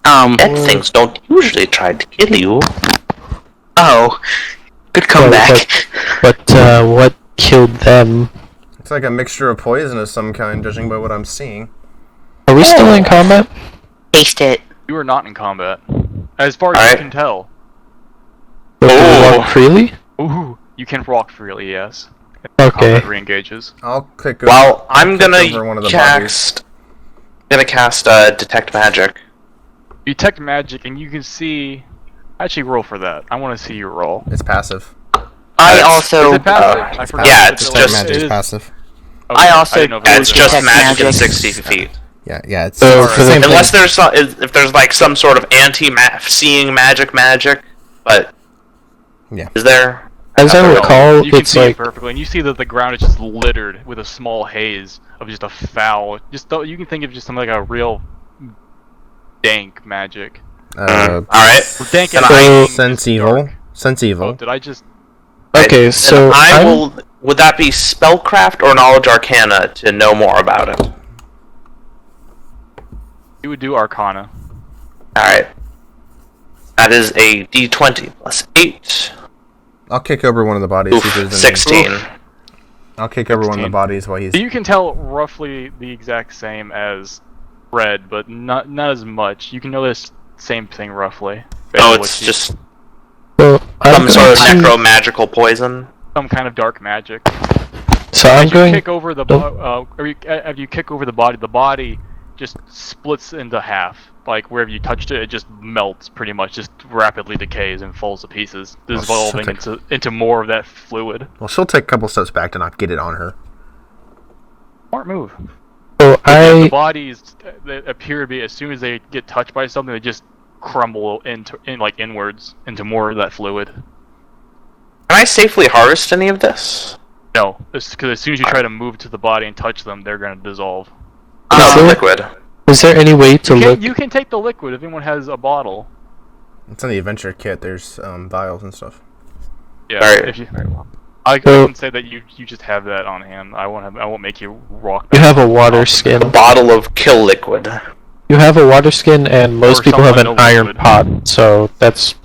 Dead things don't usually try to kill you. Oh, good comeback. But what killed them? It's like a mixture of poison of some kind, judging by what I'm seeing. Are we still in combat? Taste it. You are not in combat. As far as you Alright. can tell. But can we walk freely? Ooh, you can walk freely, yes. Okay. Combat re-engages. I'll click over. Well, I'm click gonna over one of the bodies. cast Detect Magic. You detect magic, and you can see... Actually, roll for that. I want to see your roll. It's passive. I It's- also. Is it passive? I forgot. yeah, if it's it Detect was- just- magic it is is- passive. okay, I also- didn't know if it Yeah, was it's just Detect magic in magic. 60 feet. Yeah, it's So it's for the the- same thing. Unless there's like some sort of seeing magic, but Yeah. is there? As I No, recall, you can it's see like it perfectly, and you see that the ground is just littered with a small haze of just a foul. You can think of just something like a real dank magic. All right. Dank Then and I- raining, Sense just evil. dark. Sense Oh, evil. did I just? okay. Then So I I'm will. Would that be spellcraft or knowledge arcana to know more about it? You would do Arcana. Alright. That is a d20 plus 8. I'll kick over one of the bodies. Oof, see if there's any- 16. I'll kick over one of the 16. bodies while he's. You can tell roughly the exact same as Red, but not as much. You can notice same thing roughly. Oh, it's just So I'm some sort of going to- necromagical poison. some kind of dark magic. So I'm As you going. kick over the after you kick over the body just splits into half. Like wherever you touched it, it just melts pretty much, just rapidly decays and falls to pieces, dissolving into more of that fluid. Well, she'll take a couple steps back to not get it on her. Smart move. So The I. bodies that appear to be, as soon as they get touched by something, they just crumble inwards into more of that fluid. Can I safely harvest any of this? No, because as soon as you try to move to the body and touch them, they're going to dissolve. Is there- Liquid. Is there any way to look? You can take the liquid if anyone has a bottle. It's in the adventure kit. There's vials and stuff. Yeah. Alright. If you, I can say that you just have that on hand. I won't make you rock. You have a water A skin. bottle of kill liquid. You have a water skin, and most Or people some have an unknown iron liquid. pot. So that's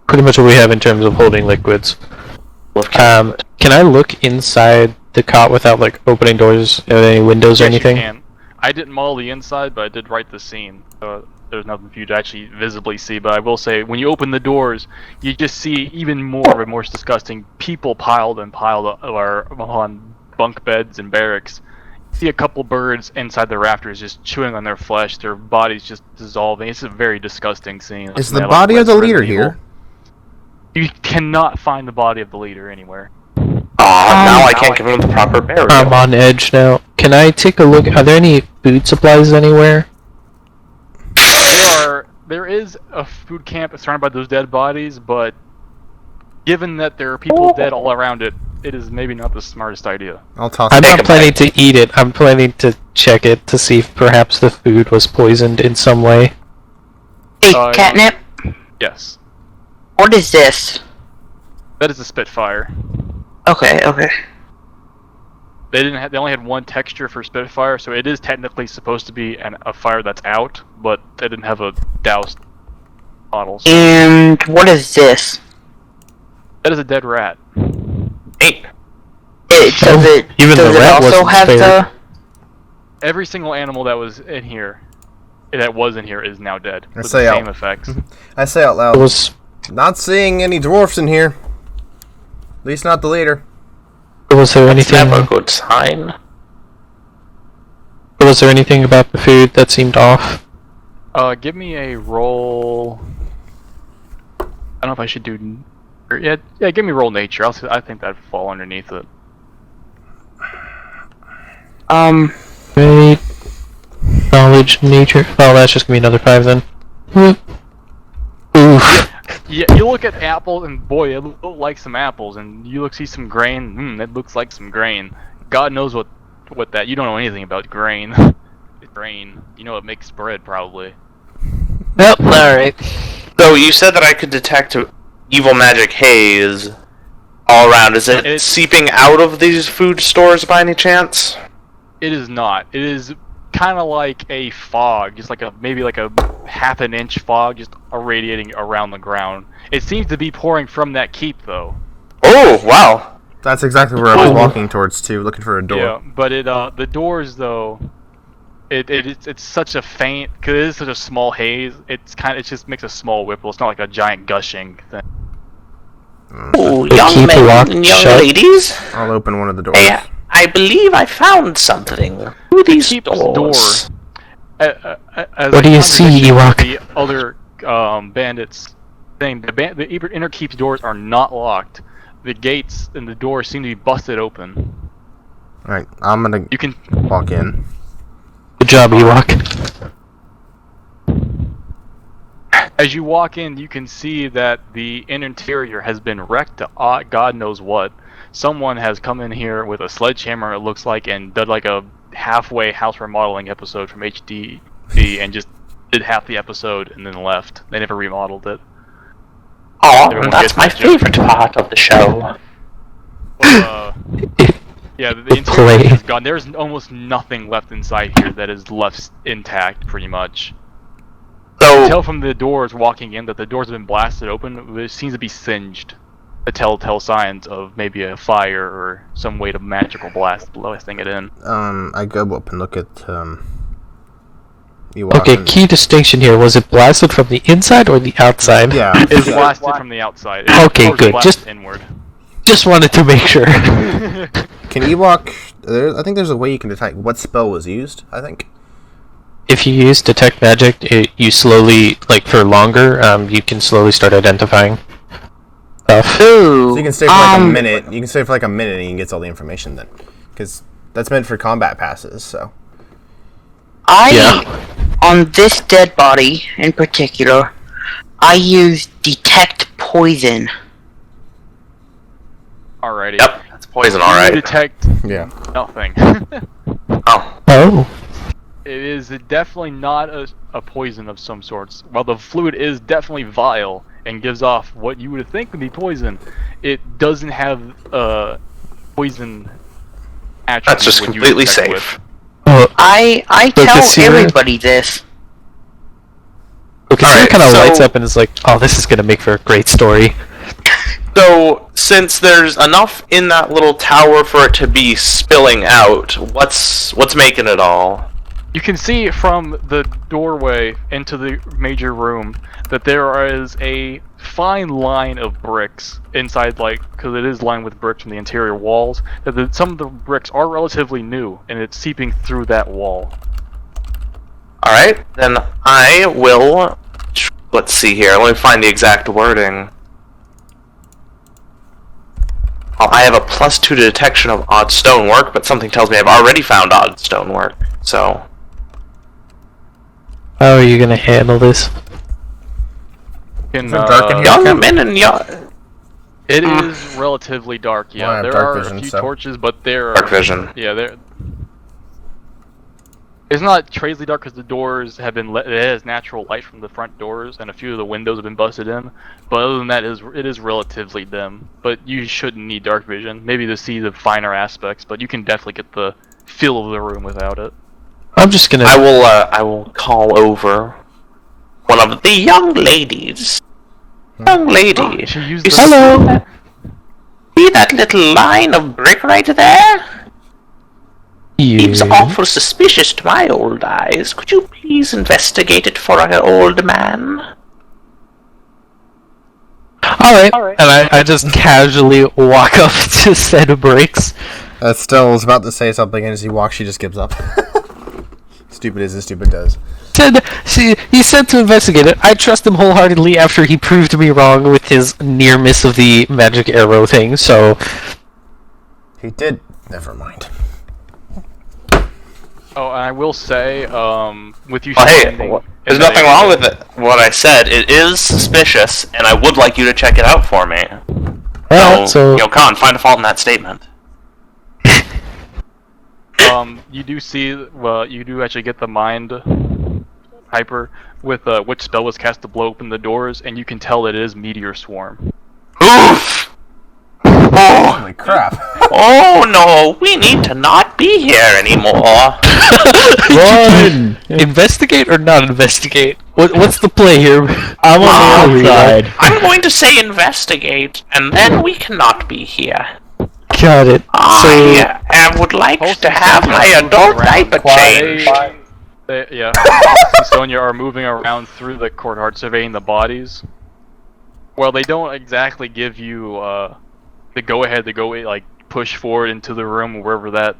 pretty much what we have in terms of holding liquids. Can I look inside the cot without like opening doors or any windows or Yes, you anything? can. I didn't model the inside, but I did write the scene. So there's nothing for you to actually visibly see. But I will say, when you open the doors, you just see even more disgusting people piled on bunk beds and barracks. You see a couple birds inside the rafters just chewing on their flesh, their bodies just dissolving. It's a very disgusting scene. Is Something the like body of the Resident leader Evil. here? You cannot find the body of the leader anywhere. Now I can't give him the proper burial. I'm on edge now. Can I take a look? Are there any food supplies anywhere? There is a food camp surrounded by those dead bodies, but given that there are people dead all around it, it is maybe not the smartest idea. I'll toss I'm it. not planning to eat it. I'm planning to check it to see if perhaps the food was poisoned in some way. Hey, Uh, catnip. Yes, What is this? that is a Spitfire. Okay. They only had one texture for Spitfire, so it is technically supposed to be a fire that's out, but they didn't have a doused model. So And what is this? that is a dead rat. 8. Does it Even the rat also wasn't have spared. Every single animal that was in here, is now dead. With the say same out. effects. I say out loud. It was Not seeing any dwarfs in here. At least not the leader. was there It's anything? never a good sign. Was there anything about the food that seemed off? Give me a roll. I don't know if I should do. Yeah, give me roll nature. I think that'd fall underneath it. Great. Knowledge, nature. Oh, that's just gonna be another 5 then. Whoop. Oof. Yeah, you look at apples, and boy, it look like some apples, and you see some grain. That looks like some grain. God knows what that. You don't know anything about grain. It's grain. You know it makes bread, probably. Yep. All right. So you said that I could detect evil magic haze all around. Is it It's- seeping out of these food stores by any chance? It is not. It is kind of like a fog, just like maybe like a half an inch fog, just irradiating around the ground. It seems to be pouring from that keep, though. Oh, wow. That's exactly where I was walking towards too, looking for a door. Yeah, but the doors though, it's such a faint, cause it is such a small haze. It just makes a small ripple. It's not like a giant gushing thing. Oh, The young keep men locked and young shut. ladies. I'll open one of the doors. Hey, I believe I found something. Through these Keep's doors. As What do a you see, contradiction to Ewok? The other bandits thing, the inner keep's doors are not locked. The gates and the doors seem to be busted open. Alright, I'm gonna You can. walk in. Good job, Ewok. As you walk in, you can see that the interior has been wrecked to God knows what. Someone has come in here with a sledgehammer, it looks like, and did like a halfway house remodeling episode from HD and just did half the episode and then left. They never remodeled it. Oh, Everyone that's gets my that joke. favorite part of the show. But, yeah, the interior Play. is gone. There's almost nothing left inside here that is left intact, pretty much. You can tell from the doors walking in that the doors have been blasted open. It seems to be singed. A telltale signs of maybe a fire or some way to magical blasting it in. I go up and look at Okay, key distinction here. Was it blasted from the inside or the outside? Yeah. It's blasted from the outside. Okay, good. Just inward. Just wanted to make sure. Can Ewok... I think there's a way you can detect what spell was used, I think. If you use detect magic, you slowly, like for longer, you can slowly start identifying stuff. Ooh. So you can stay for like a minute. You can stay for like a minute and you can get all the information then. Because that's meant for combat passes, so... On this dead body, in particular, I use detect poison. Alrighty. Yep, that's poison, alright. Detect nothing. Oh. It is definitely not a poison of some sorts. While the fluid is definitely vile and gives off what you would think would be poison, it doesn't have poison attributes. That's just completely safe. I tell everybody this. Okay, so it kind of lights up and is like, oh, this is gonna make for a great story. So, since there's enough in that little tower for it to be spilling out, what's making it all? You can see from the doorway into the major room that there is a fine line of bricks inside, because it is lined with bricks from the interior walls, that some of the bricks are relatively new, and it's seeping through that wall. Alright, then I will... Let's see here, let me find the exact wording. I have a +2 to detection of odd stonework, but something tells me I've already found odd stonework, so... How are you gonna handle this? It is relatively dark, yeah. Well, I have there dark are vision, a few so- torches, but there Dark vision. Yeah, it's not crazy dark because the doors have been it has natural light from the front doors, and a few of the windows have been busted in. But other than that, it is relatively dim. But you shouldn't need dark vision, maybe to see the finer aspects. But you can definitely get the feel of the room without it. I'm just gonna... I will call over one of the young ladies. Young lady, She used you the- Hello! see that little line of brick right there? Seems awful suspicious to my old eyes. Could you please investigate it for our old man? Alright, and I just casually walk up to said bricks. Estelle was about to say something, and as he walks, she just gives up. Stupid is as stupid does. He said to investigate it. I trust him wholeheartedly after he proved me wrong with his near miss of the magic arrow thing, so... He did. Never mind. Oh, and I will say, with you Oh, hey, standing... there's nothing wrong with it. What I said, it is suspicious, and I would like you to check it out for me. so... Khan, find a fault in that statement. You do see, well, you do actually get the mind hyper with which spell was cast to blow open the doors, and you can tell it is Meteor Swarm. Oof! Oh, Holy crap. oh no, we need to not be here anymore. Run! Investigate or not investigate? What's the play here? I'm on the outside. I'm going to say investigate, and then we cannot be here. Got it. I would like to have my adult diaper changed. Yeah, Sonia are moving around through the courtyard surveying the bodies. Well, they don't exactly give you the go-ahead to go push forward into the room wherever that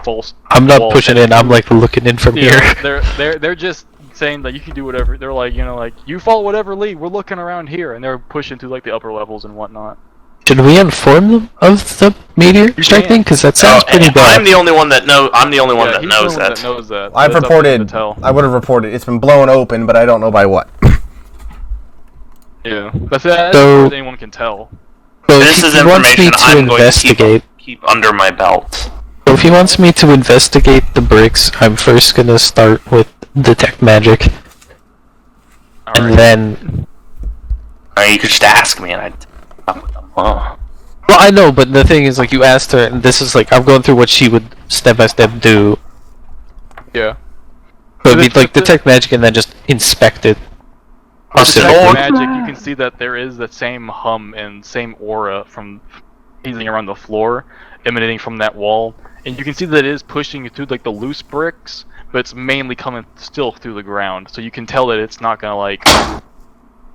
false. I'm not pushing in. I'm looking in from here. They're just saying that you can do whatever. They're you follow whatever lead. We're looking around here, and they're pushing to the upper levels and whatnot. Should we inform them of the meteor strike thing? Because that sounds pretty bad. I'm the only one that knows. I'm the only one that he's knows the one that. that knows that. I've That's up to him to reported. tell. I would have reported. It's been blown open, but I don't know by what. Yeah, that's as So- far as anyone can tell. So This if is he wants me information to I'm going to investigate. keep under my belt. So if he wants me to investigate the bricks, I'm first gonna start with detect magic, and Alright. then. You could just ask me, and I'd. Oh. Well, I know, but the thing is, you asked her, and this is I'm going through what she would step by step do. Yeah. So it'd be detect magic and then just inspect it. Lord. Magic, you can see that there is the same hum and same aura from easing around the floor, emanating from that wall, and you can see that it is pushing through like the loose bricks, but it's mainly coming still through the ground. So you can tell that it's not gonna like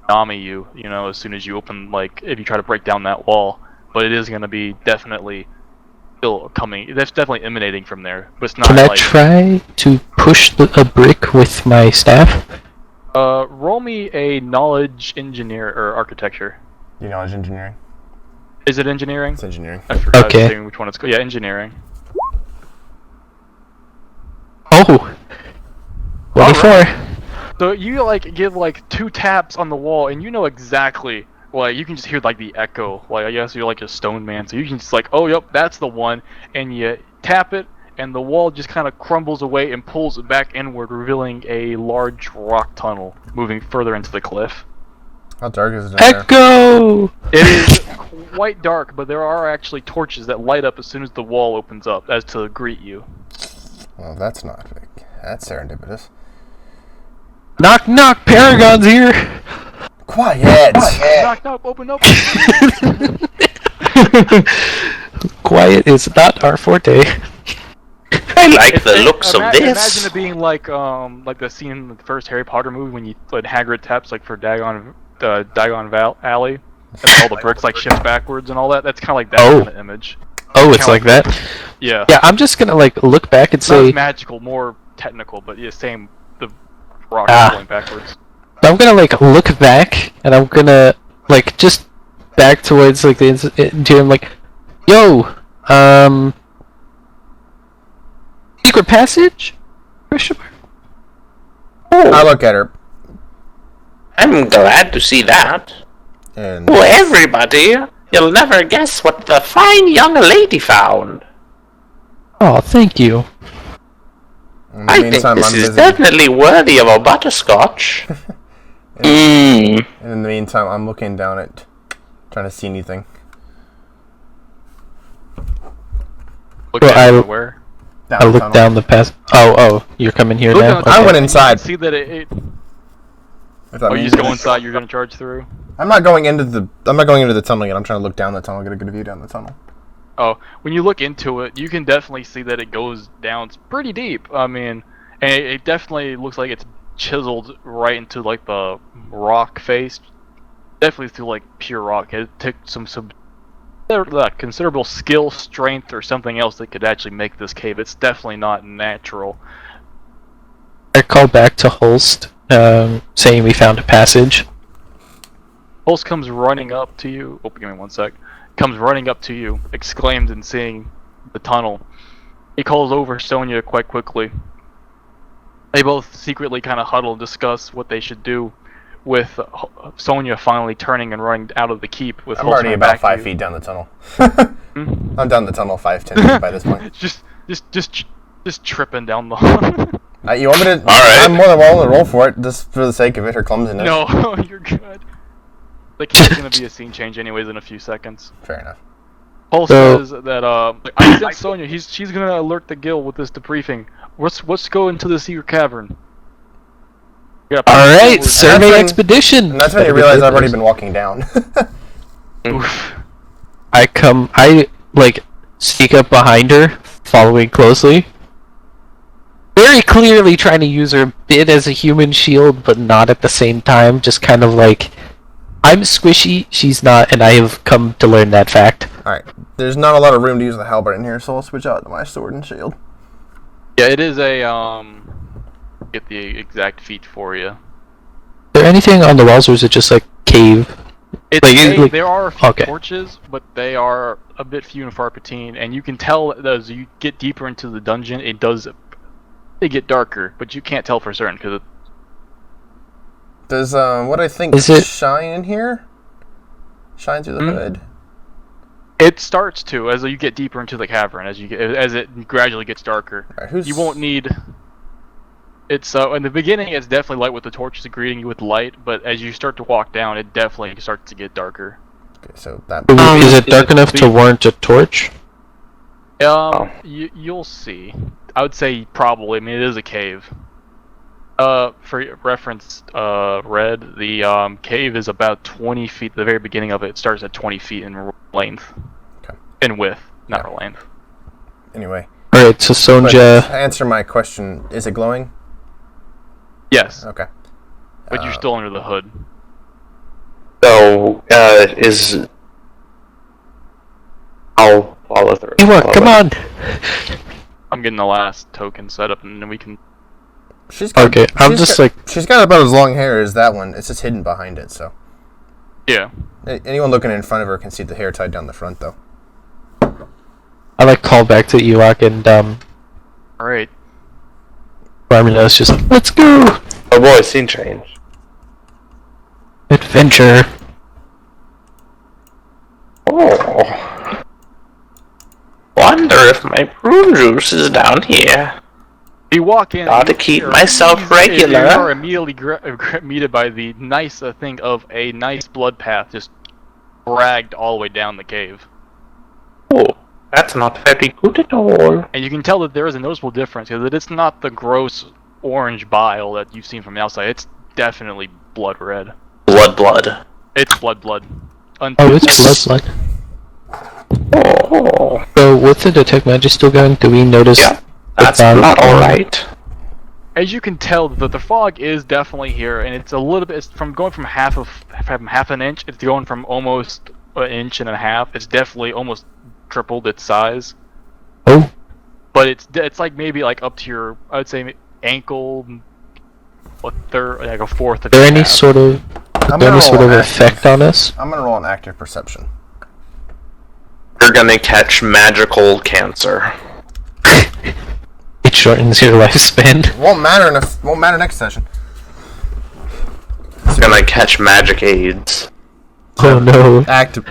nami you, as soon as you open, like if you try to break down that wall. But it is gonna be definitely still coming. That's definitely emanating from there, but it's not. Can I like, try to push a brick with my staff? roll me a knowledge engineer or architecture. You knowledge engineering. Is it engineering? It's engineering. I forgot Okay. which one it's called. Yeah, engineering. Oh! 24. So you like give like 2 taps on the wall, and you know exactly. Like you can just hear like the echo. Like I guess you're like a stone man, so you can just like, oh yep, that's the one, and you tap it, and the wall just kind of crumbles away and pulls it back inward, revealing a large rock tunnel moving further into the cliff. How dark is it in there? Echo! It is quite dark, but there are actually torches that light up as soon as the wall opens up, as to greet you. Well, that's serendipitous. Knock knock, Paragon's here! Quiet! Knock knock, open up. Quiet is not our forte. I like the looks of Imagine this. it being like the scene in the first Harry Potter movie when Hagrid taps like for Diagon Alley, and all the bricks like shift backwards and all that. That's kind of like that Oh. kind of image. Oh, it's Kinda like that? Yeah. Yeah, I'm just gonna like look back and It's not say, as magical, more technical, but yeah, same. The rock Ah. going backwards. I'm gonna like look back, and I'm gonna like just back towards like the interior. I'm like, yo, secret passage? Question mark? I look at her, I'm glad to see that. and Oh, everybody, you'll never guess what the fine young lady found. Oh, thank you. in the I think meantime, this I'm is busy. definitely worthy of a butterscotch. Mmm. And in the meantime, I'm looking down at, trying to see anything. Look Well, at I- where. Down I the look tunnel. down the path. Oh, you're coming here Look now? down the I tunnel, went and inside. You can see that it If that oh, you means just go anything. inside. You're gonna charge through. I'm not going into the tunnel yet. I'm trying to look down the tunnel, get a good view down the tunnel. Oh, when you look into it, you can definitely see that it goes down pretty deep. I mean, and it definitely looks like it's chiseled right into like the rock face. Definitely through like pure rock. It took some considerable skill, strength, or something else that could actually make this cave. It's definitely not natural. I call back to Holst, saying we found a passage. Pulse comes running up to you. Oh, give me one sec. Comes running up to you, exclaims in seeing the tunnel. He calls over Sonya quite quickly. They both secretly kind of huddle and discuss what they should do, with Sonya finally turning and running out of the keep. With I'm Holst already running about back to 5 you. feet down the tunnel. Hmm? I'm down the tunnel 5-10 feet by this point. just tripping down the. You want me to? Alright. I'm more than willing to roll for it, just for the sake of it, her clumsiness. No, you're good. The cave's gonna be a scene change anyways in a few seconds. Fair enough. Paul So- says that I sent Sonya. She's gonna alert the guild with this debriefing. Let's go into the secret cavern. Yeah, Alright, survey when- expedition! And that's when you realize I've already been walking down. Oof. I like sneak up behind her, following closely. Very clearly trying to use her a bit as a human shield, but not at the same time. Just kind of like, I'm squishy, she's not, and I have come to learn that fact. Alright, there's not a lot of room to use the halberd in here, so I'll switch out to my sword and shield. Yeah, it is a get the exact feat for you. Is there anything on the walls, or is it just like cave? It's Like, there are a few okay. torches, but they are a bit few and far between, and you can tell that as you get deeper into the dungeon, it get darker, but you can't tell for certain because Does what I think Is it- shine in here? Shine through the hood? it starts to as you get deeper into the cavern, as it gradually gets darker. Alright, who's... You won't need. It's in the beginning, it's definitely light with the torches greeting you with light, but as you start to walk down, it definitely starts to get darker. Okay, so that... Is it dark it enough to the- warrant a torch? You'll see. I would say probably. I mean, it is a cave. For reference, Red, the cave is about 20 feet. The very beginning of it starts at 20 feet in length. Okay. In width, not length. Anyway. Alright, so But Sonja... to answer my question, is it glowing? Yes, Okay. but you're still under the hood. So, is... I'll follow through. Ewok, come on! I'm getting the last token set up, and then we can. She's got, Okay, I'm just like... She's got about as long hair as that one. It's just hidden behind it, so. Yeah. Anyone looking in front of her can see the hair tied down the front, though. I like call back to Ewok and Alright. Barmino's just let's go! Oh boy, scene change. Adventure. Oh. Wonder if my prune juice is down here. You walk in. Gotta keep myself regular. You are immediately greeted by the nice thing of a nice blood path just dragged all the way down the cave. Oh, that's not very good at all. And you can tell that there is a noticeable difference because it's not the gross orange bile that you've seen from the outside. It's definitely blood red. Blood. It's blood. Oh, it's blood. Oh. So, with the detect magic still going, do we notice... Yeah, that's not alright. As you can tell, that the fog is definitely here, and it's a little bit. It's from going from half an inch. It's going from almost an inch and a half. It's definitely almost tripled its size. Oh. But it's like maybe like up to your, I would say, ankle, a third, like a fourth. Is there any sort of effect on us? I'm gonna roll an active perception. You're gonna catch magical cancer. It shortens your lifespan. Won't matter next session. You're gonna catch magic AIDS. Oh no. An active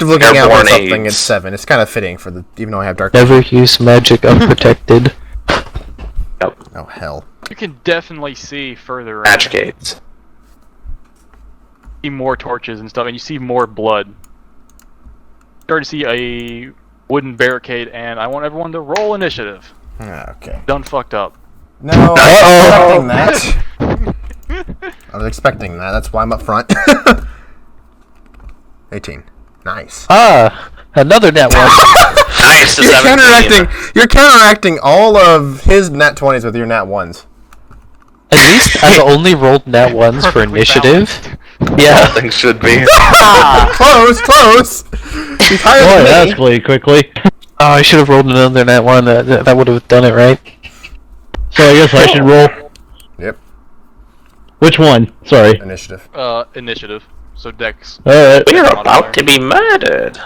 looking out Airborne for something AIDS. is 7. It's kind of fitting for the, even though I have dark. Never use magic unprotected. Yep. Oh hell. You can definitely see further. Magic AIDS. See more torches and stuff, and you see more blood. Start to see a wooden barricade, and I want everyone to roll initiative. Okay. Done fucked up. No, I was expecting that. I was expecting that. That's why I'm up front. 18. Nice. Ah, another net one. Nice to You're 17. You're counteracting all of his nat 20s with your nat 1s. At least I've only rolled nat ones for Perfectly initiative. All Yeah. things should be. Close. He's higher Boy, than that me. escalated quickly. Oh, I should have rolled another nat one. That would have done it, right? So I guess I should roll. Yep. Which one? Sorry. Initiative. Initiative. So Dex. Alright. We're about to be murdered.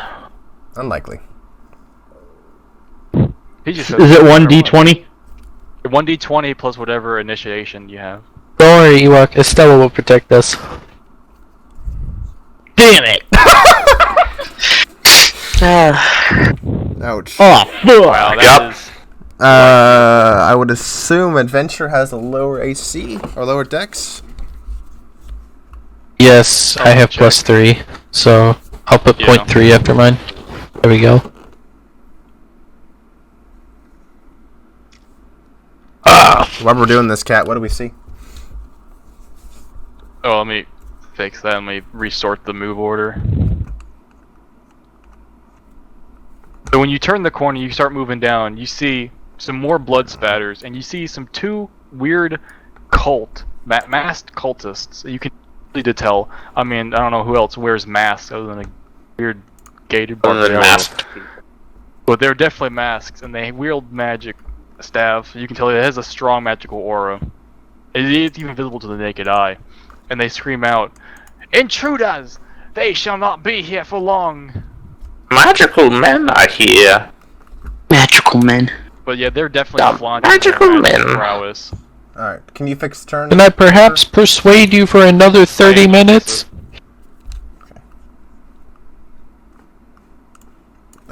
Unlikely. He just Is it 1d20? 1d20 plus whatever initiation you have. Don't worry, Ewok. Estella will protect us. Damn it! Ouch. Oh, fuck! Wow, that is. I would assume Adventure has a lower AC or lower Dex. Yes, I have +3, so I'll put Yeah. 0.3 after mine. There we go. While we're doing this, Cat, what do we see? Oh, let me fix that. Let me resort the move order. So when you turn the corner, you start moving down. You see some more blood spatters, and you see two weird masked cultists. You can really tell. I mean, I don't know who else wears masks other than a weird gated Other than barbarian. masked. But they're definitely masks, and they wield magic staff. You can tell it has a strong magical aura. It is even visible to the naked eye. And they scream out, "Intruders! They shall not be here for long!" Magical men are here. Magical men. But yeah, they're definitely The flaunting magical their magic men. prowess. Alright, can you fix turn? Can I perhaps persuade you for another 30 minutes?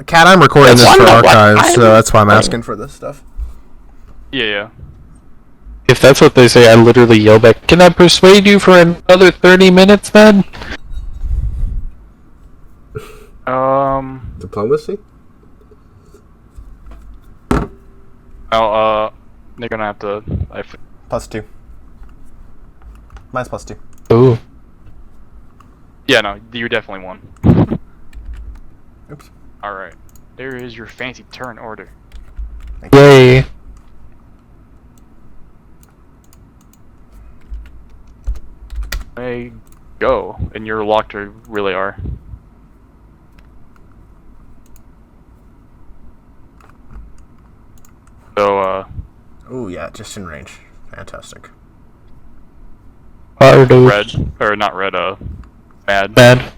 Cat, I'm recording That's this for wonderful. archives, so that's why I'm asking for this stuff. Yeah. If that's what they say, I literally yell back, can I persuade you for another 30 minutes then? Diplomacy? Oh, they're gonna have to. +2. Mine's +2. Ooh. Yeah, no, you're definitely 1. Oops. Alright. There is your fancy turn order. Thank you. Yay. They go, and you're locked or really are. So, Oh yeah, just in range. Fantastic. red, or not red, mad. Bad.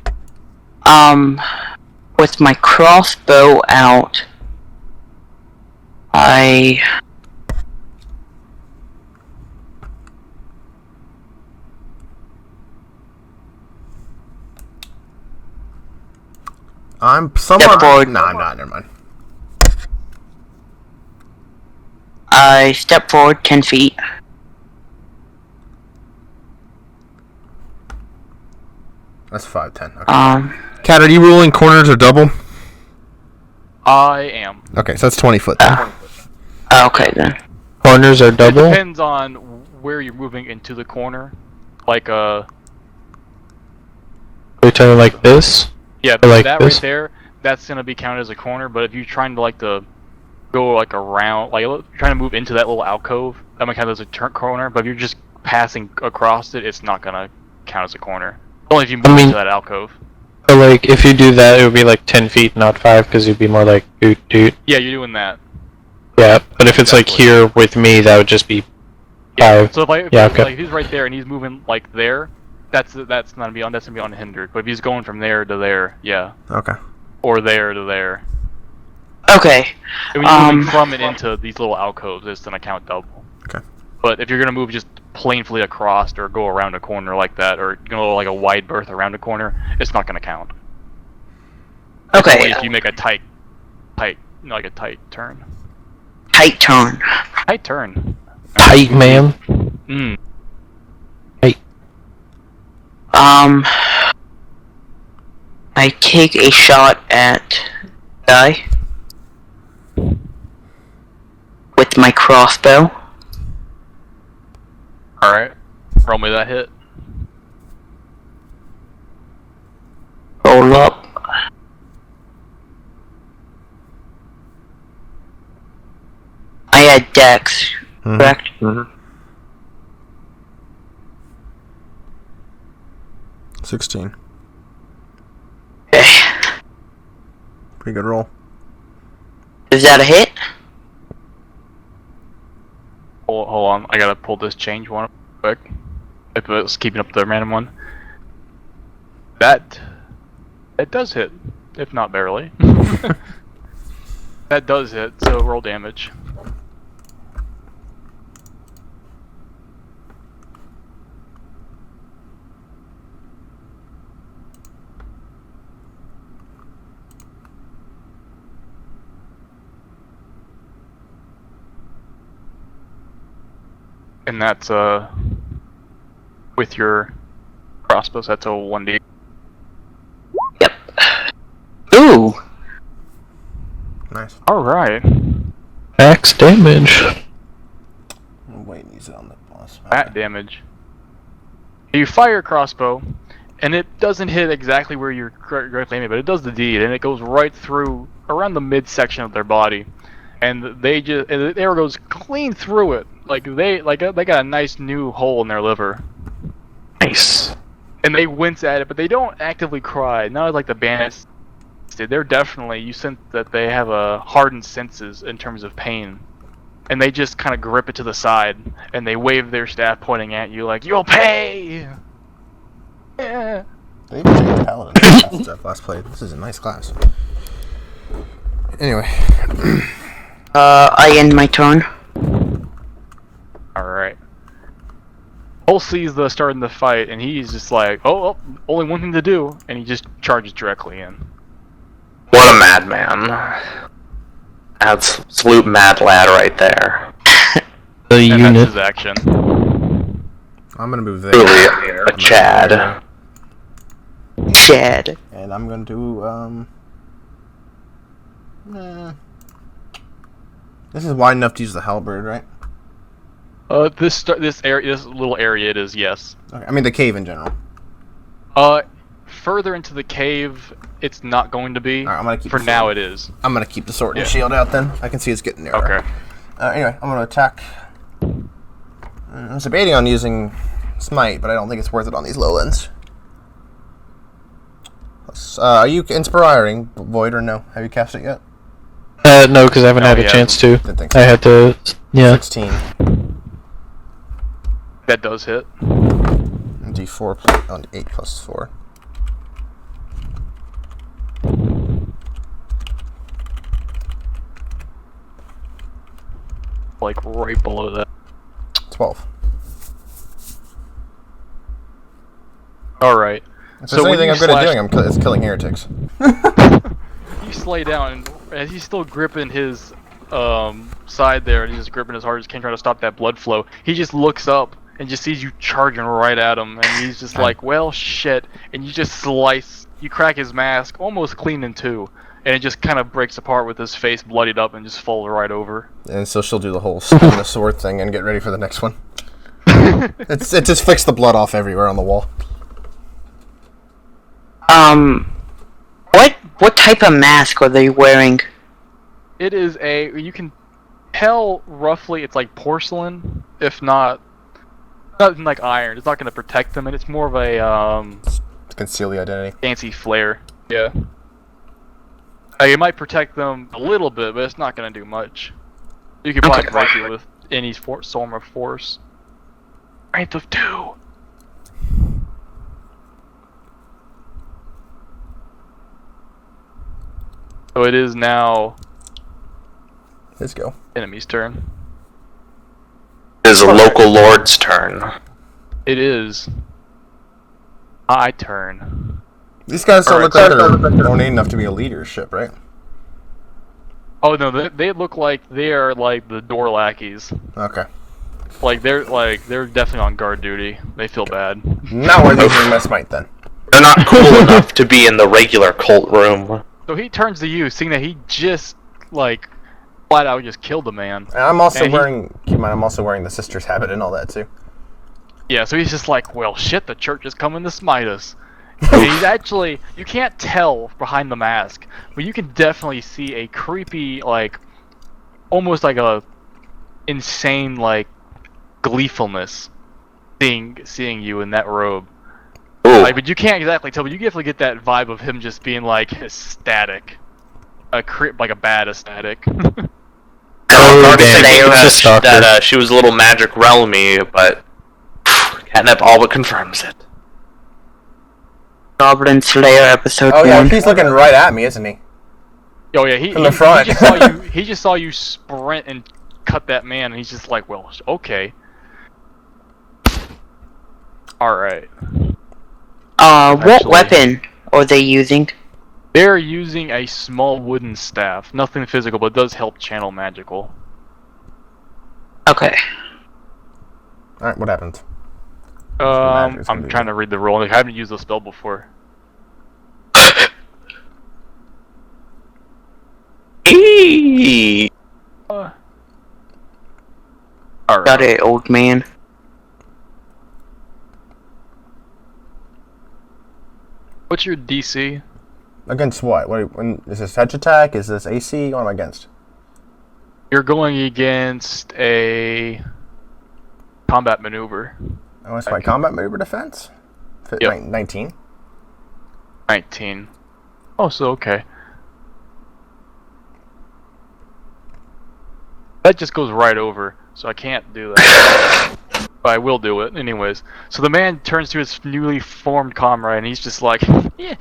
With my crossbow out, I'm somewhat. Step forward. Nah, I'm not. Never mind. I step forward 10 feet. That's 5, 10. Okay. Cat, are you ruling corners or double? I am. Okay, so that's 20 foot. Then. Okay then. Corners are It double? depends on where you're moving into the corner. Like, Are we talking like this? yeah, Or like that this? right there, that's gonna be counted as a corner, but if you're trying to, like, go, like, around, like, you're trying to move into that little alcove, that might count as a corner, but if you're just passing across it, it's not gonna count as a corner. Only if you move into that alcove. So like, if you do that, it would be like 10 feet, not 5, because it'd be more like doot doot. Yeah, you're doing that. Yeah, but if it's like Exactly. here with me, that would just be 5. So if Yeah, okay. he's right there and he's moving, like, there, that's gonna be unhindered. But if he's going from there to there, yeah. Okay. Or there to there. Okay. And when you're moving from it into these little alcoves, it's gonna count double. Okay. But if you're gonna move just plainly across or go around a corner like that, or go like a wide berth around a corner, it's not gonna count. It's Okay. only if you make a tight turn. Tight turn. Tight turn. Tight, man. Mm. I take a shot at guy with my crossbow. Alright. Roll me that hit. Roll up. I had dex, correct? 16. Okay. Pretty good roll. Is that a hit? Hold on, I gotta pull this change one up quick. If it's keeping up the random one. It does hit, if not barely. That does hit, so roll damage. And that's with your crossbows, that's a 1d. Yep. Ooh. Nice. Alright. Max damage. Wait, use it on the boss. That damage. You fire a crossbow, and it doesn't hit exactly where you're correctly aiming, but it does the deed, and it goes right through, around the midsection of their body. And and the arrow goes clean through it. Like they got a nice new hole in their liver. Nice. And they wince at it, but they don't actively cry. Not like the bandits did. They're definitely, you sense that they have a hardened senses in terms of pain. And they just kind of grip it to the side, and they wave their staff pointing at you like, "You'll pay!" Yeah. They even changed paladin since I've last played. This is a nice class. Anyway. I end my turn. Alright. Cole sees the start in the fight, and he's just like, oh, only one thing to do, and he just charges directly in. What a madman. Absolute mad lad right there. The And unit. that's his action. I'm gonna move there. Truly a Chad. Chad. And I'm gonna do, This is wide enough to use the halberd, right? This little area, it is, yes. Okay. I mean the cave in general. Further into the cave, it's not going to be. Alright, I'm gonna keep For the now, sword. it is. I'm gonna keep the sword and Yeah. shield out then. I can see it's getting nearer. Okay. Anyway, I'm gonna attack. I was debating on using smite, but I don't think it's worth it on these lowlands. Are you inspiring Void or no? Have you cast it yet? No, because I haven't had a yeah. chance to. Didn't think I so. had to. Yeah. 16. That does hit. D4 on 8 plus 4. Like right below that. 12. Alright. If there's anything I'm good at doing, it's killing heretics. You slay down, and as he's still gripping his side there, and he's just gripping his heart, just can't try to stop that blood flow. He just looks up and just sees you charging right at him, and he's just like, well, shit. And you just slice, you crack his mask almost clean in two, and it just kind of breaks apart with his face bloodied up and just falls right over. And so she'll do the whole spin the sword thing and get ready for the next one. It just flicks the blood off everywhere on the wall. What type of mask are they wearing? It is you can tell roughly it's like porcelain, if not like iron. It's not going to protect them, and it's more of a Conceal the identity. fancy flare. Yeah. It might protect them a little bit, but it's not going to do much. You can probably break it with any form of force. Strength of 2. So it is now Let's go. enemy's turn. It is a local lord's turn. It is my turn. These guys don't Alright, look like they're ornate enough to be a leadership, right? Oh no, they look like they are like the door lackeys. Okay. Like they're definitely on guard duty. They feel bad. Not worth using my smite then. They're not cool enough to be in the regular cult room. So he turns to you, seeing that he just like flat out just killed the man. And I'm also And wearing. Keep in mind, I'm also wearing the sister's habit and all that too. Yeah, so he's just like, well, shit, the church is coming to smite us. And he's actually, you can't tell behind the mask, but you can definitely see a creepy, like, almost like a insane, like, gleefulness seeing you in that robe. Ooh. Like, but you can't exactly tell, but you definitely get that vibe of him just being, like, ecstatic. Like a bad ecstatic. Already damn. thinking It's a stalker. that she was a little magic realmy, but catnip all but confirms it. Goblin Slayer episode Oh yeah, 1. he's looking right at me, isn't he? Oh yeah, he From the front. he just saw you sprint and cut that man, and he's just like, well, okay. Alright. What Actually- weapon are they using? They're using a small wooden staff. Nothing physical, but it does help channel magical. Okay. Alright, what happened? It's gonna I'm be trying to read the roll. I haven't used the spell before. Eee. Alright. Got it, old man. What's your DC? Against what? Is this edge attack? Is this AC? What am I against? You're going against a combat maneuver. Oh, it's my combat maneuver defense? Yep. 19. 19. Oh, so okay. That just goes right over, so I can't do that. But I will do it anyways. So the man turns to his newly formed comrade, and he's just like, yeah,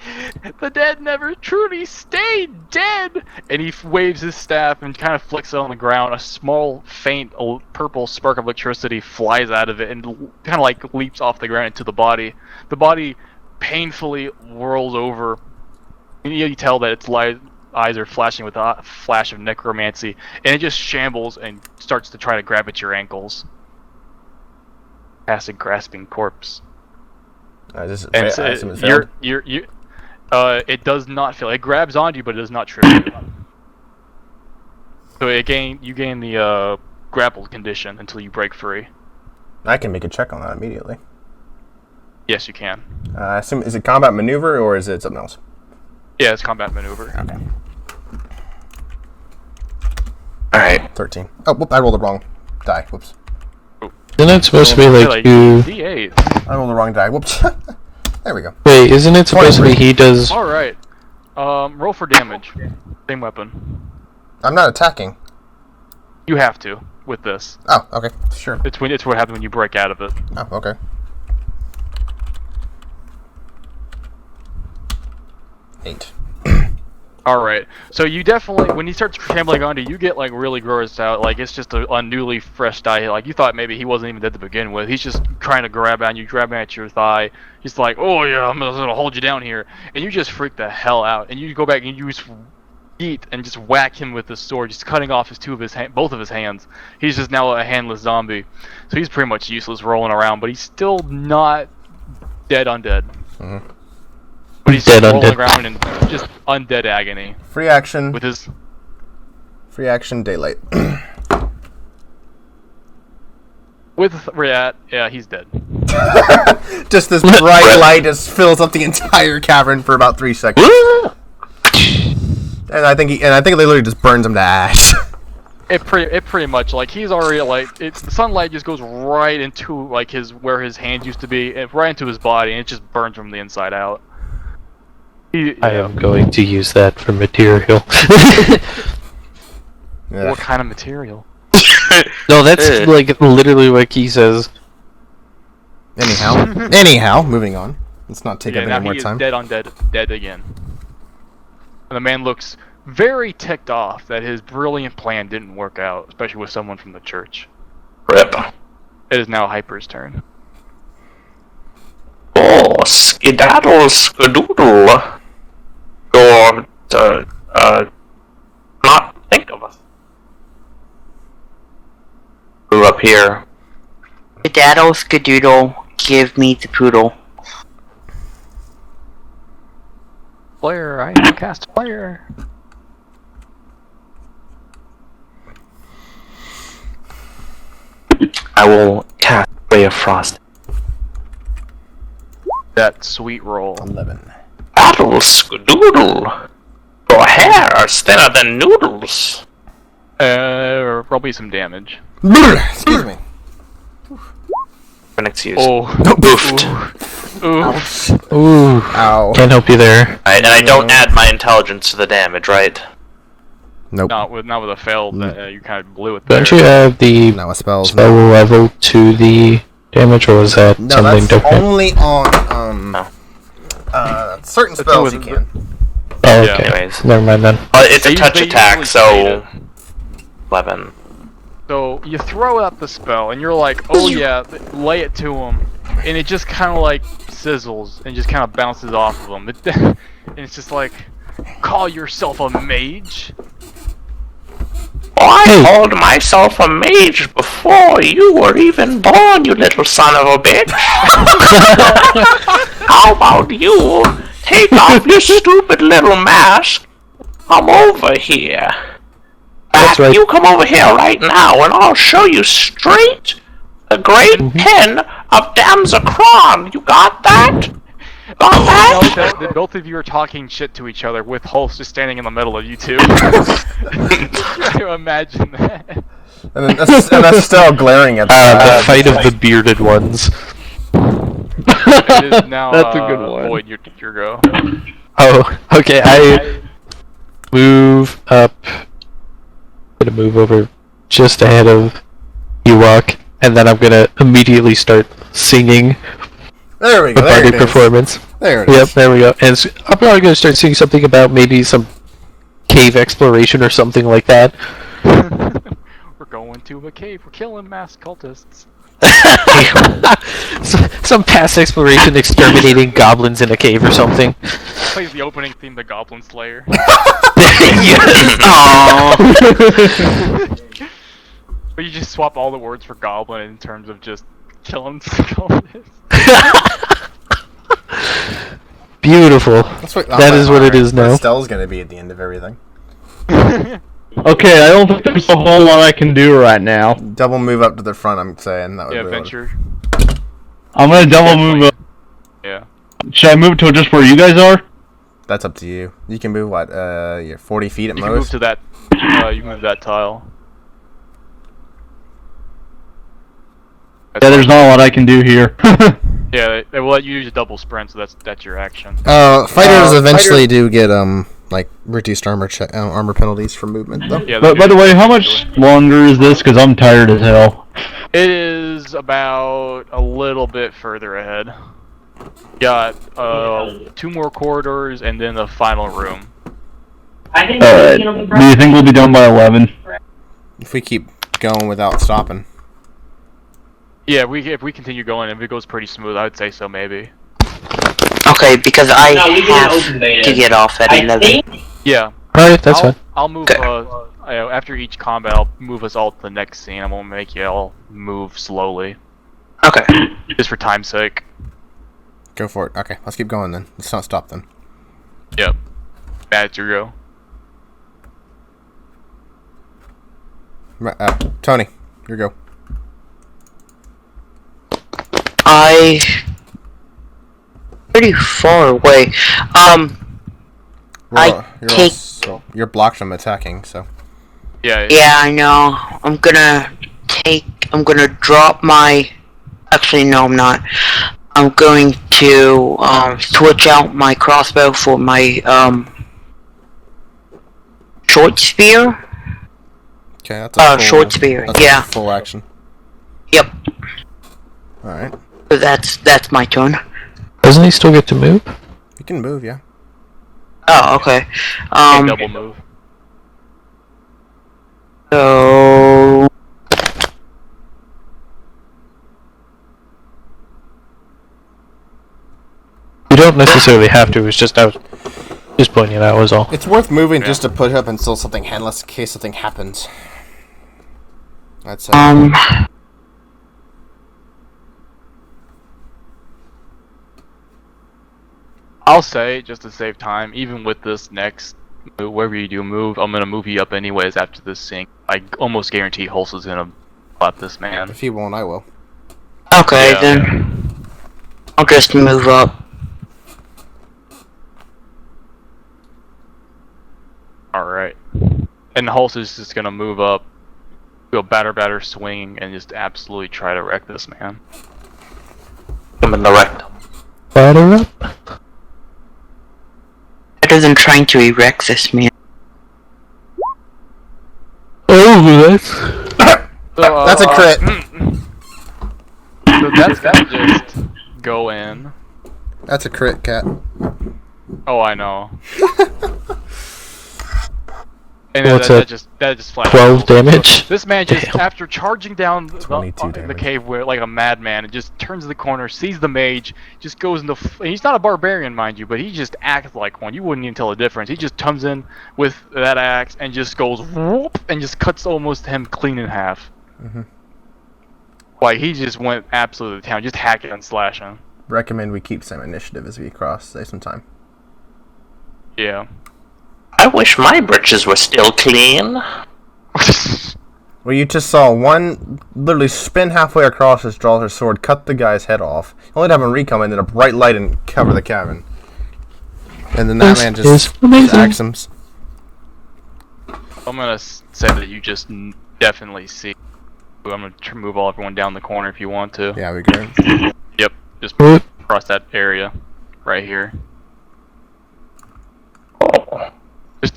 the dead never truly stayed dead! And he waves his staff and kind of flicks it on the ground. A small, faint, purple spark of electricity flies out of it and kind of like leaps off the ground into the body. The body painfully whirls over. You tell that its eyes are flashing with a flash of necromancy, and it just shambles and starts to try to grab at your ankles. Acid grasping corpse. I assume it it failed. it does not fail. It grabs onto you, but it does not trip you. So you gain the grappled condition until you break free. I can make a check on that immediately. Yes, you can. I assume, is it combat maneuver or is it something else? Yeah, it's combat maneuver. Okay. Alright. 13. Oh, whoop, I rolled the wrong die. Whoops. Isn't it supposed to be like you... D8. I rolled the wrong die. Whoops. There we go. Wait, isn't it supposed to be he does... Alright. Roll for damage. Same weapon. I'm not attacking. You have to, with this. Oh, okay. Sure. It's what happens when you break out of it. Oh, okay. 8. Alright, so you definitely, when he starts shambling onto you, you get, like, really grossed out. Like, it's just a newly fresh die. Like, you thought maybe he wasn't even dead to begin with. He's just trying to grab at you, grabbing at your thigh. He's like, oh yeah, I'm gonna hold you down here. And you just freak the hell out. And you go back and you use feet and just whack him with the sword, just cutting off both of his hands. He's just now a handless zombie. So he's pretty much useless rolling around, but he's still not dead undead. Mm-hmm. But he's Dead just rolling undead. around in just undead agony. Free action. With his... Free action daylight. With Riat, yeah, he's dead. Just this bright light just fills up the entire cavern for about 3 seconds. And I think it literally just burns him to ash. It pretty much, like, he's already, like, the sunlight just goes right into, like, where his hands used to be, and right into his body, and it just burns from the inside out. I am going to use that for material. Yeah. What kind of material? No, that's like literally what he says. Anyhow, moving on. Let's not take up now any more he is time. dead again. And the man looks very ticked off that his brilliant plan didn't work out, especially with someone from the church. Rip. It is now Hyper's turn. Oh, skedaddle skadoodle. Or, not think of us. Grew up here. Skedaddle, skadoodle, give me the poodle. Flare, I now cast Flare. I will cast Ray of Frost. That sweet roll. 11. Battle skadoodle. Your hair is thinner than noodles. Probably some damage. Excuse me. An excuse. Oh. Boofed. Ooh. Ooh, Ow. can't help you there. Right, and I don't add my intelligence to the damage, right? Nope. Not with a failed. You kind of blew it there. Don't you have the No, spells. spell level to the damage, or was that No, something that's different? only on certain spells you can. Oh, Yeah. okay. Anyways. Never mind then. It's a They touch usually attack, so... say 11. So you throw out the spell, and you're like, "Oh yeah, lay it to him," and it just kind of like sizzles and just kind of bounces off of him. And it's just like, "Call yourself a mage?" I called myself a mage before you were even born, you little son of a bitch. How about you take off your stupid little mask? Come over here. That's right. You come over here right now, and I'll show you straight the great pen of Damsacron. You got that? Got that? That both of you are talking shit to each other with Hulse just standing in the middle of you two. Try to imagine that. And that's still glaring at The fight of the bearded ones. It is now. That's a good one. Void, your go. Oh, okay, I move up. I'm gonna move over just ahead of Ewok, and then I'm gonna immediately start singing There we a go. There party it is. performance. There it is. Yep, there we go. And I'm probably gonna start singing something about maybe some cave exploration or something like that. We're going to a cave. We're killing mass cultists. Some past exploration exterminating goblins in a cave or something. Plays the opening theme, the Goblin Slayer. Yes. Aww. But you just swap all the words for goblin in terms of just killing cultists. Beautiful. That's what, That is what it is now. Estelle's gonna be at the end of everything. Okay, I don't think there's a whole lot I can do right now. Double move up to the front, I'm saying. That would Yeah, be venture. I'm gonna double move up. Yeah. Should I move to just where you guys are? That's up to you. You can move, what, you're 40 feet at You can move most? to that. You move that tile. Yeah, there's not a lot I can do here. Yeah, they will let you use a double sprint, so that's your action. Fighters eventually do get, like, reduced armor armor penalties for movement, though. Yeah, But by the way, how much longer is this? Because I'm tired as hell. it is about a little bit further ahead. Got 2 more corridors and then the final room. Alright. Do you think we'll be done by 11? If we keep going without stopping. Yeah, if we continue going, if it goes pretty smooth, I would say so, maybe. Okay, because I have to get off at 11. Yeah. Alright, that's fine. I'll move. After each combat, I'll move us all to the next scene. I won't make you all move slowly, Okay. just for time's sake. Go for it. Okay, let's keep going then. Let's not stop then. Yep. That's your go. Tony, your go. Pretty far away. You're blocked from attacking, so. Yeah. Yeah, I know. I'm gonna drop my. Actually, no, I'm not. I'm going to switch out my crossbow for my short spear. Okay, that's a full, short spear. That's Yeah. a full action. Yep. All right. So that's my turn. Doesn't he still get to move? You can move, yeah. Oh, okay. Double move. So. You don't necessarily have to. It's just just pointing it out was all. It's worth moving just to put up until something handless in case something happens. That's I'll say, just to save time, even with this next move, wherever you do move, I'm gonna move you up anyways after this sync. I almost guarantee Hulse is gonna slap this man. If he won't, I will. Okay, Yeah. then. I'll just move up. Alright. And Hulse is just gonna move up, go batter swing, and just absolutely try to wreck this man. I'm in the rectum. Batter up. Better than trying to erect this man. Oh, that's. So, That's a crit. So that's gonna just go in. That's a crit, cat. Oh, I know. And What's that that? just flat 12 damage? This man just, Damn. after charging down 22 the damage. cave where, like a madman, and just turns the corner, sees the mage, just goes into. And he's not a barbarian, mind you, but he just acts like one. You wouldn't even tell the difference. He just comes in with that axe and just goes whoop, and just cuts almost him clean in half. Mhm. Like he just went absolutely to town, just hacking and slashing. Recommend we keep same initiative as we cross. Save some time. Yeah. I wish my britches were still clean. Well, you just saw one literally spin halfway across his draw her sword, cut the guy's head off, only to have him recome and then a bright light and cover the cabin. And then that man just axes him. I'm gonna say that you just definitely see. I'm gonna move everyone down the corner if you want to. Yeah, we go. Yep, just Whoop. across that area, right here.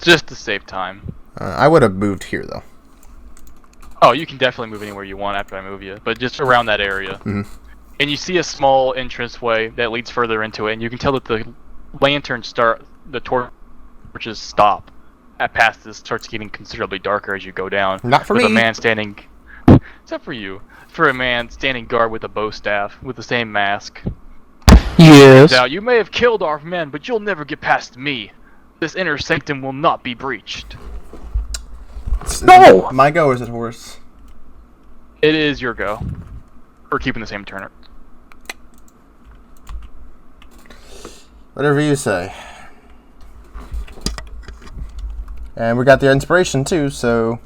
Just to save time. I would have moved here though. Oh, you can definitely move anywhere you want after I move you, but just around that area. Mhm. And you see a small entranceway that leads further into it, and you can tell that the lanterns the torches stop. Past this starts getting considerably darker as you go down. Not for with me. a man standing, except for you, for a man standing guard with a bow staff with the same mask. Yes. Now, you may have killed our men, but you'll never get past me. This inner sanctum will not be breached. No! My go or is it horse? It is your go. We're keeping the same turn. Whatever you say. And we got the inspiration too, so...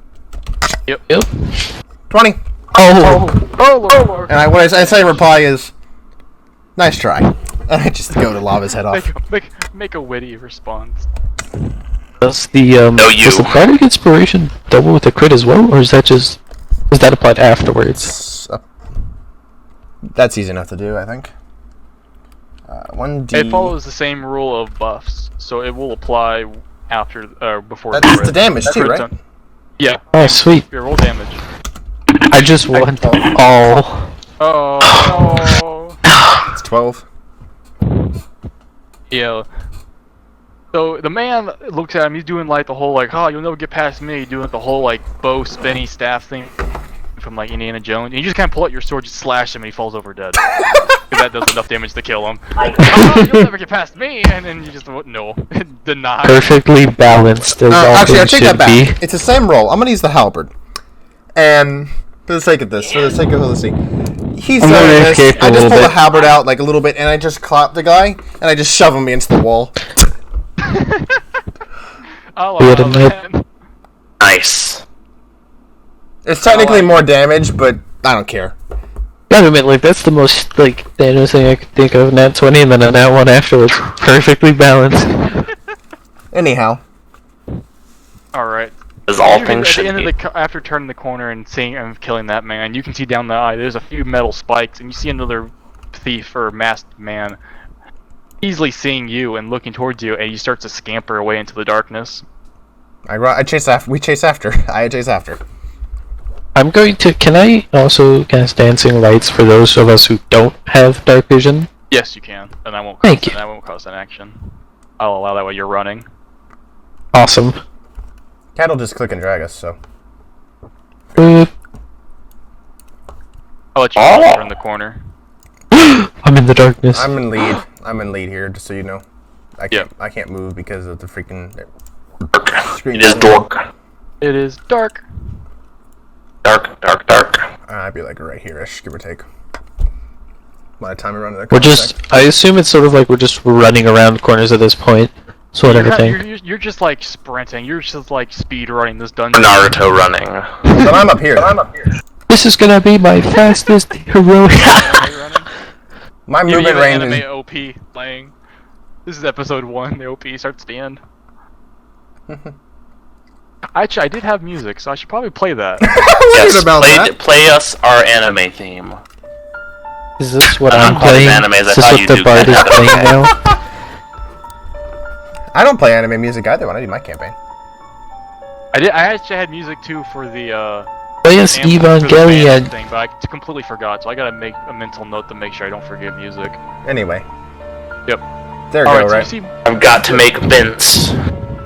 Yep. 20! Oh Lord. And what I say reply is... Nice try. And I just go to lob his head off. Make a witty response. Does the you. does the bardic inspiration double with the crit as well, or is that applied afterwards? That's easy enough to do, I think. 1d... It follows the same rule of buffs, so it will apply after before That's crit. the damage too, Crit right? don't- Yeah. Oh, sweet. Your roll damage. I just want all. Oh no. It's 12. Yeah. So the man looks at him. He's doing like the whole like, "Oh, you'll never get past me," doing the whole like bow spinny staff thing from like Indiana Jones. And you just kind of pull out your sword, just slash him, and he falls over dead. 'Cause that does enough damage to kill him. Oh, you'll never get past me, and then you just no deny. Perfectly balanced as all Actually, I things take that should back. be. It's the same roll. I'm gonna use the halberd. And for the sake of this, let's see. He's I'm doing very this. careful I a just little pull the bit. halberd out like a little bit, and I just clap the guy, and I just shove him against the wall. I'll Good allow enough. that. Nice. It's technically more damage, but I don't care. Gotta admit, like, that's the most, like, dangerous thing I could think of. Nat 20 and then a nat 1 afterwards. Perfectly balanced. Anyhow, All right. As all You can- things at should the end be. of the after turning the corner and seeing and killing that man, you can see down the eye. There's a few metal spikes, and you see another thief or masked man, easily seeing you and looking towards you, and he starts to scamper away into the darkness. I chase after. We chase after. I chase after. I'm going to... Can I also cast Dancing Lights for those of us who don't have dark vision? Yes, you can, and I won't. Thank you. I won't cost an action. I'll allow that while you're running. Awesome. Cat'll just click and drag us. So Uh, I'll let you Oh. turn the corner. I'm in the darkness. I'm in lead. I'm in lead here, just so you know. I can't. Yep. I can't move because of the freaking screen. It is dork. It is dark. Dark. I'd be like right here-ish, give or take. By the time we run to the We're contact. just... I assume it's sort of like we're just running around corners at this point. Sort of a thing. You're just like sprinting. You're just like speed running this dungeon. Naruto running. But I'm up here. This is gonna be my fastest heroic... Running. My You movement have range anime is. OP playing. This is episode 1. The OP starts to end. Actually, I did have music, so I should probably play that. Yes, about that. play us our anime theme. Is this what I'm I'm playing playing? anime as I Is this thought what you the do. bard is playing now? I don't play anime music either when I do my campaign. I actually had music too for the Play us anthem for the band Evangelion. thing, but I completely forgot. So I gotta make a mental note to make sure I don't forget music. Anyway. Yep. There we All go, right, right? so you see, I've got to make Vince.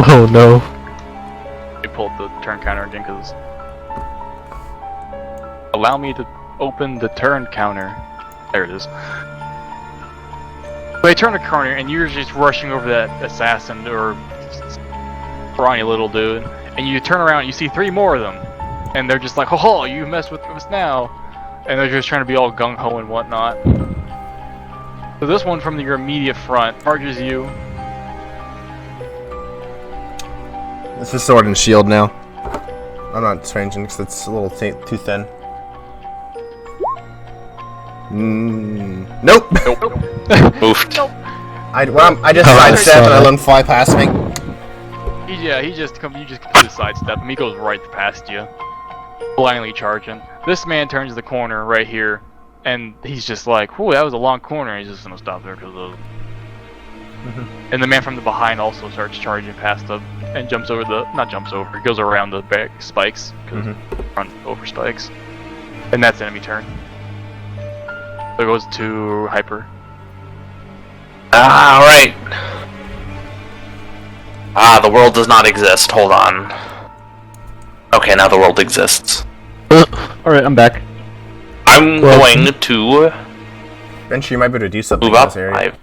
Oh no. I pulled the turn counter again because allow me to open the turn counter. There it is. So I turn a corner and you're just rushing over that assassin or brawny little dude, and you turn around and you see 3 more of them, and they're just like, "Oh, you mess with us now," and they're just trying to be all gung ho and whatnot. So this one from your immediate front charges you. This is sword and shield now. I'm not changing because it's a little too thin. Nope. Oofed. I just Oh, I sidestep saw and I that. let him fly past me. You just completely sidestep him. He goes right past you, blindly charging. This man turns the corner right here, and he's just like, "Whoa, that was a long corner." He's just gonna stop there because of. And the man from the behind also starts charging past him and jumps over he goes around the back spikes, run over spikes, and that's enemy turn. So it goes to hyper. Alright. The world does not exist. Hold on. Okay, now the world exists. Alright, I'm back. I'm going to Eventually, you might be able to do something move in up. this area.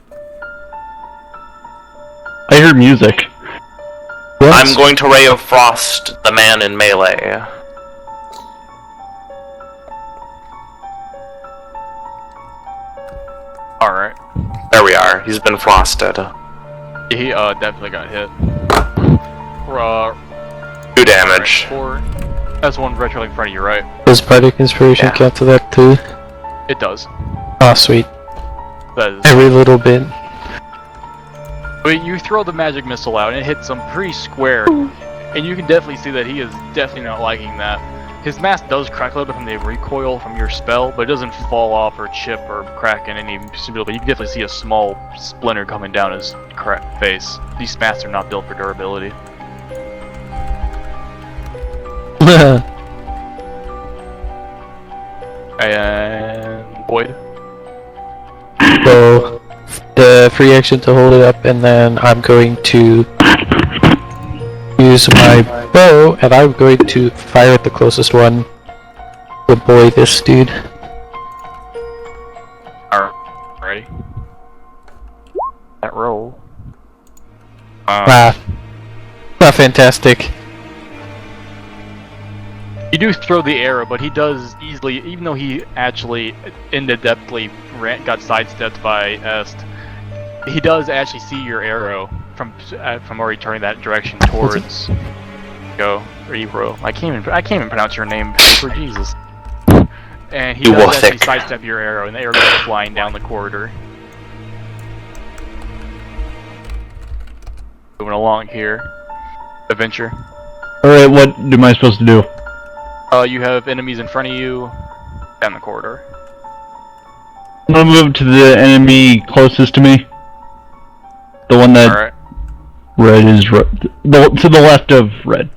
I heard music. I'm going to Ray of Frost the man in melee. Alright. There we are. He's been frosted. He definitely got hit. 2 damage. 4. That's one retro in front of you, right? Does Bardic Inspiration Yeah. count to that too? It does. Oh, sweet. That is. Every little bit. But you throw the magic missile out and it hits him pretty square, and you can definitely see that he is definitely not liking that. His mask does crack a little bit from the recoil from your spell, but it doesn't fall off or chip or crack in any stability. You can definitely see a small splinter coming down his face. These masks are not built for durability. And Boyd. So, the free action to hold it up, and then I'm going to use my bow, and I'm going to fire at the closest one. The boy, this dude. Alright. That roll. Not fantastic. You do throw the arrow, but he does easily, even though he actually inadeptly got sidestepped by Est, he does actually see your arrow from already turning that direction towards Go or Ebro. I can't even pronounce your name. For Jesus. And he does actually sidestep your arrow, and the arrow goes flying down the corridor. Moving along here, adventure. Alright, what am I supposed to do? You have enemies in front of you, down the corridor. I'm gonna move to the enemy closest to me. The one that Alright. red is to the left of red.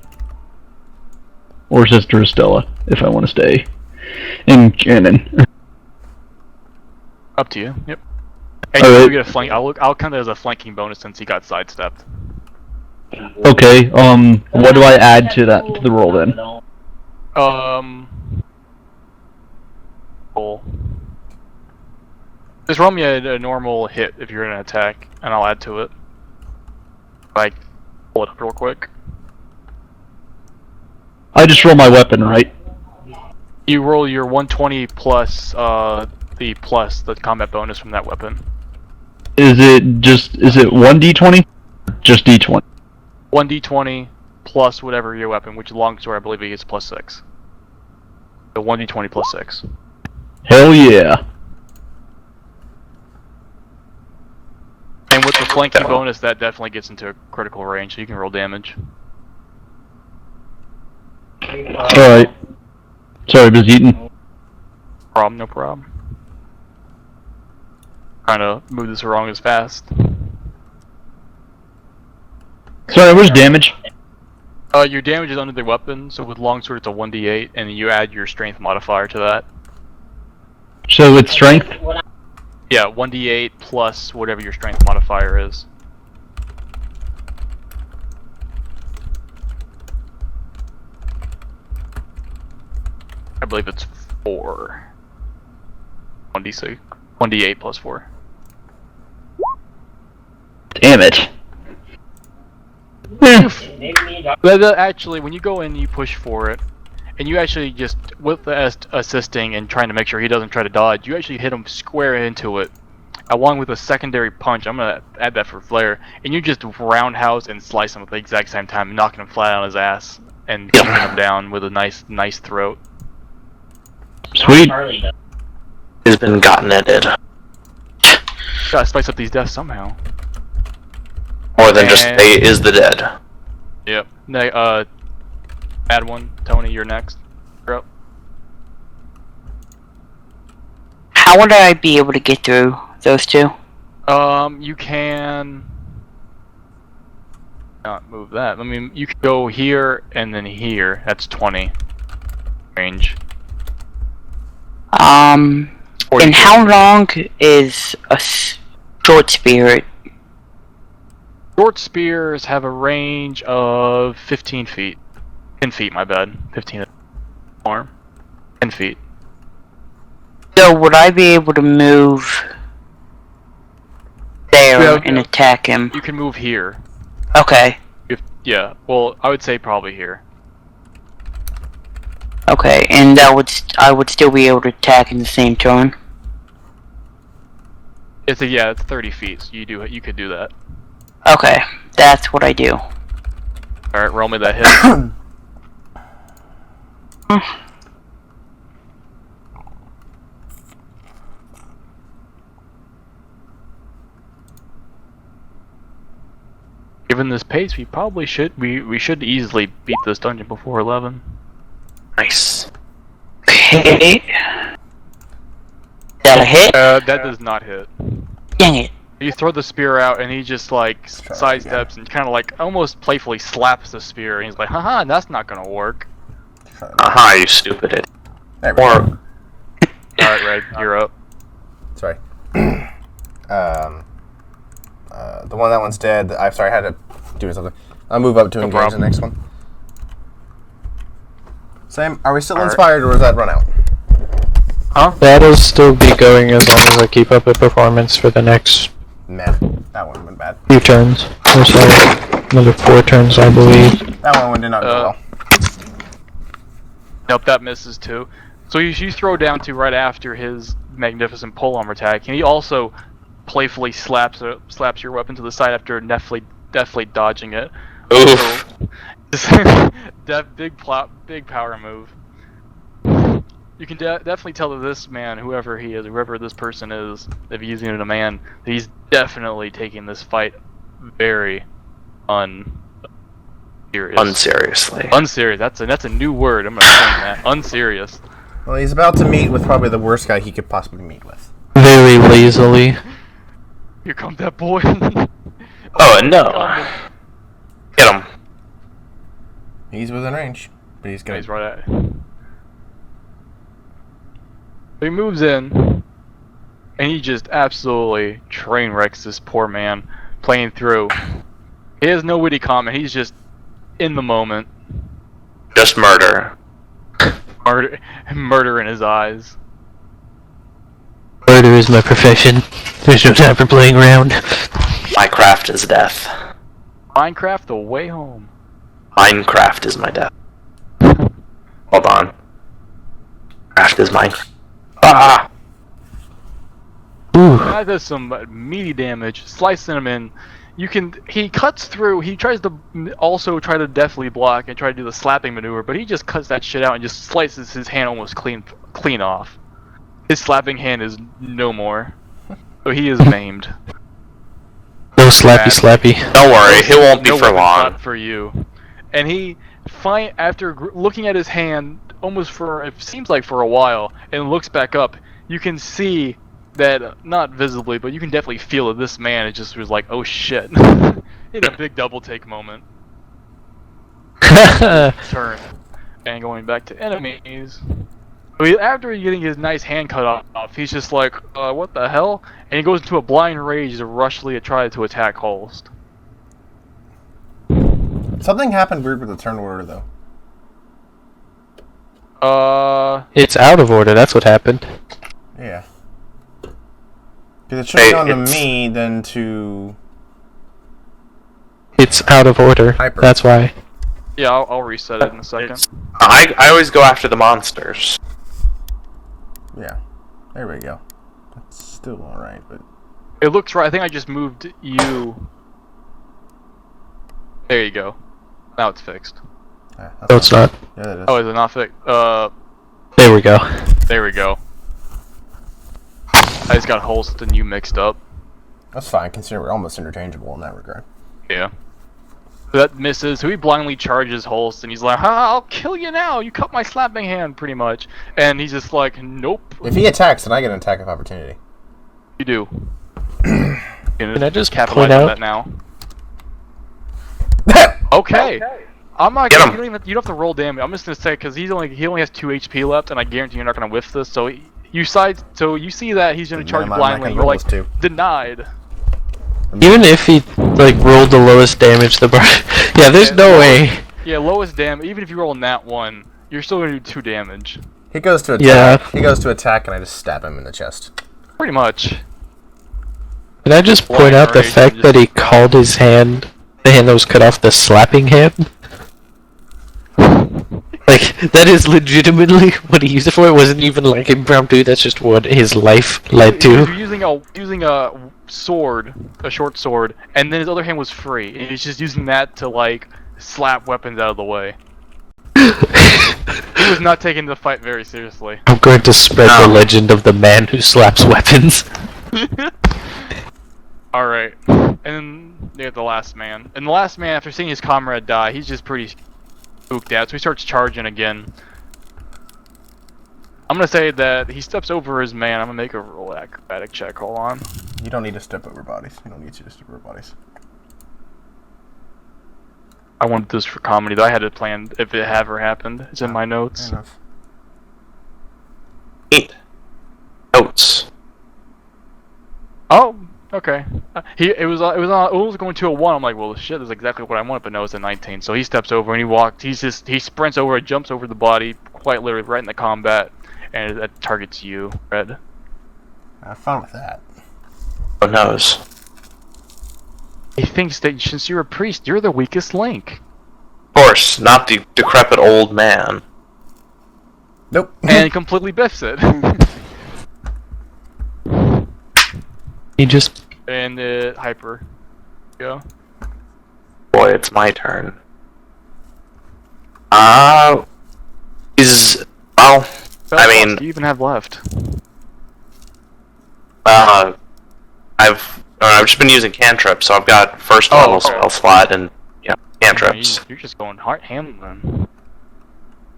Or Sister Estella, if I want to stay in canon. Up to you. Yep. And Alright. you get a flank. I'll count that as a flanking bonus since he got sidestepped. Okay, what do I add to the roll then? Roll. Just roll me a normal hit if you're in an attack, and I'll add to it. Like, pull it up real quick. I just roll my weapon, right? You roll your 120 plus the combat bonus from that weapon. Is it 1d20? Just d20. 1d20 plus whatever your weapon, which longsword I believe he gets plus 6. So 1d20 plus 6. Hell yeah. And with the flanking bonus, that definitely gets into a critical range, so you can roll damage. Alright. Sorry, was eating. No problem. Trying to move this along as fast. Sorry, where's damage? Your damage is under the weapon, so with longsword it's a 1d8, and then you add your strength modifier to that. So it's strength? Yeah, 1d8 plus whatever your strength modifier is. I believe it's 4. 1d6. 1d8 plus 4. Damn it. But actually, when you go in, you push for it, and you actually just, with the Est assisting and trying to make sure he doesn't try to dodge, you actually hit him square into it, along with a secondary punch. I'm gonna add that for flair, and you just roundhouse and slice him at the exact same time, knocking him flat on his ass and kicking him down with a nice throat. Sweet. Has been gotten edited. Gotta spice up these deaths somehow. More than just they is the dead. Yep. Add one. Tony, you're next. You're up. How would I be able to get through those two? You can not move that. I mean, you can go here and then here. That's 20 range. And how long is a short spear? Short spears have a range of 15 feet. 10 feet, my bad. 15 arm. 10 feet. So would I be able to move there and attack him? You can move here. Okay. Yeah, well, I would say probably here. Okay, and I would still be able to attack in the same turn. It's 30 feet. So you could do that. Okay, that's what I do. All right, roll me that hit. Given this pace, we probably should we should easily beat this dungeon before 11. Nice. Okay. That a hit? That does not hit. Dang it. You throw the spear out, and he just like try that sidesteps and kind of like almost playfully slaps the spear, and he's like, "Haha, that's not gonna work." Try that. Aha, you stupid idiot. There we go. Or, All right, Red, you're up. Sorry. The one that one's dead. I'm sorry, I had to do something. I'll move up to engage problem. the next one. Sam, are we still Alright. inspired, or does that run out? That'll still be going as long as I keep up a performance for the next Man, that one went bad. few turns. Or so, another 4 turns, I believe. That one did not go well. Nope, that misses too. So you throw down to right after his magnificent polearm attack, and he also playfully slaps your weapon to the side after deftly dodging it. oof. So, big power move. You can definitely tell that this man, whoever he is, whoever this person is, if he's even a man, he's definitely taking this fight very unserious. Unseriously. Unserious. That's a new word. I'm gonna coin that. Unserious. Well, he's about to meet with probably the worst guy he could possibly meet with. Very lazily. Here comes that boy. Oh, no. Get him. He's within range, but he's gonna. He's right at it. He moves in, and he just absolutely train wrecks this poor man playing through. He has no witty comment. He's just in the moment. Just murder. Murder in his eyes. Murder is my profession. There's no time for playing around. My craft is death. Minecraft the way home. Minecraft is my death. Hold on. Craft is mine. Ah! Ooh. That does some meaty damage, slicing him in. He cuts through, he tries to also try to deftly block and try to do the slapping maneuver, but he just cuts that shit out and just slices his hand almost clean off. His slapping hand is no more. So he is maimed. No slappy. Don't worry, he won't be No for weapon long. shot for you. And he, after looking at his hand, almost for, it seems like for a while, and looks back up, you can see that, not visibly, but you can definitely feel that this man was like, oh shit. In a big double take moment. Turn. And going back to enemies. After getting his nice hand cut off, he's just like, what the hell? And he goes into a blind rage to rushly try to attack Holst. Something happened weird with the turn order, though. It's out of order, that's what happened. Yeah. Because it should have gone to it's- me, then to... It's out of order, Hyper. that's why. Yeah, I'll reset it in a second. I always go after the monsters. Yeah. There we go. That's still alright, but... It looks right. I think I just moved you. There you go. Now it's fixed. Yeah, No, it's not. Yeah, it is. Oh, is it not fixed? There we go. There we go. I just got Holst and you mixed up. That's fine, considering we're almost interchangeable in that regard. Yeah. So that misses. So he blindly charges Holst, and he's like, "Ha! I'll kill you now. You cut my slapping hand, pretty much." And he's just like, "Nope." If he attacks, then I get an attack of opportunity. You do. Can I just capitalize point on out- that now? Okay. I'm not. Get You him. don't have to roll damage. I'm just gonna say because he only has 2 HP left, and I guarantee you're not gonna whiff this. So you see that he's gonna charge I'm not blindly. gonna And you're roll like, this too. denied. Even if he, like, rolled the lowest damage, the bar. Yeah, there's Yeah, no way. Yeah, lowest damage. Even if you roll nat 1, you're still gonna do 2 damage. He goes to attack. Yeah. He goes to attack, and I just stab him in the chest. Pretty much. Can I just point out the Blind rage fact and that he just- called his hand, the hand that was cut off, the slapping hand? Like, that is legitimately what he used it for. It wasn't even like impromptu, that's just what his life led You're to. using a sword, a short sword, and then his other hand was free. And he's just using that to like slap weapons out of the way. He was not taking the fight very seriously. I'm going to spread the legend of the man who slaps weapons. Alright. And then they have the last man. And the last man, after seeing his comrade die, he's just pretty spooked out, so he starts charging again. I'm gonna say that he steps over his man. I'm gonna make a roll acrobatic check. Hold on. You don't need to step over bodies. You don't need you to step over bodies. I wanted this for comedy, though. I had it planned if it ever happened. It's in my notes. Fair enough. 8 notes. Oh, okay. It was going to a 1. I'm like, well, shit, that's exactly what I wanted, but no, it's a 19. So he steps over and he sprints over, jumps over the body, quite literally right in the combat, and it targets you, Red. Have fun with that. Who knows? He thinks that since you're a priest, you're the weakest link. Of course, not the decrepit old man. Nope. And completely biffs it. He just... And hyper. Go. Boy, it's my turn. Well, I mean, what do you even have left? I've just been using cantrips, so I've got first level spell slot and cantrips. You're just going hard ham then.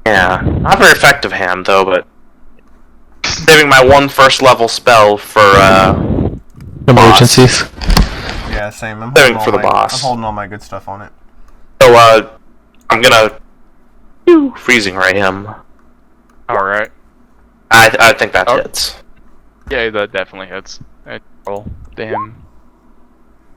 Yeah, not very effective ham though, but saving my one first level spell for emergencies. Yeah, same. I'm Saving holding for all the my- boss. I'm holding all my good stuff on it. So I'm gonna freezing ray him. Alright. I think that hits. Yeah, that definitely hits. Roll. Damn.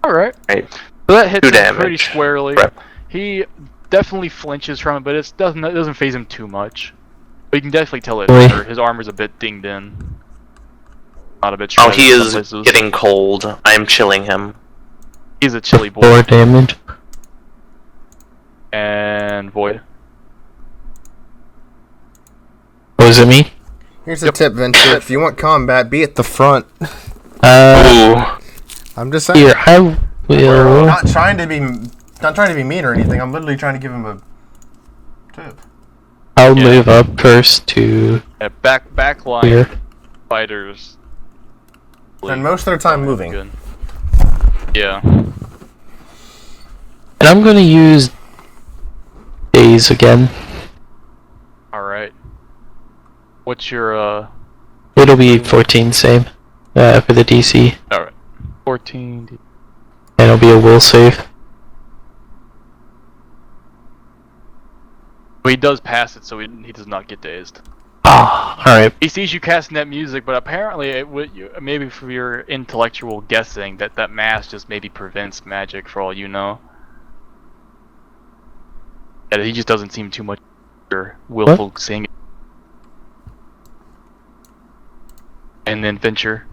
Alright. Right. So that hits 2 him damage. pretty squarely. Right. He definitely flinches from it, but it doesn't phase him too much. But you can definitely tell it Really? hurt. His armor's a bit dinged in. Not a bit Oh, shredded he in is some places. getting cold. I am chilling him. He's a chilly boy. 4 damage. And Void. Was it me? Here's a tip, Venture. If you want combat, be at the front. Ooh. I'm just saying. Here, I I'm will... not trying to be mean or anything. I'm literally trying to give him a tip. I'll Yeah. move up first to Backline here. fighters. And most of their time moving. Good. Yeah. And I'm gonna use daze again. Alright. What's your, It'll be 14 same for the DC. Alright. 14. And it'll be a will save. But he does pass it, so he does not get dazed. Ah, alright. He sees you casting that music, but apparently it would maybe for your intellectual guessing that mask just maybe prevents magic for all you know. Yeah, he just doesn't seem too much willful seeing it. And then Venture.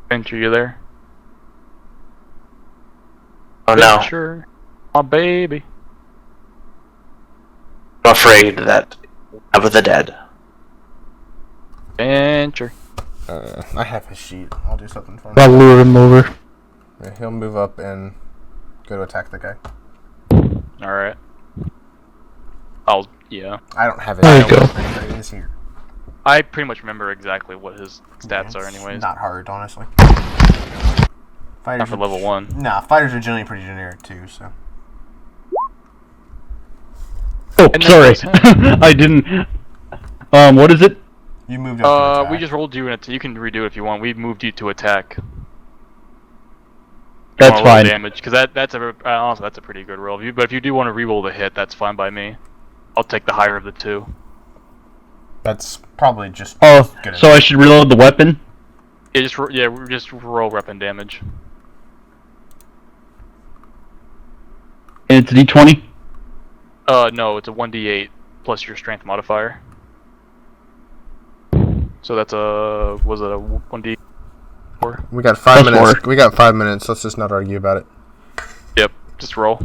Venture, you there? Oh no. Venture, my baby. I'm afraid that I'm with the dead. Venture. I have his sheet. I'll do something for him. I'll lure him over. Yeah, he'll move up and go to attack the guy. Alright. Yeah. I don't have it. There you go. But it is here. I pretty much remember exactly what his stats Yeah, are it's anyways. Not hard, honestly. Not Fighters for are- level 1. Nah, fighters are generally pretty generic too, so. Oh, And sorry. then- I didn't. What is it? You moved up to We attack. just rolled you in it. You can redo it if you want. We moved you to attack. That's Wanna roll fine. damage, because honestly, that's a pretty good roll. But if you do want to re-roll the hit, that's fine by me. I'll take the higher of the two. That's probably just Oh, good so enough. I should reload the weapon? Yeah, just roll rep and damage. And it's a d20? No, it's a 1d8 plus your strength modifier. So that's was it a 1d4? We got 5 Plus minutes. 4. We got 5 minutes. Let's just not argue about it. Yep, just roll.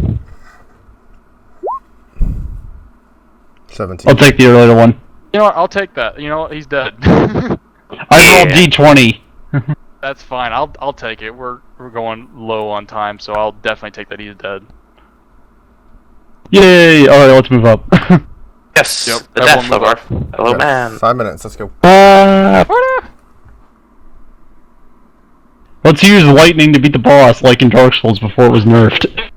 17. I'll take the earlier one. You know what? I'll take that. You know what? He's dead. I rolled d20. That's fine. I'll take it. We're going low on time, so I'll definitely take that he's dead. Yay! Alright, let's move up. Yes, Yep, the everyone death of move our up. fellow man. 5 minutes. Let's go. Let's use lightning to beat the boss, like in Dark Souls before it was nerfed.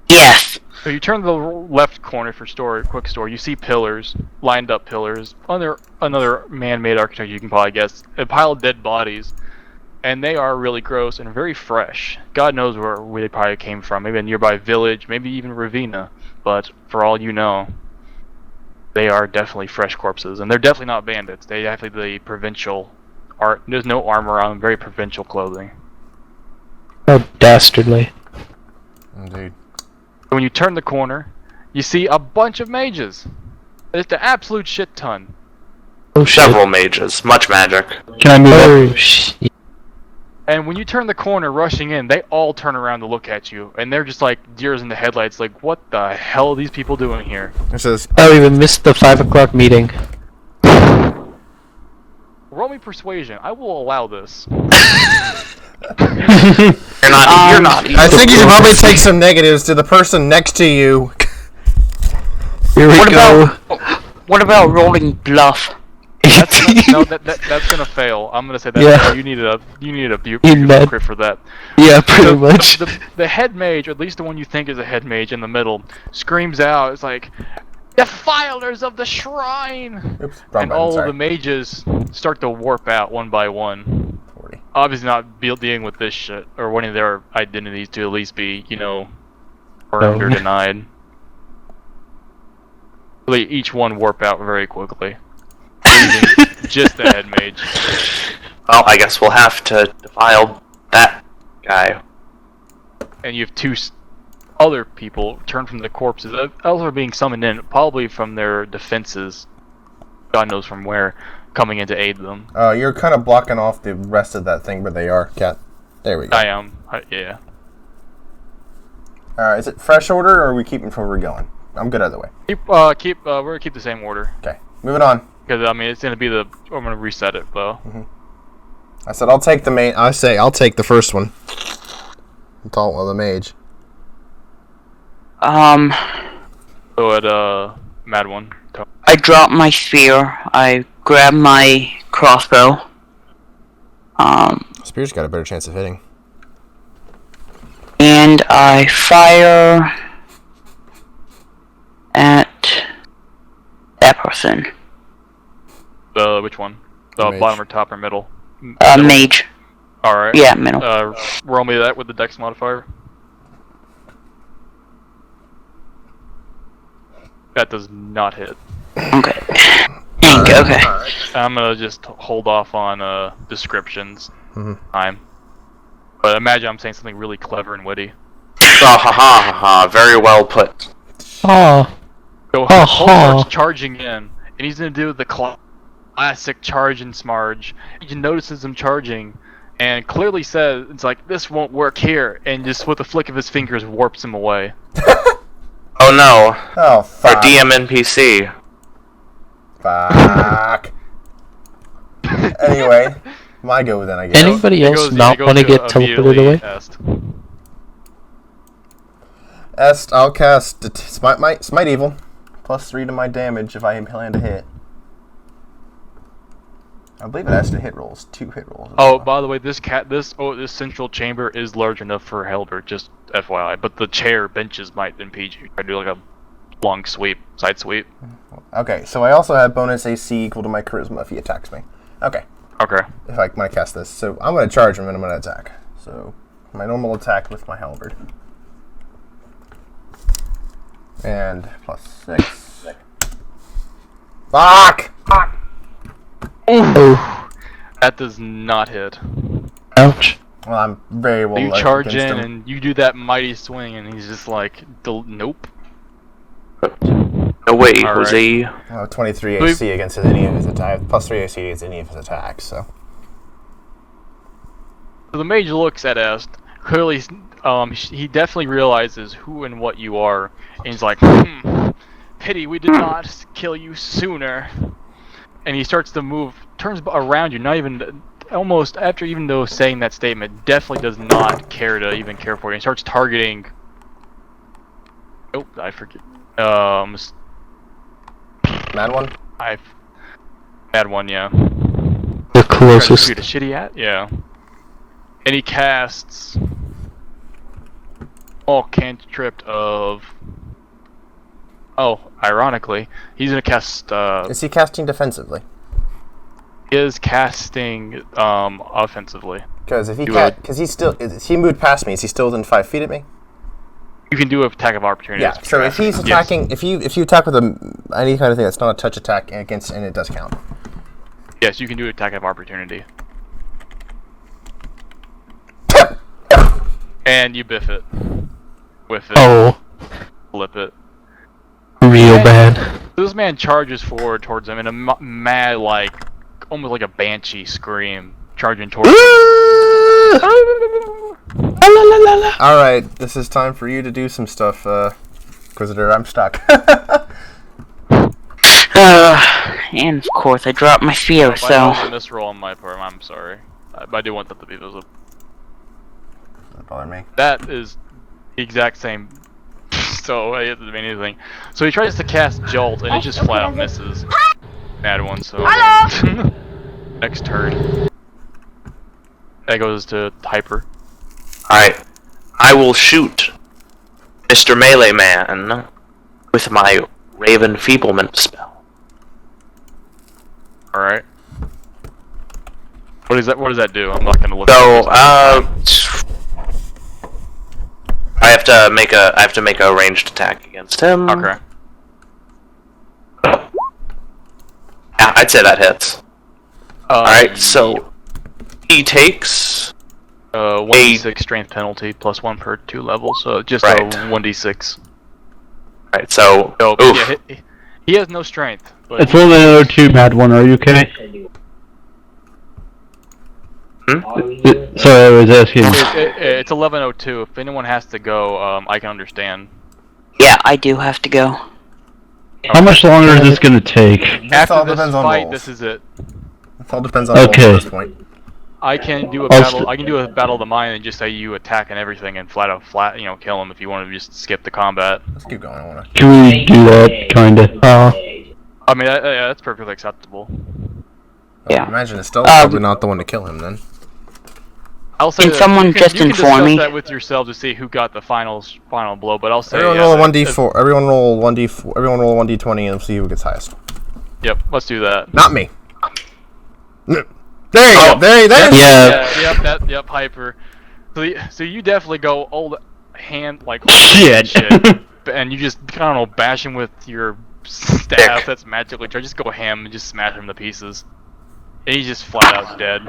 Yes. So you turn to the left corner for quick store. You see pillars, lined up pillars. Another man-made architecture you can probably guess. A pile of dead bodies, and they are really gross and very fresh. God knows where they probably came from. Maybe a nearby village, maybe even Ravina. But for all you know, they are definitely fresh corpses, and they're definitely not bandits. They definitely the provincial art. There's no armor on them. Very provincial clothing. Oh, dastardly. Indeed. When you turn the corner, you see a bunch of mages. It's an absolute shit ton. Oh shit. Several mages, much magic. Can I move Oh up? shit. And when you turn the corner rushing in, they all turn around to look at you. And they're just like deers in the headlights, like, what the hell are these people doing here? It says, Oh, we missed the 5 o'clock meeting. Roll me persuasion. I will allow this. You're not. I think you should probably take some negatives to the person next to you. Here we What go. What about rolling bluff? That's gonna fail. I'm gonna say that. Yeah. You needed a You beautiful met- crit for that. Yeah, pretty much. The head mage, or at least the one you think is a head mage in the middle, screams out. It's like, "Defilers of the shrine!" Oops, wrong And button, all sorry. of the mages start to warp out one by one. 40. Obviously not dealing with this shit, or wanting their identities to at least be, burned or No. denied. Really, each one warp out very quickly. Leaving just the head mage. Well, I guess we'll have to defile that guy. And you have two other people turn from the corpses. Others are being summoned in, probably from their defenses. God knows from where, coming in to aid them. You're kind of blocking off the rest of that thing, but they are, Cat. There we go. I am. Yeah. Is it fresh order, or are we keeping from where we're going? I'm good either way. We're gonna keep the same order. Okay, moving on. Because, it's gonna be I'm gonna reset it, though. I said I'll take the main. I say I'll take the first one. The tall one, the mage. So at, Mad One. I drop my spear. I grab my crossbow. Spear's got a better chance of hitting. And I fire at that person. Which one? The The mage. bottom or top or middle? Mage. Alright. Yeah, middle. Roll me that with the dex modifier. That does not hit. Okay. Dang, okay. I'm gonna just hold off on descriptions. Mhm. Time. But imagine I'm saying something really clever and witty. Ha ha ha ha! Very well put. Oh. So Oh, Hulk huh. starts charging in, and he's gonna do the classic charge and smarge. He notices him charging, and clearly says, "It's like this won't work here," and just with a flick of his fingers warps him away. Oh no! Oh, Our fuck. DM NPC. Fuck. Anyway, my go then, I guess. Anybody It else goes- not it want to goes get teleported immediately away? est. Est, I'll cast Smite Evil. +3 to my damage if I plan to hit. I believe it has to hit rolls. 2 hit rolls. Oh, by the way, this central chamber is large enough for Helbert, just FYI. But the chair benches might impede you. I do like a long sweep, side sweep. Okay, so I also have bonus AC equal to my charisma if he attacks me. Okay, Okay. if I when I cast this. So I'm going to charge him and I'm going to attack. So my normal attack with my halberd. And +6. Fuck! Oh. That does not hit. Ouch. Well, I'm very well You up charge against in him. and you do that mighty swing, and he's just like, nope. No way, All Jose. Well, 23 AC against any of his attacks. +3 AC against any of his attacks, so. So the mage looks at Est. Clearly, he definitely realizes who and what you are, and he's like, pity we did not kill you sooner. And he starts to move, turns around you, not even, almost, after even though saying that statement, definitely does not care to even care for you. He starts targeting, I forget. Mad one? I've had one, yeah. The Try to closest. shoot a shitty at, yeah. And he casts all cantrip of. Oh, ironically, he's gonna cast. Is he casting defensively? He is casting offensively. Because if he Do because he's still, he moved past me. Is he still within 5 feet of me? You can do an attack of opportunity. Yeah. So if he's attacking, if you attack with any kind of thing that's not a touch attack against, and it does count. Yes, you can do an attack of opportunity. And you biff it. With it. Oh, Flip it. real bad. This man charges forward towards him in a mad, like, almost like a banshee scream, charging towards him. All right, this is time for you to do some stuff, Inquisitor. I'm stuck. And of course I dropped my spear, If I know it's a so... misroll on my part, I'm sorry. But I do want that to be visible. Doesn't bother me. That is the exact same. So it doesn't mean anything. So he tries to cast Jolt, and it just flat out misses. Bad one. So next turn. That goes to Hyper. Alright. I will shoot Mr. Melee Man with my Raven Feeblement spell. All right. What is that? What does that do? I'm not gonna look. So, at I have to make a ranged attack against him. Okay. Yeah, I'd say that hits. Alright, so he takes 1d6 strength penalty plus 1 per 2 levels, so just Right. a 1d6. Right, so So oof. yeah, he has no strength. But It's only another 2, Mad One. Are you okay? Sorry, I was asking. it's 11:02. If anyone has to go, I can understand. Yeah, I do have to go. How much longer is this gonna take? After all this depends on fight, rolls. this is it. It all depends on Okay. rolls at this point. I can do a I'll battle. I can do a battle of the mind and just say you attack and everything and flat, kill him if you want to just skip the combat. Let's keep going. I wanna. Can we do that, kinda? I mean, yeah, that's perfectly acceptable. Yeah. Imagine Estella's probably not the one to kill him then. I'll say Can that someone you can, just you can inform discuss me? that with yourself to see who got the final blow. But I'll say Everyone yeah, roll a that- 1d4. Everyone roll 1d4. Everyone roll a 1d20 and see who gets highest. Yep, let's do that. Not me. There you go. There you go. Yeah. Yep, Hyper. So you definitely go old hand like Shit. and you just bash him with your staff that's magically charged. Just go ham and just smash him to pieces. And he's just flat out dead.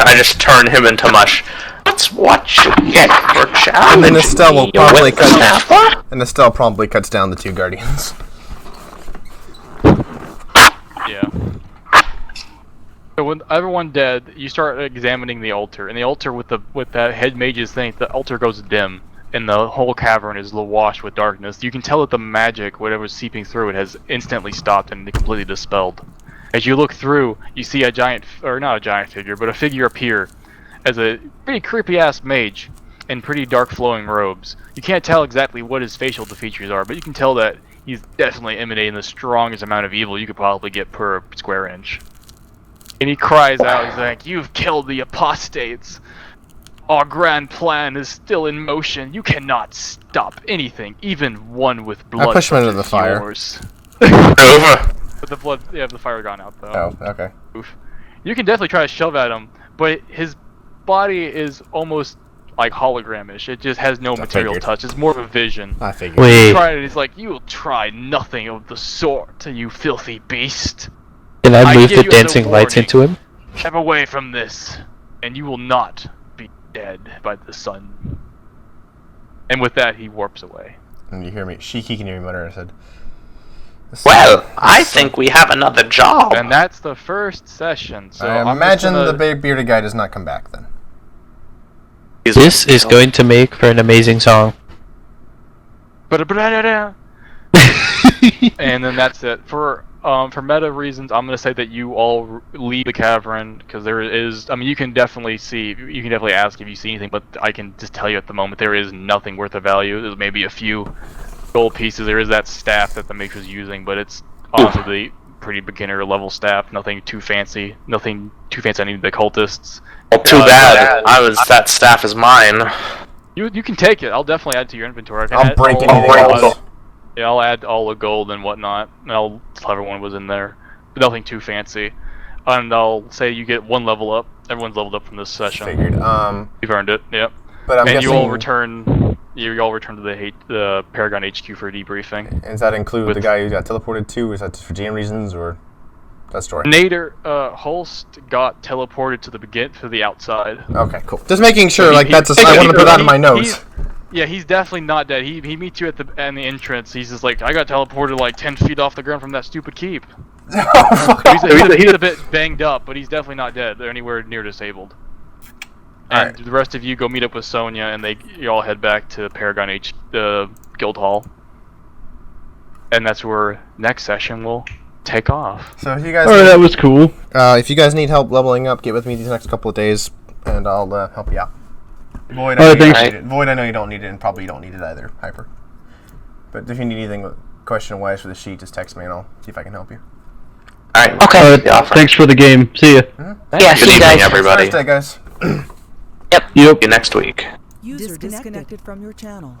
I just turn him into mush. That's what you get for And challenging then Estelle will me probably with cut. Snapper. And Estelle probably cuts down the 2 guardians. Yeah. So when everyone dead, you start examining the altar, and the altar with that head mage's thing, the altar goes dim, and the whole cavern is washed with darkness. You can tell that the magic, whatever's seeping through it, has instantly stopped and completely dispelled. As you look through, you see a giant, or not a giant figure, but a figure appear as a pretty creepy-ass mage in pretty dark flowing robes. You can't tell exactly what his facial features are, but you can tell that he's definitely emanating the strongest amount of evil you could probably get per square inch. And he cries out, he's like, "You've killed the apostates! Our grand plan is still in motion. You cannot stop anything, even one with blood." I push him such into the as fire. yours." Over. But the blood, the fire gone out though. Oh, okay. Oof. You can definitely try to shove at him, but his body is almost like hologramish. It just has no material figured. touch. It's more of a vision. I figured. Wait, Try it, and he's like, "You will try nothing of the sort, you filthy beast. can I I move give the you another dancing lights warning. into him? Step away from this, and you will not be dead by the sun." And with that, he warps away. And you hear me. He can hear me mutter. I said. Well, I think we have another job. And that's the first session. So I I'm imagine just the gonna... big bearded guy does not come back then. This is going to make for an amazing song. And then that's it. For meta reasons, I'm gonna say that you all leave the cavern because there is. I mean, you can definitely ask if you see anything, but I can just tell you at the moment there is nothing worth of value. There's maybe a few gold pieces. There is that staff that the mage was using, but it's honestly the pretty beginner level staff. Nothing too fancy. Nothing too fancy. I need the cultists. Well, too bad. That staff is mine. You can take it. I'll definitely add it to your inventory. I'll break anything else. else. Yeah, I'll add all the gold and whatnot. And I'll tell everyone was in there, but nothing too fancy. And I'll say you get 1 level up. Everyone's leveled up from this session. Figured. You've earned it. Yep. But I'm and guessing... you all return. You all return to the Paragon HQ for a debriefing. Does that include the guy who got teleported too? Is that just for GM reasons or that story? Nader Holst got teleported to the outside. Okay, cool. Just making sure. So I want to put that in my notes. He's definitely not dead. He meets you at the entrance. He's just like, I got teleported like 10 feet off the ground from that stupid keep. Oh, fuck. He's a bit banged up, but he's definitely not dead. They're anywhere near disabled. And the rest of you go meet up with Sonya, and you all head back to Paragon Guild Hall. And that's where next session will take off. So if you guys, that was cool. If you guys need help leveling up, get with me these next couple of days, and I'll help you out. Void, I know you don't need it, and probably you don't need it either, Hyper. But if you need anything question-wise for the sheet, just text me, and I'll see if I can help you. Alright. Okay. Thanks for the game. See ya. Yeah, Good evening, everybody. Thursday, guys. Yep. See you next week. User disconnected from your channel.